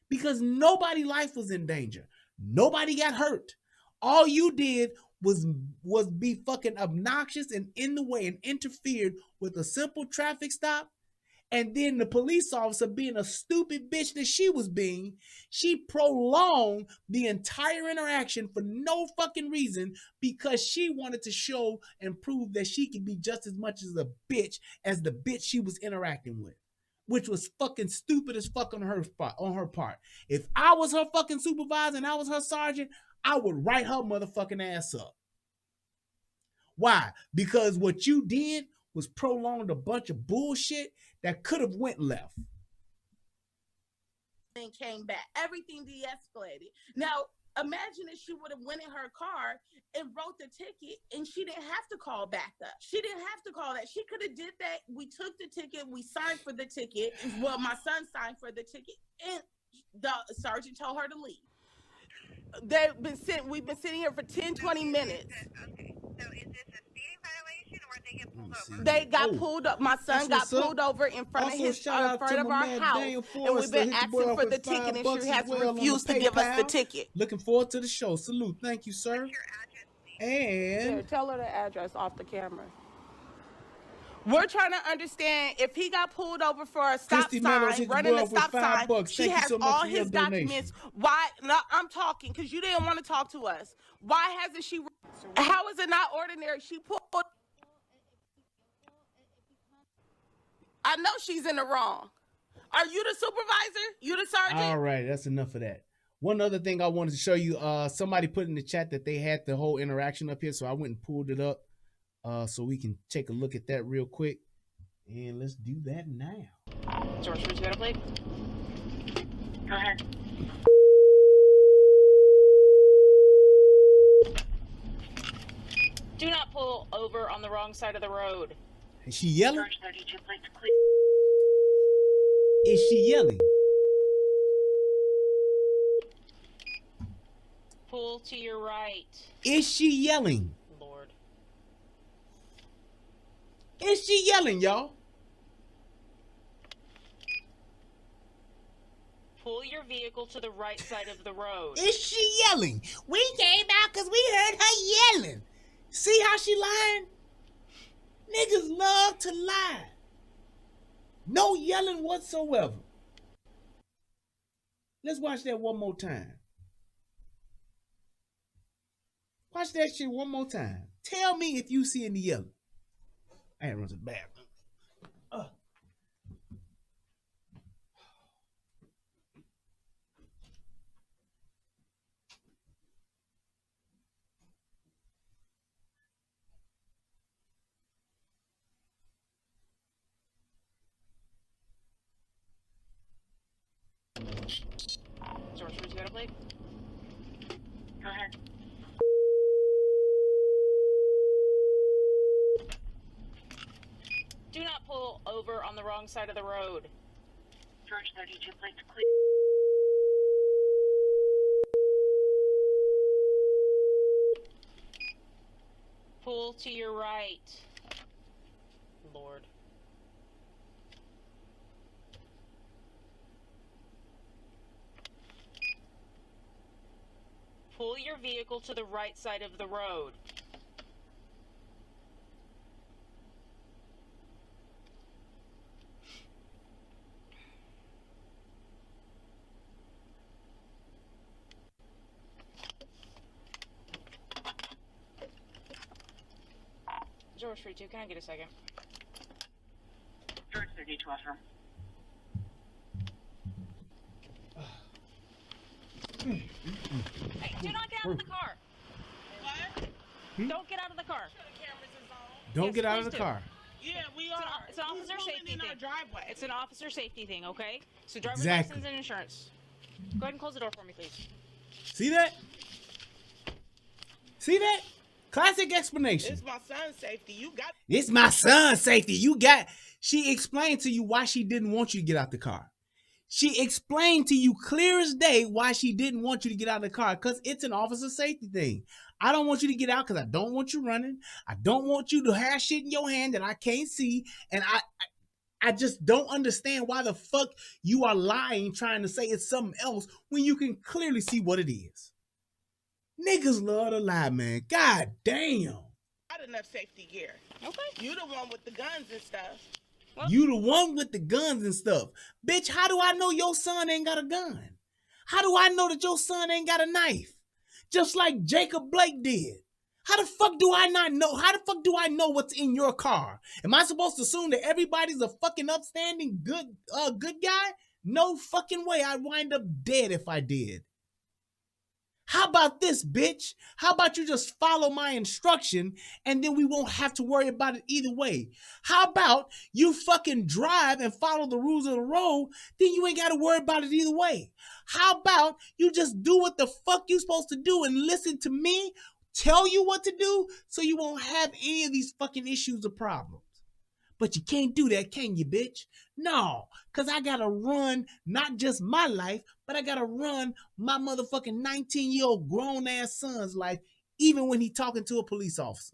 Because nobody's life was in danger. Nobody got hurt. All you did was be fucking obnoxious and in the way and interfered with a simple traffic stop. And then the police officer, being a stupid bitch that she was being, she prolonged the entire interaction for no fucking reason because she wanted to show and prove that she could be just as much as a bitch as the bitch she was interacting with. Which was fucking stupid as fuck on her part. If I was her fucking supervisor and I was her sergeant, I would write her motherfucking ass up. Why? Because what you did was prolonged a bunch of bullshit that could have went left. And came back. Everything de-escalated. Now, imagine if she would have went in her car and wrote the ticket and she didn't have to call back up. She didn't have to call that. She could have did that. We took the ticket. We signed for the ticket. Well, my son signed for the ticket and the sergeant told her to leave. We've been sitting here for 10, 20 minutes. Okay, so is this a speeding violation or they get pulled over? They got pulled up. My son got pulled over in front of his in front of our house, and we've been asking for the ticket, and she has refused to give us the ticket. Looking forward to the show. Salute. Thank you, sir. What's your address, please? And Here, tell her the address off the camera. We're trying to understand if he got pulled over for a stop sign, running a stop sign. She has all his documents. Why? No, I'm talking because you didn't want to talk to us. Why hasn't she? How is it not ordinary? She pulled. I know she's in the wrong. Are you the supervisor? You the sergeant? all right, that's enough of that. One other thing I wanted to show you, somebody put in the chat that they had the whole interaction up here, so I went and pulled it up so we can take a look at that real quick. And let's do that now. George, would you got a plate? Go ahead. Do not pull over on the wrong side of the road. Is she yelling? George, 32 plates clear. Is she yelling? Pull to your right. Is she yelling? Lord. Is she yelling, y'all? Pull your vehicle to the right side of the road. Is she yelling? We came out because we heard her yelling. See how she lying? Niggas love to lie. No yelling whatsoever. Let's watch that one more time. Watch that shit one more time. Tell me if you see any yelling. I had to run to the bathroom. George, where's the other plate? Go ahead. Do not pull over on the wrong side of the road. George, 32 plates clear. Pull to your right. Lord. Pull your vehicle to the right side of the road. George 32, can I get a second? George 32, officer. Hey, do not get out of the car. What? Don't get out of the car. Don't get out of the car. Yeah, we are. It's an officer safety thing. Driveway. It's an officer safety thing, okay? So driver's Exactly. license and insurance. Go ahead and close the door for me, please. See that? See that? Classic explanation. It's my son's safety. You got. It's my son's safety. You got. She explained to you why she didn't want you to get out the car. She explained to you clear as day why she didn't want you to get out of the car, because it's an officer safety thing. I don't want you to get out because I don't want you running. I don't want you to have shit in your hand that I can't see. And I just don't understand why the fuck you are lying, trying to say it's something else when you can clearly see what it is. Niggas love to lie, man. God damn. Not enough safety gear. Okay. You the one with the guns and stuff. Well, You the one with the guns and stuff. Bitch, how do I know your son ain't got a gun? How do I know that your son ain't got a knife? Just like Jacob Blake did. How the fuck do I not know? How the fuck do I know what's in your car? Am I supposed to assume that everybody's a fucking upstanding good guy? No fucking way. I'd wind up dead if I did. How about this, bitch? How about you just follow my instruction and then we won't have to worry about it either way? How about you fucking drive and follow the rules of the road, then you ain't got to worry about it either way? How about you just do what the fuck you supposed to do and listen to me tell you what to do so you won't have any of these fucking issues or problems? But you can't do that, can you, bitch? No, because I got to run not just my life, but I got to run my motherfucking 19-year-old grown-ass son's life, even when he talking to a police officer.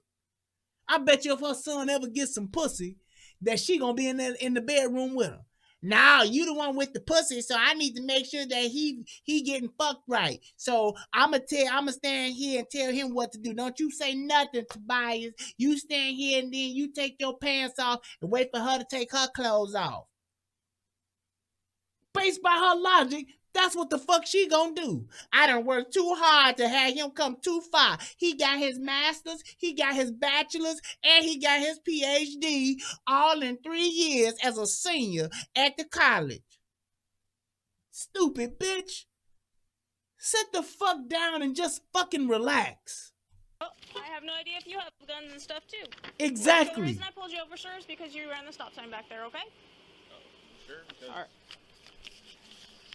I bet you if her son ever gets some pussy, that she going to be in the bedroom with him. Now, you the one with the pussy, so I need to make sure that he getting fucked right. So I'ma stand here and tell him what to do. Don't you say nothing, Tobias. You stand here and then you take your pants off and wait for her to take her clothes off. Based by her logic, that's what the fuck she gonna do. I done worked too hard to have him come too far. He got his master's, he got his bachelor's, and he got his PhD all in 3 years as a senior at the college. Stupid bitch. Sit the fuck down and just fucking relax. Oh, I have no idea if you have guns and stuff too. Exactly. The reason I pulled you over, sir, is because you ran the stop sign back there, okay? Sure. All right.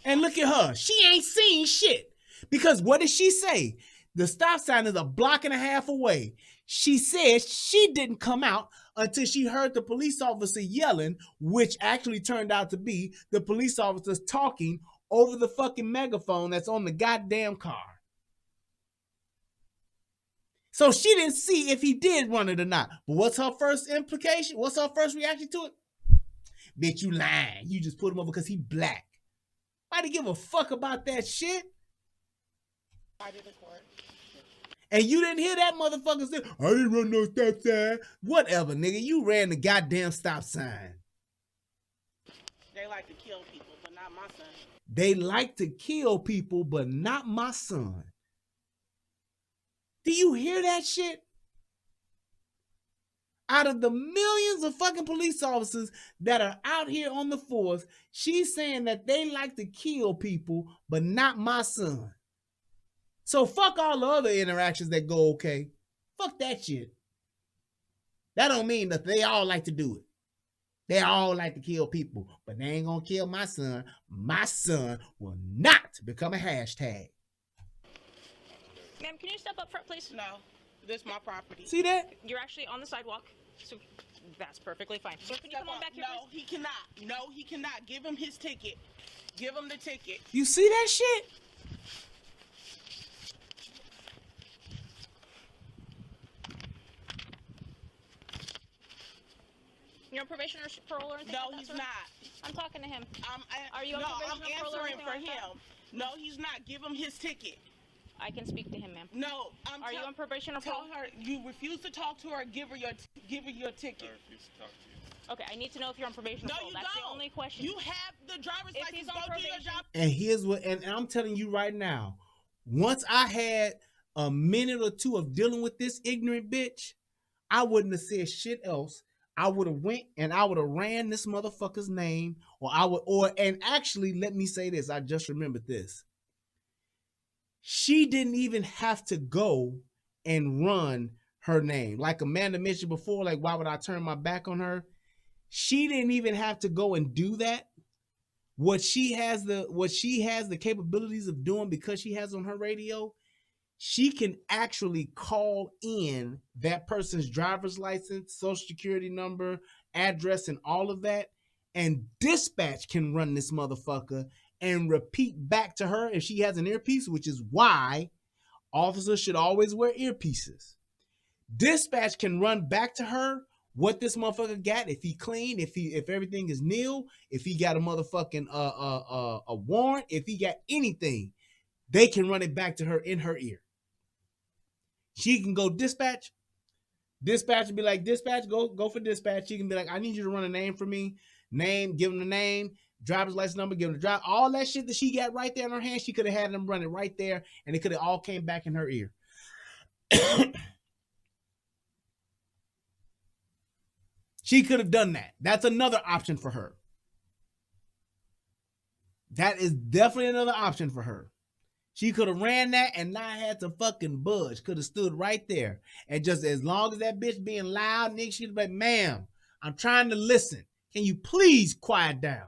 And look at her. She ain't seen shit. Because what did she say? The stop sign is a block and a half away. She said she didn't come out until she heard the police officer yelling, which actually turned out to be the police officers talking over the fucking megaphone that's on the goddamn car. So she didn't see if he did run it or not. But what's her first implication? What's her first reaction to it? Bitch, you lying. You just put him over because he black. Nobody give a fuck about that shit. I did the court. And you didn't hear that motherfucker say, I didn't run no stop sign. Whatever, nigga. You ran the goddamn stop sign. They like to kill people, but not my son. They like to kill people, but not my son. Do you hear that shit? Out of the millions of fucking police officers that are out here on the force, she's saying that they like to kill people, but not my son. So fuck all the other interactions that go okay. Fuck that shit. That don't mean that they all like to do it. They all like to kill people, but they ain't gonna kill my son. My son will not become a hashtag. Ma'am, can you step up front, please? No, this is my property. See that? You're actually on the sidewalk, so that's perfectly fine. So can you come on back here, No, he cannot. No, he cannot. Give him his ticket. Give him the ticket. You see that shit? You're on probation or parole or anything No, like that, he's sir? not. I'm talking to him. Are you on No, probation I'm or parole or answering anything for like that? him. No, he's not. Give him his ticket. I can speak to him, ma'am. No, Are you on probation or tell parole? her you refuse to talk to her. Give her your ticket. Okay, I need to know if you're on probation or No, parole. you That's don't. the only question. You have the driver's If license. he's on Go do your probation. job. And here's what, and I'm telling you right now, once I had a minute or two of dealing with this ignorant bitch, I wouldn't have said shit else. I would have went and I would have ran this motherfucker's name, and actually, let me say this. I just remembered this. She didn't even have to go and run her name. Like Amanda mentioned before, like, why would I turn my back on her? She didn't even have to go and do that. What she has the capabilities of doing, because she has on her radio, she can actually call in that person's driver's license, social security number, address, and all of that. And dispatch can run this motherfucker and repeat back to her if she has an earpiece, which is why officers should always wear earpieces. Dispatch can run back to her what this motherfucker got, if he clean, if everything is nil, if he got a motherfucking a warrant, if he got anything, they can run it back to her in her ear. She can go dispatch. Dispatch will be like, dispatch, go for dispatch. She can be like, I need you to run a name for me. Name, give him the name, driver's license number, give him the drive. All that shit that she got right there in her hand, she could have had them run it right there, and it could have all came back in her ear. She could have done that. That's another option for her. That is definitely another option for her. She could have ran that and not had to fucking budge. Could have stood right there. And just as long as that bitch being loud, nigga, she'd be like, ma'am, I'm trying to listen. Can you please quiet down?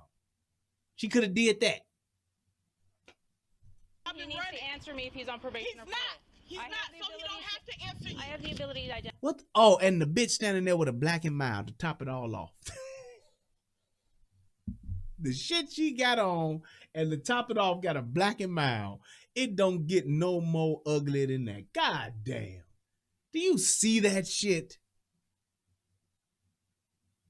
She could have did that. He needs to answer me if he's on probation or parole. He's not, so he don't have to answer you. I have the ability to identify. What? Oh, and the bitch standing there with a black and mild to top it all off. The shit she got on, and to top it off, got a black and mild. It don't get no more ugly than that. God damn. Do you see that shit?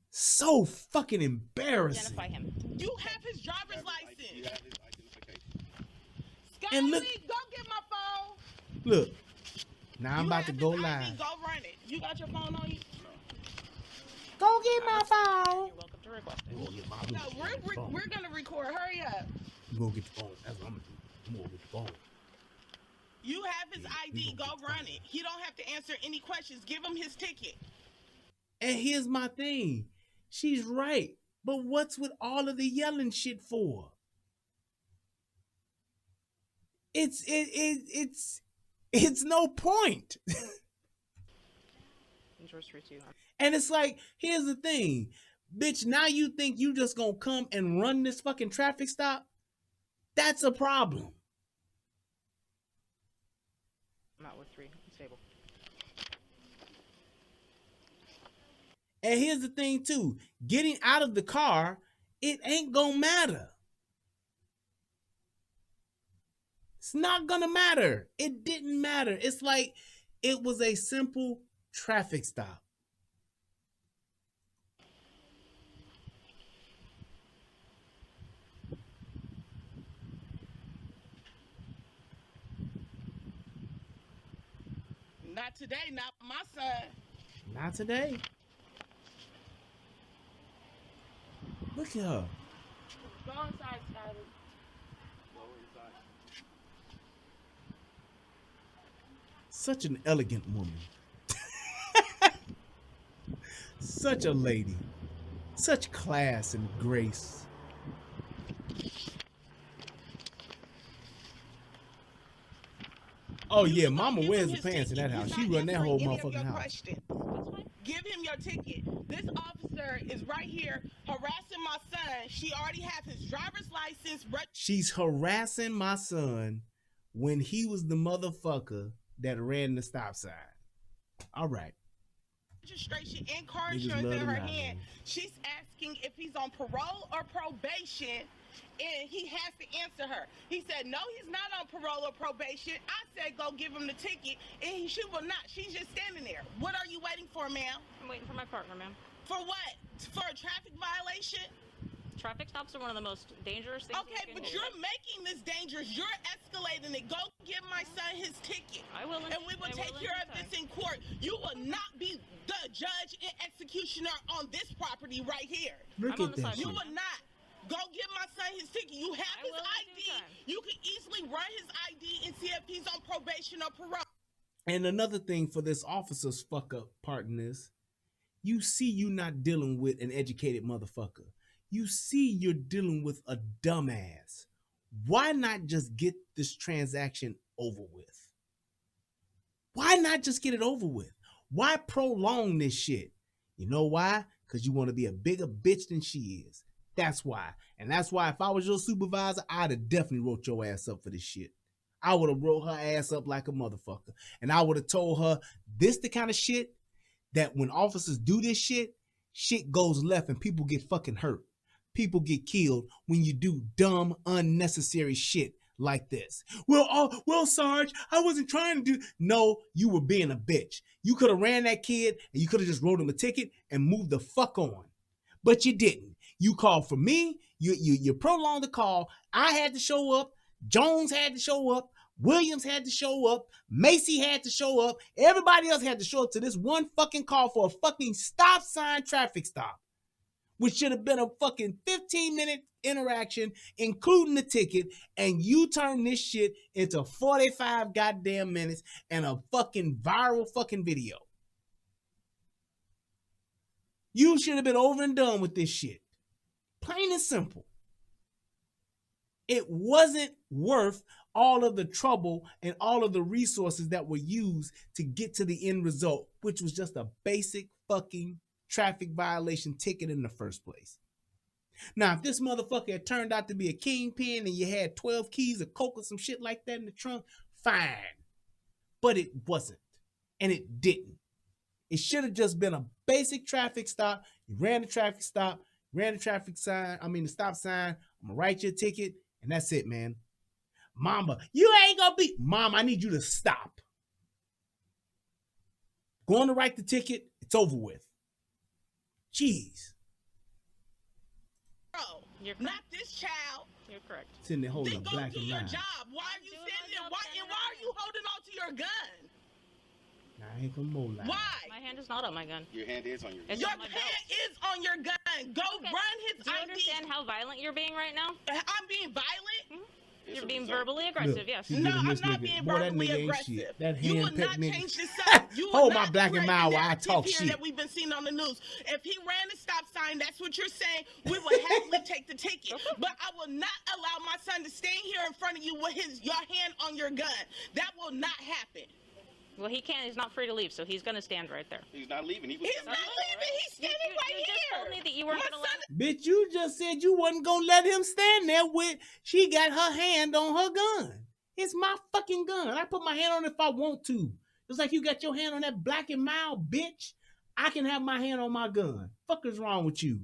So fucking embarrassing. Identify him. You have his driver's license. You have his identification. And look, go get my phone. Look. Now I'm about to go his live. ID, go run it. You got your phone on you? Go get my phone. You're welcome to request it. No, we're gonna record. Hurry up. You gonna get the phone. That's what I'm gonna do. I'm gonna get the phone. You have his ID. Go run it. He don't have to answer any questions. Give him his ticket. And here's my thing. She's right. But what's with all of the yelling shit for? It's no point. And it's like, here's the thing. Bitch, now you think you just gonna come and run this fucking traffic stop? That's a problem. I'm not with 3. I'm stable. And here's the thing too. Getting out of the car, it ain't gonna matter. It's not gonna matter. It didn't matter. It's like it was a simple traffic stop. Not today, not my son. Not today. Look at her. Go inside, Skyler. Such an elegant woman. Such a lady. Such class and grace. Oh You yeah, can go mama give wears him the his pants in ticket. that house. He's She not run that answering whole any of motherfucking your house. questions. Give him your ticket. This officer is right here harassing my son. She already has his driver's license. She's harassing my son when he was the motherfucker that ran the stop sign. All right. Registration and car Niggas insurance love in to her lie, hand. man. She's asking if he's on parole or probation, and he has to answer her. He said, no, he's not on parole or probation. I said, go give him the ticket, and she will not. She's just standing there. What are you waiting for, ma'am? I'm waiting for my partner, ma'am. For what? For a traffic violation? Traffic stops are one of the most dangerous things. Okay, but you're making this dangerous. You're escalating it. Go give my son his ticket. I will. And we will take care of this in court. You will not be the judge and executioner on this property right here. Look at that You shit. will not. Go give my son his ticket. You have his ID. You can easily run his ID and see if he's on probation or parole. And another thing for this officer's fuck up part in this, you see you not dealing with an educated motherfucker. You see you're dealing with a dumbass. Why not just get this transaction over with? Why not just get it over with? Why prolong this shit? You know why? Because you want to be a bigger bitch than she is. That's why. And that's why if I was your supervisor, I'd have definitely wrote your ass up for this shit. I would have wrote her ass up like a motherfucker. And I would have told her this the kind of shit that when officers do this shit, shit goes left and people get fucking hurt. People get killed when you do dumb, unnecessary shit like this. Well, Sarge, I wasn't trying to do. No, you were being a bitch. You could have ran that kid and you could have just wrote him a ticket and moved the fuck on. But you didn't. You called for me. You prolonged the call. I had to show up. Jones had to show up. Williams had to show up. Macy had to show up. Everybody else had to show up to this one fucking call for a fucking stop sign traffic stop, which should have been a fucking 15-minute interaction, including the ticket, and you turn this shit into 45 goddamn minutes and a fucking viral fucking video. You should have been over and done with this shit. Plain and simple. It wasn't worth all of the trouble and all of the resources that were used to get to the end result, which was just a basic fucking traffic violation ticket in the first place. Now, if this motherfucker had turned out to be a kingpin and you had 12 keys of coke or some shit like that in the trunk, fine. But it wasn't. And it didn't. It should have just been a basic traffic stop. You ran the traffic stop, ran the the stop sign. I'm gonna write you a ticket, and that's it, man. Mama, you ain't gonna be. Mom, I need you to stop. Going to write the ticket, it's over with. Jeez. Bro, not this child. You're correct. Sitting there holding Then a go black do and your line. job. Why are you sitting there? Why are you holding on to your gun? Now, I ain't gonna mow line. Why? My hand is not on my gun. Your hand is on your gun. It's Your on my hand belt. is on your gun. Go run his Do you ID. understand how violent you're being right now? I'm being violent? You're being verbally aggressive, yes. she No, giving I'm this not nigga- being boy, that verbally nigga ain't aggressive. shit. That You will hand not peck nigga. change this up. You will Hold my not black and create mild the while I narrative talk here shit. that we've been seeing on the news. If he ran the stop sign, that's what you're saying, we will happily take the ticket. But I will not allow my son to stand here in front of you with your hand on your gun. That will not happen. Well, he can't. He's not free to leave, so he's going to stand right there. He's not leaving. He's not leaving. He's standing right You just told me that you weren't My going to let son Bitch, you just said you wasn't gonna let him stand there with. She got her hand on her gun. It's my fucking gun. I put my hand on it if I want to. Just like you got your hand on that black and mild, bitch. I can have my hand on my gun. Fuck is wrong with you?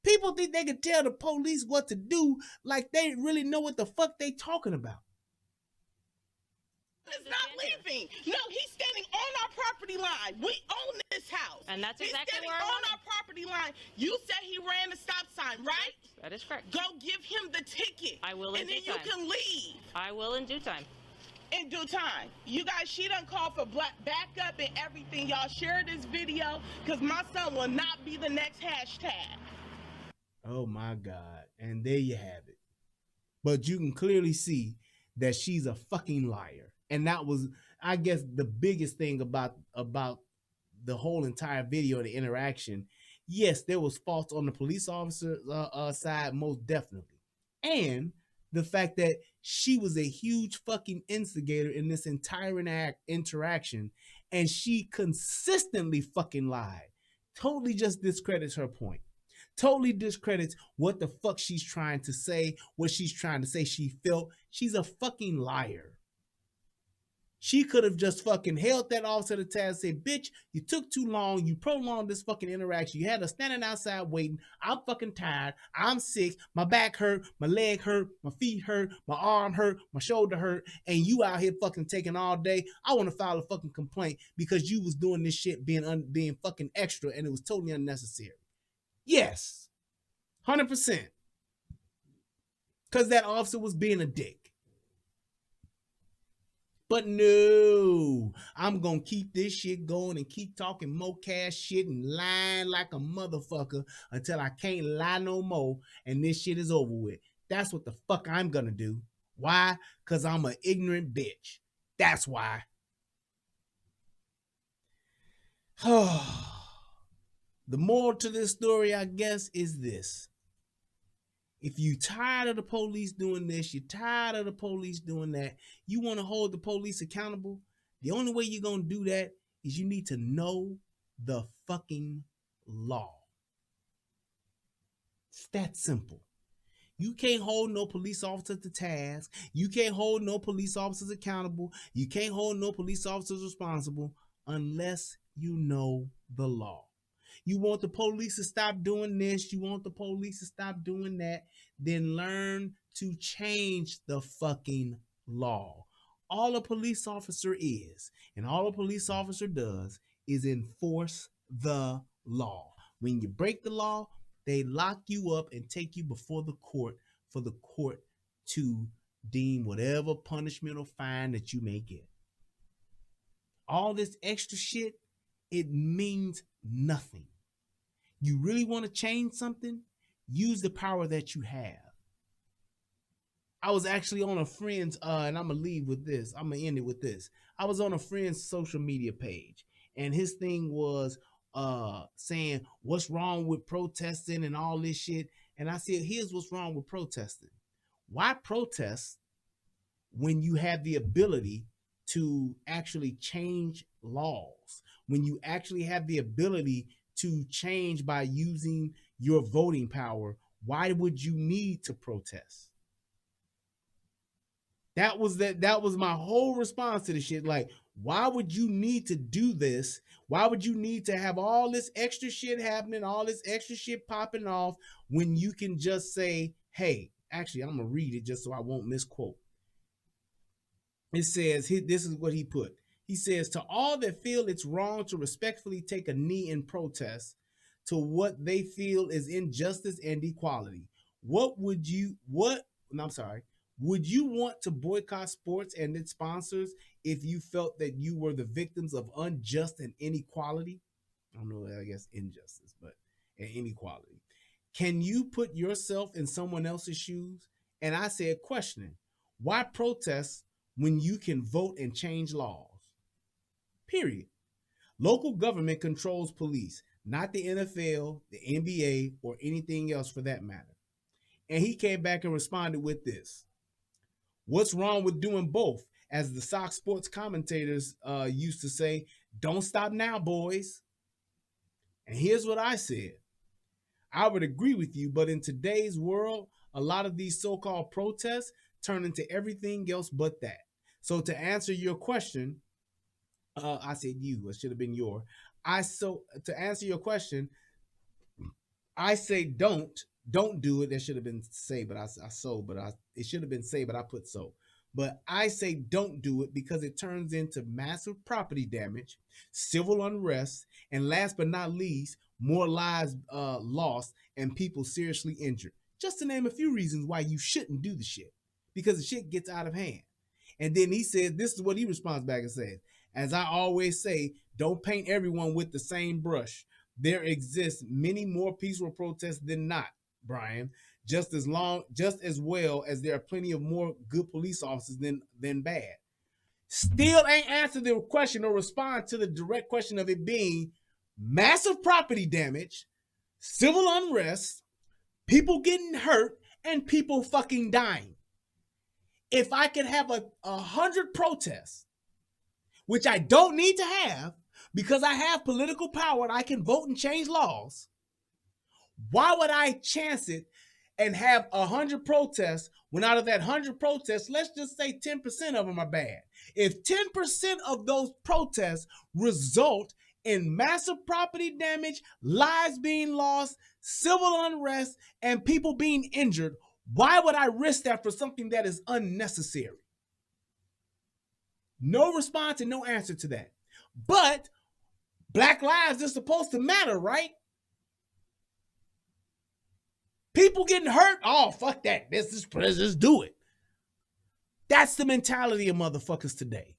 People think they can tell the police what to do like they really know what the fuck they talking about. is not leaving. No, he's standing on our property line. We own this house. And that's he's exactly standing where I on want him. our property line. You said he ran the stop sign, right? That is correct. Go give him the ticket. I will in and due then time. you can leave. I will in due time. In due time. You guys, she done called for backup and everything. Y'all share this video because my son will not be the next hashtag. Oh my God. And there you have it. But you can clearly see that she's a fucking liar. And that was, I guess, the biggest thing about the whole entire video and the interaction. Yes, there was faults on the police officer side, most definitely. And the fact that she was a huge fucking instigator in this entire interaction, and she consistently fucking lied. Totally just discredits her point. Totally discredits what the fuck she's trying to say, what she's trying to say she felt. She's a fucking liar. She could have just fucking held that officer to task and said, bitch, you took too long. You prolonged this fucking interaction. You had us standing outside waiting. I'm fucking tired. I'm sick. My back hurt. My leg hurt. My feet hurt. My arm hurt. My shoulder hurt. And you out here fucking taking all day. I want to file a fucking complaint because you was doing this shit being fucking extra and it was totally unnecessary. Yes. 100%. Because that officer was being a dick. But no, I'm going to keep this shit going and keep talking more cash shit and lying like a motherfucker until I can't lie no more and this shit is over with. That's what the fuck I'm going to do. Why? Because I'm an ignorant bitch. That's why. The moral to this story, I guess, is this. If you tired of the police doing this, you're tired of the police doing that, you want to hold the police accountable, the only way you're going to do that is you need to know the fucking law. It's that simple. You can't hold no police officers to task. You can't hold no police officers accountable. You can't hold no police officers responsible unless you know the law. You want the police to stop doing this, you want the police to stop doing that, then learn to change the fucking law. All a police officer is, and all a police officer does, is enforce the law. When you break the law, they lock you up and take you before the court for the court to deem whatever punishment or fine that you may get. All this extra shit, it means nothing. You really want to change something? Use the power that you have. I was actually on a friend's, and I'm going to leave with this. I'm going to end it with this. I was on a friend's social media page, and his thing was saying, what's wrong with protesting and all this shit? And I said, here's what's wrong with protesting. Why protest when you have the ability to actually change laws? When you actually have the ability to change by using your voting power, why would you need to protest? That was my whole response to the shit. Like, why would you need to do this? Why would you need to have all this extra shit happening, all this extra shit popping off when you can just say, hey, actually, I'm going to read it just so I won't misquote. It says, this is what he put. He says, to all that feel it's wrong to respectfully take a knee in protest to what they feel is injustice and equality, would you want to boycott sports and its sponsors if you felt that you were the victims of unjust and inequality? I don't know, I guess injustice, but inequality. Can you put yourself in someone else's shoes? And I said, questioning, why protest when you can vote and change laws? Period. Local government controls police, not the NFL, the NBA, or anything else for that matter. And he came back and responded with this. What's wrong with doing both? As the Sox sports commentators used to say, don't stop now, boys. And here's what I said. I would agree with you, but in today's world, a lot of these so-called protests turn into everything else but that. So to answer your question, I said you, it should have been your. To answer your question, I say don't do it. That should have been say, but it should have been say, but I put so. But I say don't do it because it turns into massive property damage, civil unrest, and last but not least, more lives lost and people seriously injured. Just to name a few reasons why you shouldn't do the shit, because the shit gets out of hand. And then he said, this is what he responds back and says, as I always say, don't paint everyone with the same brush. There exists many more peaceful protests than not, Brian. Just as well as there are plenty of more good police officers than bad. Still ain't answered the question or respond to the direct question of it being massive property damage, civil unrest, people getting hurt, and people fucking dying. if I could have 100 protests, which I don't need to have because I have political power and I can vote and change laws, why would I chance it and have 100 protests when out of that 100 protests, let's just say 10% of them are bad? If 10% of those protests result in massive property damage, lives being lost, civil unrest, and people being injured, why would I risk that for something that is unnecessary? No response and no answer to that. But Black lives are supposed to matter, right? People getting hurt, oh, fuck that. Let's just do it. That's the mentality of motherfuckers today.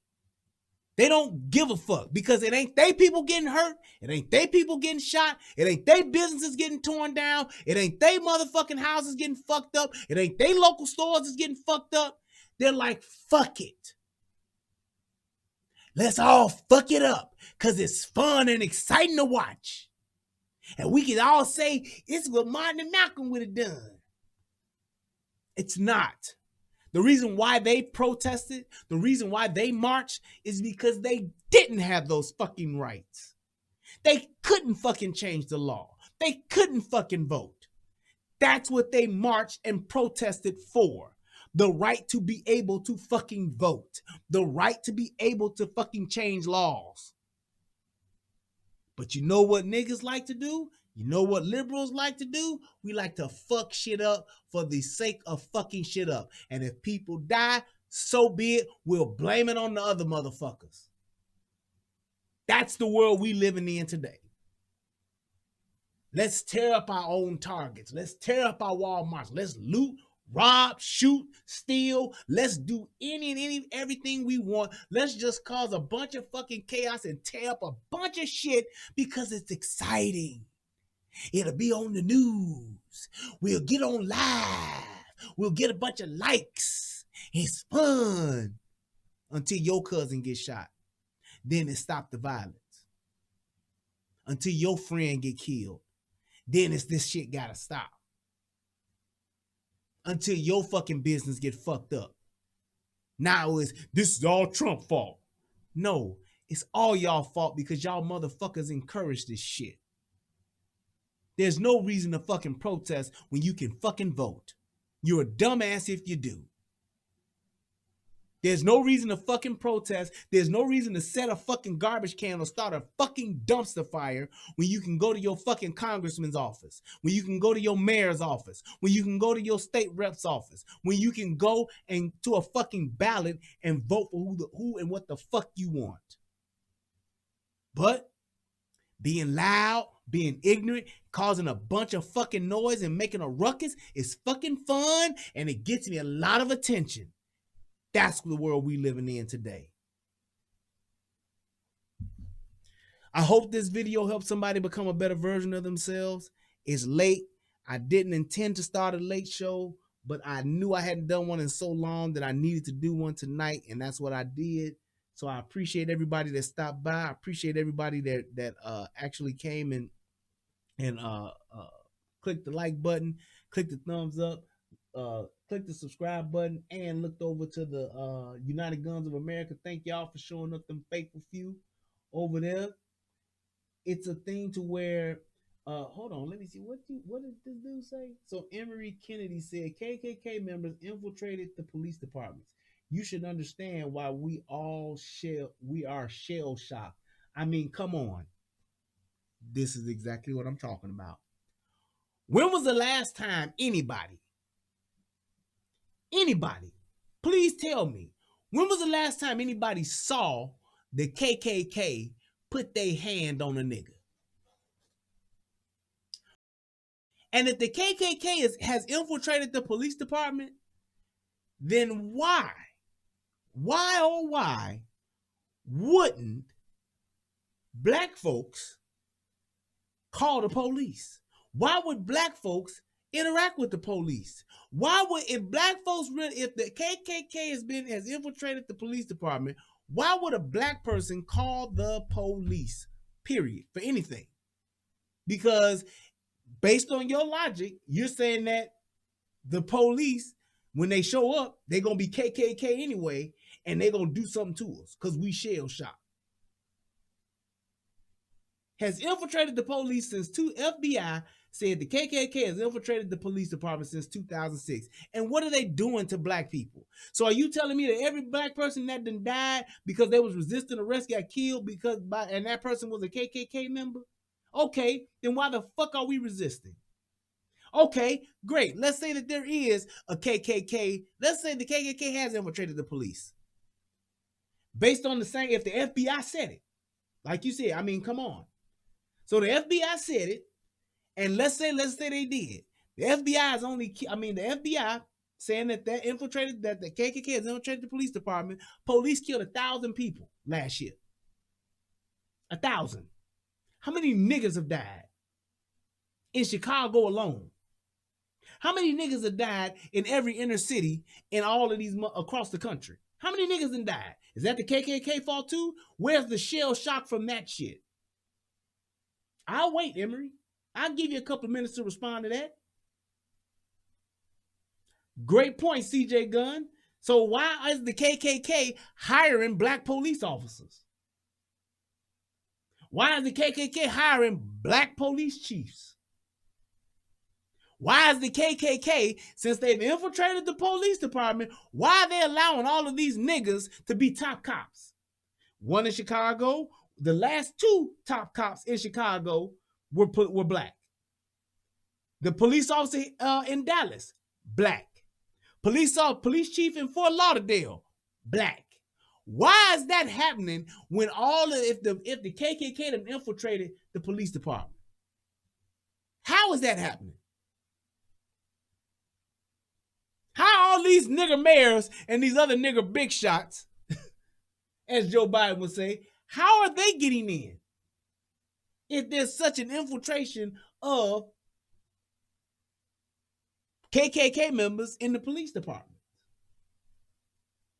They don't give a fuck because it ain't they people getting hurt. It ain't they people getting shot. It ain't they businesses getting torn down. It ain't they motherfucking houses getting fucked up. It ain't they local stores is getting fucked up. They're like, fuck it. Let's all fuck it up because it's fun and exciting to watch. And we can all say it's what Martin and Malcolm would have done. It's not. The reason why they protested, the reason why they marched is because they didn't have those fucking rights. They couldn't fucking change the law. They couldn't fucking vote. That's what they marched and protested for. The right to be able to fucking vote. The right to be able to fucking change laws. But you know what niggas like to do? You know what liberals like to do? We like to fuck shit up for the sake of fucking shit up. And if people die, so be it. We'll blame it on the other motherfuckers. That's the world we living in today. Let's tear up our own Targets. Let's tear up our Walmarts. Let's loot, rob, shoot, steal. Let's do everything we want. Let's just cause a bunch of fucking chaos and tear up a bunch of shit because it's exciting. It'll be on the news. We'll get on live. We'll get a bunch of likes. It's fun until your cousin gets shot. Then it stop the violence. Until your friend get killed. Then it's this shit gotta stop. Until your fucking business get fucked up. Now this is all Trump fault. No, it's all y'all fault because y'all motherfuckers encourage this shit. There's no reason to fucking protest when you can fucking vote. You're a dumbass if you do. There's no reason to fucking protest. There's no reason to set a fucking garbage can or start a fucking dumpster fire when you can go to your fucking congressman's office, when you can go to your mayor's office, when you can go to your state rep's office, when you can go and to a fucking ballot and vote for who and what the fuck you want. But being loud, being ignorant, causing a bunch of fucking noise and making a ruckus is fucking fun and it gets me a lot of attention. That's the world we living in today. I hope this video helps somebody become a better version of themselves. It's late. I didn't intend to start a late show, but I knew I hadn't done one in so long that I needed to do one tonight, and that's what I did. So I appreciate everybody that stopped by. I appreciate everybody that actually came and clicked the like button, clicked the thumbs up, click the subscribe button, and looked over to the United Guns of America. Thank y'all for showing up them faithful few over there. It's a thing to where, hold on, let me see, what did this dude say? So Emory Kennedy said, KKK members infiltrated the police departments. You should understand why we are shell shocked. I mean, come on. This is exactly what I'm talking about. When was the last time anybody, please tell me, when was the last time anybody saw the KKK put their hand on a nigga? And if the KKK has infiltrated the police department, then why wouldn't black folks call the police? Why would black folks interact with the police? Why would, if black folks really, if the KKK has infiltrated the police department, why would a black person call the police, period, for anything? Because based on your logic, you're saying that the police When they show up, they're going to be KKK anyway, and they're going to do something to us because we shell shocked. Has infiltrated the police since FBI said the KKK has infiltrated the police department since 2006. And what are they doing to black people? So are you telling me that every black person that done died because they was resisting arrest got killed and that person was a KKK member? Okay, then why the fuck are we resisting? Okay, great. Let's say that there is a KKK. Let's say the KKK has infiltrated the police. Based on the same, if the FBI said it, like you said, I mean, come on. So the FBI said it, and let's say they did. The FBI is the FBI saying that the KKK has infiltrated the police department. Police killed 1,000 people last year. 1,000. How many niggas have died in Chicago alone? How many niggas have died in every inner city in all of these across the country? How many niggas have died? Is that the KKK fault too? Where's the shell shock from that shit? I'll wait, Emery. I'll give you a couple of minutes to respond to that. Great point, CJ Gunn. So why is the KKK hiring black police officers? Why is the KKK hiring black police chiefs? Why is the KKK, since they've infiltrated the police department, why are they allowing all of these niggas to be top cops? One in Chicago. The last two top cops in Chicago were black. The police officer in Dallas, black. Police chief in Fort Lauderdale, black. Why is that happening when if the KKK have infiltrated the police department? How is that happening? How all these nigger mayors and these other nigger big shots, as Joe Biden would say, how are they getting in? If there's such an infiltration of KKK members in the police department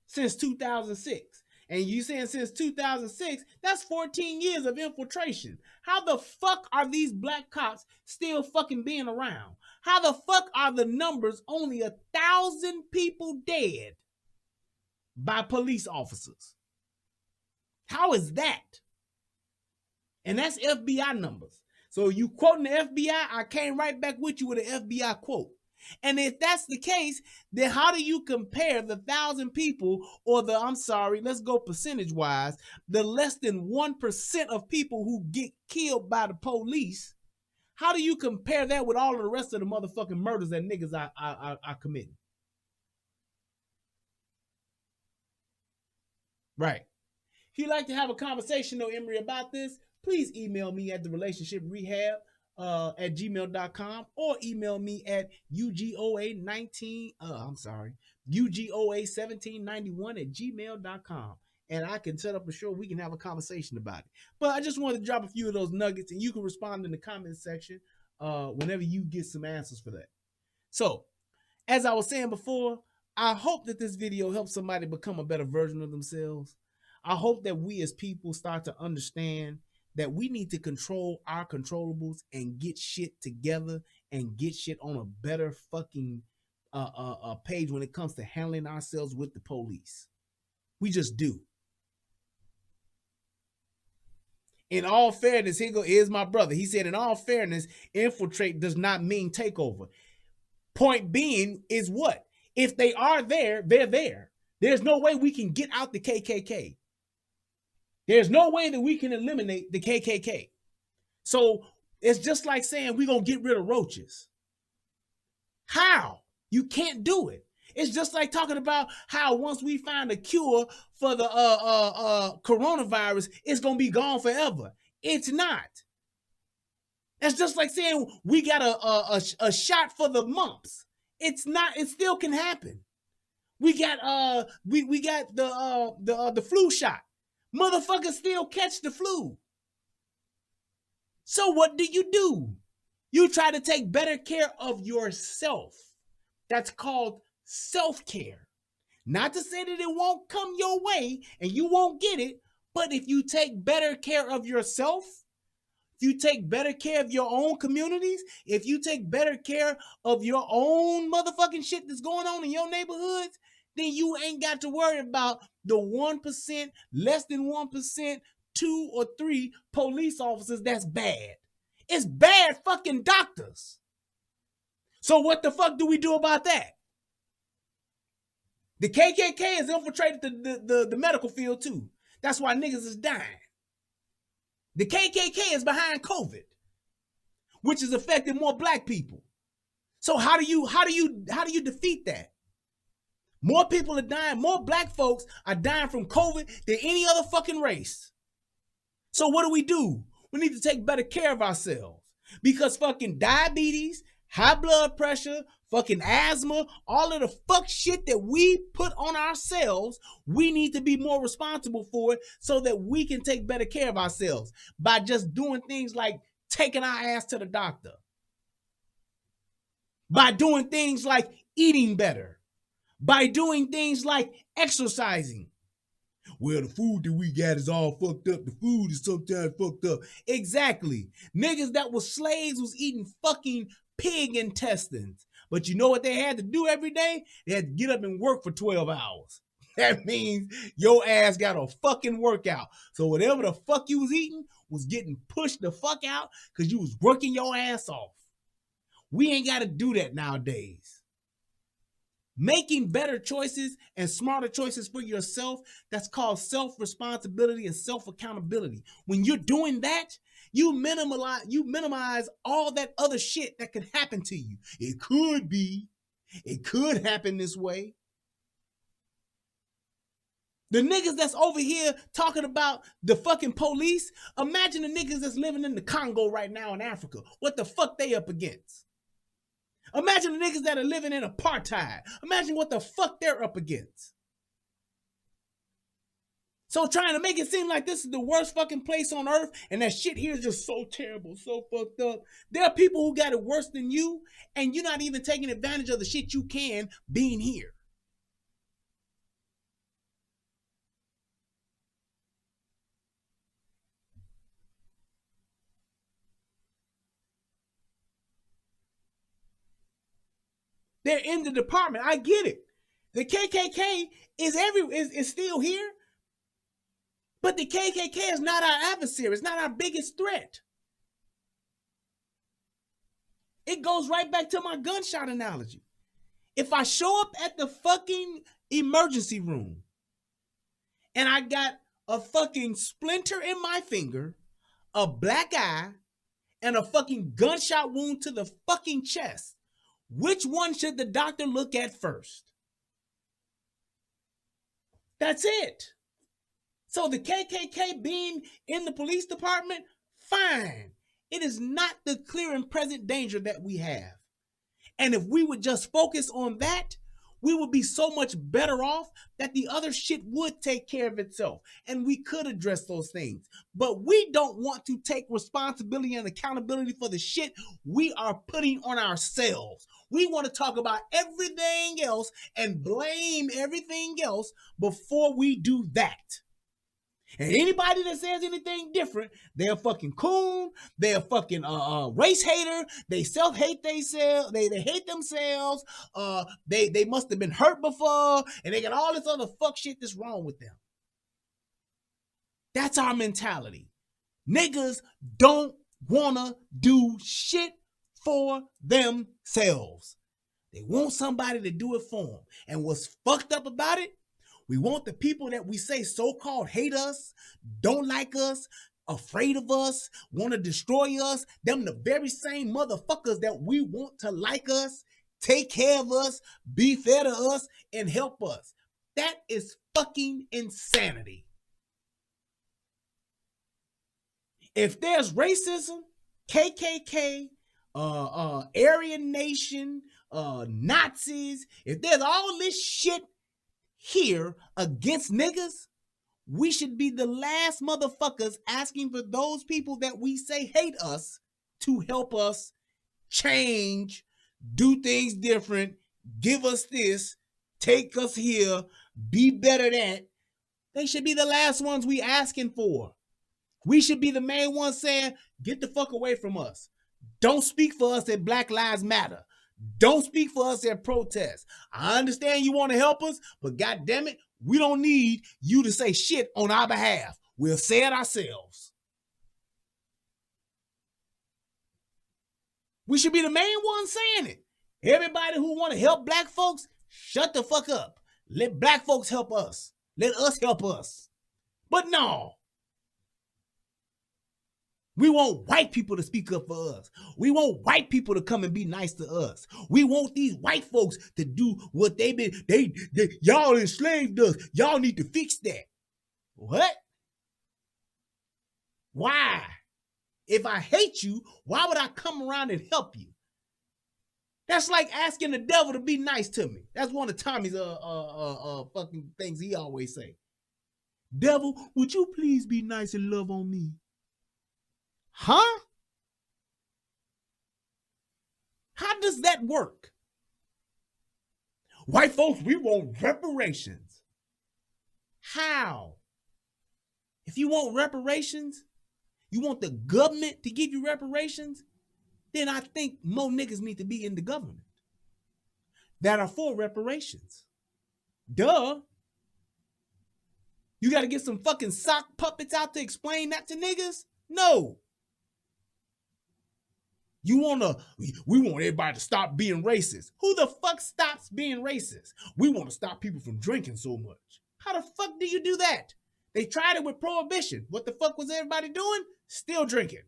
since 2006. And you saying since 2006, that's 14 years of infiltration. How the fuck are these black cops still fucking being around? How the fuck are the numbers only 1,000 people dead by police officers? How is that? And that's FBI numbers. So you quoting the FBI, I came right back with you with an FBI quote. And if that's the case, then how do you compare the 1,000 people or let's go percentage wise, the less than 1% of people who get killed by the police? How do you compare that with all of the rest of the motherfucking murders that niggas are committing? Right. If you'd like to have a conversation, though, Emery, about this, please email me at therelationshiprehab@gmail.com or email me at UGOA1791 and I can set up a show. We can have a conversation about it. But I just wanted to drop a few of those nuggets, and you can respond in the comments section whenever you get some answers for that. So, as I was saying before, I hope that this video helps somebody become a better version of themselves. I hope that we as people start to understand that we need to control our controllables and get shit together and get shit on a better fucking page when it comes to handling ourselves with the police. We just do. In all fairness, here's my brother. He said, in all fairness, infiltrate does not mean takeover. Point being is what? If they are there, they're there. There's no way we can get out the KKK. There's no way that we can eliminate the KKK. So it's just like saying we're going to get rid of roaches. How? You can't do it. It's just like talking about how once we find a cure for the coronavirus, it's going to be gone forever. It's not. That's just like saying we got a shot for the mumps. It's not. It still can happen. We got the flu shot. Motherfuckers still catch the flu. So what do? You try to take better care of yourself. That's called self-care. Not to say that it won't come your way and you won't get it, but if you take better care of yourself, if you take better care of your own communities, if you take better care of your own motherfucking shit that's going on in your neighborhoods, then you ain't got to worry about the 1%, less than 1%, 2 or 3 police officers that's bad. It's bad fucking doctors. So what the fuck do we do about that? The KKK has infiltrated the medical field too. That's why niggas is dying. The KKK is behind COVID, which is affecting more black people. So how do you defeat that? More people are dying, more black folks are dying from COVID than any other fucking race. So what do? We need to take better care of ourselves because fucking diabetes, high blood pressure, fucking asthma, all of the fuck shit that we put on ourselves, we need to be more responsible for it so that we can take better care of ourselves by just doing things like taking our ass to the doctor, by doing things like eating better, by doing things like exercising. Well, the food that we got is all fucked up. The food is sometimes fucked up. Exactly. Niggas that was slaves was eating fucking pig intestines. But you know what they had to do every day? They had to get up and work for 12 hours. That means your ass got a fucking workout. So whatever the fuck you was eating was getting pushed the fuck out because you was working your ass off. We ain't got to do that nowadays. Making better choices and smarter choices for yourself, that's called self-responsibility and self-accountability. When you're doing that, you minimize all that other shit that could happen to you. It could happen this way. The niggas that's over here talking about the fucking police, imagine the niggas that's living in the Congo right now in Africa. What the fuck they up against? Imagine the niggas that are living in apartheid. Imagine what the fuck they're up against. So trying to make it seem like this is the worst fucking place on earth and that shit here is just so terrible, so fucked up. There are people who got it worse than you and you're not even taking advantage of the shit you can being here. They're in the department. I get it. The KKK is still here. But the KKK is not our adversary. It's not our biggest threat. It goes right back to my gunshot analogy. If I show up at the fucking emergency room and I got a fucking splinter in my finger, a black eye, and a fucking gunshot wound to the fucking chest, which one should the doctor look at first? That's it. So the KKK being in the police department, fine. It is not the clear and present danger that we have. And if we would just focus on that, we would be so much better off that the other shit would take care of itself and we could address those things. But we don't want to take responsibility and accountability for the shit we are putting on ourselves. We want to talk about everything else and blame everything else before we do that. And anybody that says anything different, they're a fucking coon, they're a fucking race hater, they self-hate themselves, they hate themselves, they must have been hurt before, and they got all this other fuck shit that's wrong with them. That's our mentality. Niggas don't wanna do shit for themselves. They want somebody to do it for them. And what's fucked up about it, we want the people that we say so-called hate us, don't like us, afraid of us, want to destroy us, them the very same motherfuckers that we want to like us, take care of us, be fair to us, and help us. That is fucking insanity. If there's racism, KKK, Aryan Nation, Nazis, if there's all this shit here against niggas, we should be the last motherfuckers asking for those people that we say hate us to help us change, do things different, give us this, take us here, be better than. They should be the last ones we asking for. We should be the main ones saying, get the fuck away from us. Don't speak for us at Black Lives Matter. Don't speak for us at protests. I understand you want to help us, but God damn it, we don't need you to say shit on our behalf. We'll say it ourselves. We should be the main ones saying it. Everybody who want to help black folks, shut the fuck up. Let black folks help us. Let us help us. But no. We want white people to speak up for us. We want white people to come and be nice to us. We want these white folks to do what they y'all enslaved us. Y'all need to fix that. What? Why? If I hate you, why would I come around and help you? That's like asking the devil to be nice to me. That's one of Tommy's fucking things he always say. Devil, would you please be nice and love on me? Huh? How does that work? White folks, we want reparations. How? If you want reparations, you want the government to give you reparations, then I think more niggas need to be in the government that are for reparations. Duh. You got to get some fucking sock puppets out to explain that to niggas? No. We want everybody to stop being racist. Who the fuck stops being racist? We want to stop people from drinking so much. How the fuck do you do that? They tried it with prohibition. What the fuck was everybody doing? Still drinking.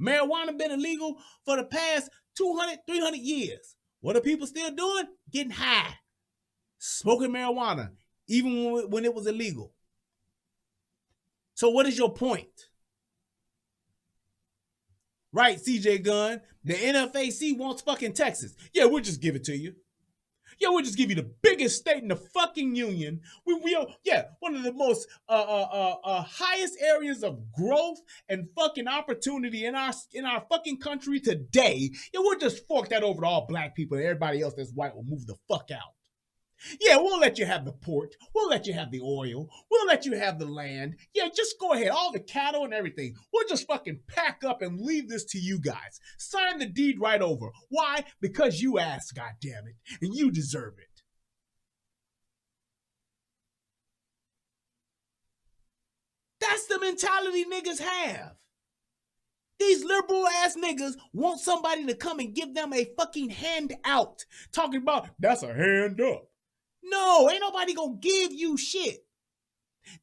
Marijuana been illegal for the past 200, 300 years. What are people still doing? Getting high. Smoking marijuana, even when it was illegal. So what is your point? Right, CJ Gunn. The NFAC wants fucking Texas. Yeah, we'll just give it to you. Yeah, we'll just give you the biggest state in the fucking union. One of the most highest areas of growth and fucking opportunity in our fucking country today. Yeah, we'll just fork that over to all black people, and everybody else that's white will move the fuck out. Yeah, we'll let you have the port. We'll let you have the oil. We'll let you have the land. Yeah, just go ahead. All the cattle and everything. We'll just fucking pack up and leave this to you guys. Sign the deed right over. Why? Because you asked, goddammit, and you deserve it. That's the mentality niggas have. These liberal ass niggas want somebody to come and give them a fucking handout. Talking about, that's a hand up. No, ain't nobody gonna give you shit.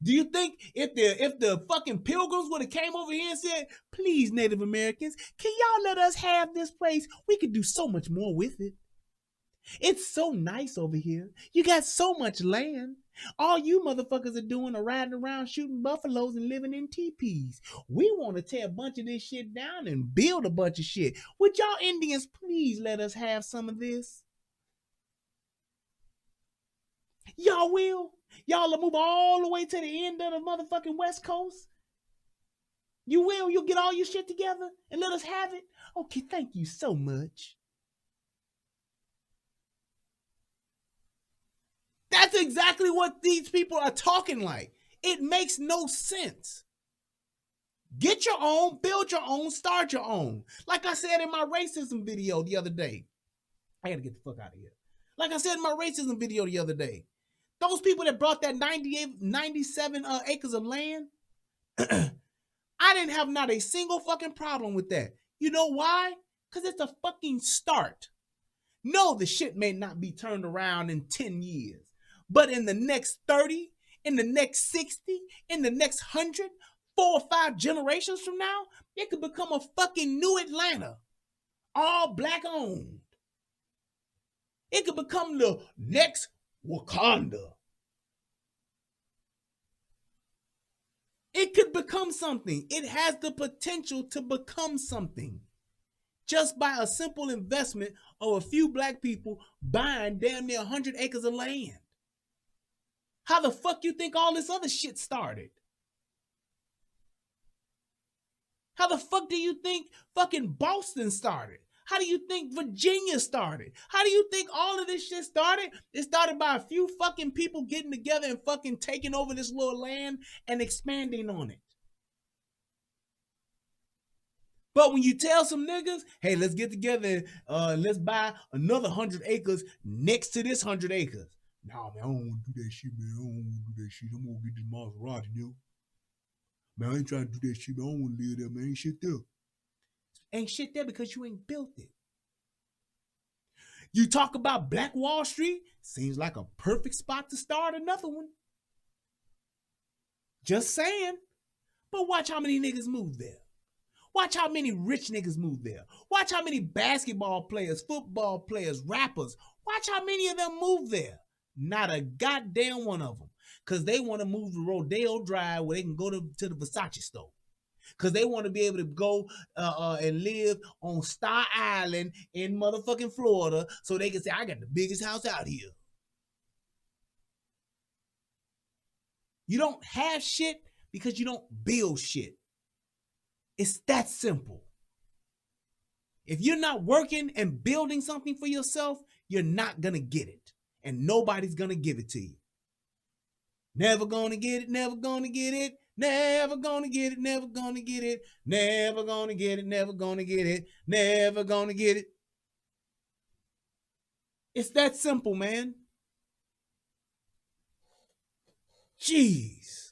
Do you think if the fucking pilgrims would have came over here and said, please, Native Americans, can y'all let us have this place? We could do so much more with it. It's so nice over here. You got so much land. All you motherfuckers are doing are riding around shooting buffaloes and living in teepees. We want to tear a bunch of this shit down and build a bunch of shit. Would y'all Indians please let us have some of this? Y'all will? Y'all will move all the way to the end of the motherfucking West Coast? You will? You'll get all your shit together and let us have it? Okay, thank you so much. That's exactly what these people are talking like. It makes no sense. Get your own, build your own, start your own. Like I said in my racism video the other day. I gotta get the fuck out of here. Like I said in my racism video the other day. Those people that brought that 97 acres of land, I didn't have not a single fucking problem with that. You know why? Because it's a fucking start. No, the shit may not be turned around in 10 years. But in the next 30, in the next 60, in the next 100, 4 or 5 generations from now, it could become a fucking new Atlanta. All black owned. It could become the next Wakanda. It could become something. It has the potential to become something. Just by a simple investment of a few black people buying damn near 100 acres of land. How the fuck you think all this other shit started? How the fuck do you think fucking Boston started? How do you think Virginia started? How do you think all of this shit started? It started by a few fucking people getting together and fucking taking over this little land and expanding on it. But when you tell some niggas, hey, let's get together and let's buy another 100 acres next to this 100 acres. Nah, man, I don't want to do that shit, man. I don't want to do that shit. I'm going to get this Maserati, you know? Man, I ain't trying to do that shit, man. I don't want to live there, man. Ain't shit there. Ain't shit there because you ain't built it. You talk about Black Wall Street, seems like a perfect spot to start another one. Just saying. But watch how many niggas move there. Watch how many rich niggas move there. Watch how many basketball players, football players, rappers. Watch how many of them move there. Not a goddamn one of them. Because they want to move to Rodeo Drive where they can go to the Versace store. Because they want to be able to go and live on Star Island in motherfucking Florida so they can say, I got the biggest house out here. You don't have shit because you don't build shit. It's that simple. If you're not working and building something for yourself, you're not going to get it. And nobody's going to give it to you. Never going to get it, never going to get it. Never gonna get it, never gonna get it, never gonna get it, never gonna get it, never gonna get it. It's that simple, man. Jeez.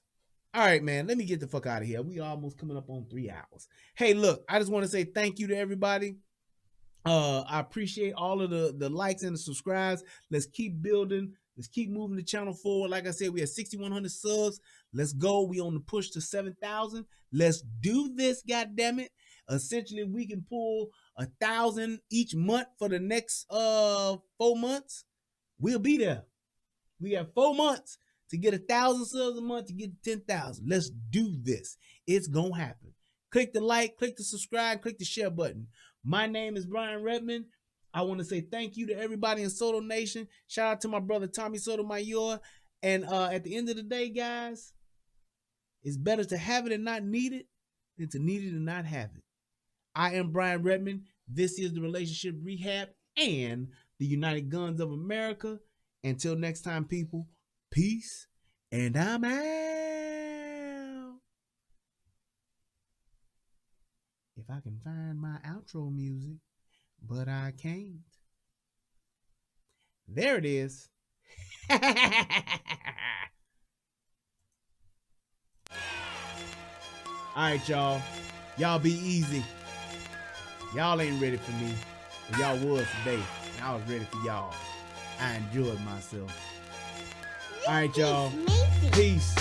All right, man, let me get the fuck out of here. We almost coming up on 3 hours. Hey, look, I just want to say thank you to everybody. I appreciate all of the likes and the subscribes. Let's keep building. Let's keep moving the channel forward. Like I said, we have 6,100 subs. Let's go. We on the push to 7,000. Let's do this, goddammit. Essentially, we can pull 1,000 each month for the next 4 months. We'll be there. We have 4 months to get 1,000 subs a month to get 10,000. Let's do this. It's gonna happen. Click the like, click the subscribe, click the share button. My name is Brian Redmond. I want to say thank you to everybody in Soto Nation. Shout out to my brother Tommy Sotomayor. And at the end of the day, guys, it's better to have it and not need it than to need it and not have it. I am Brian Redmond. This is the Relationship Rehab and the United Guns of America. Until next time, people, peace, and I'm out. If I can find my outro music. But I can't. There it is. All right, y'all. Y'all be easy. Y'all ain't ready for me. But y'all was today. And I was ready for y'all. I enjoyed myself. All right, y'all. Peace.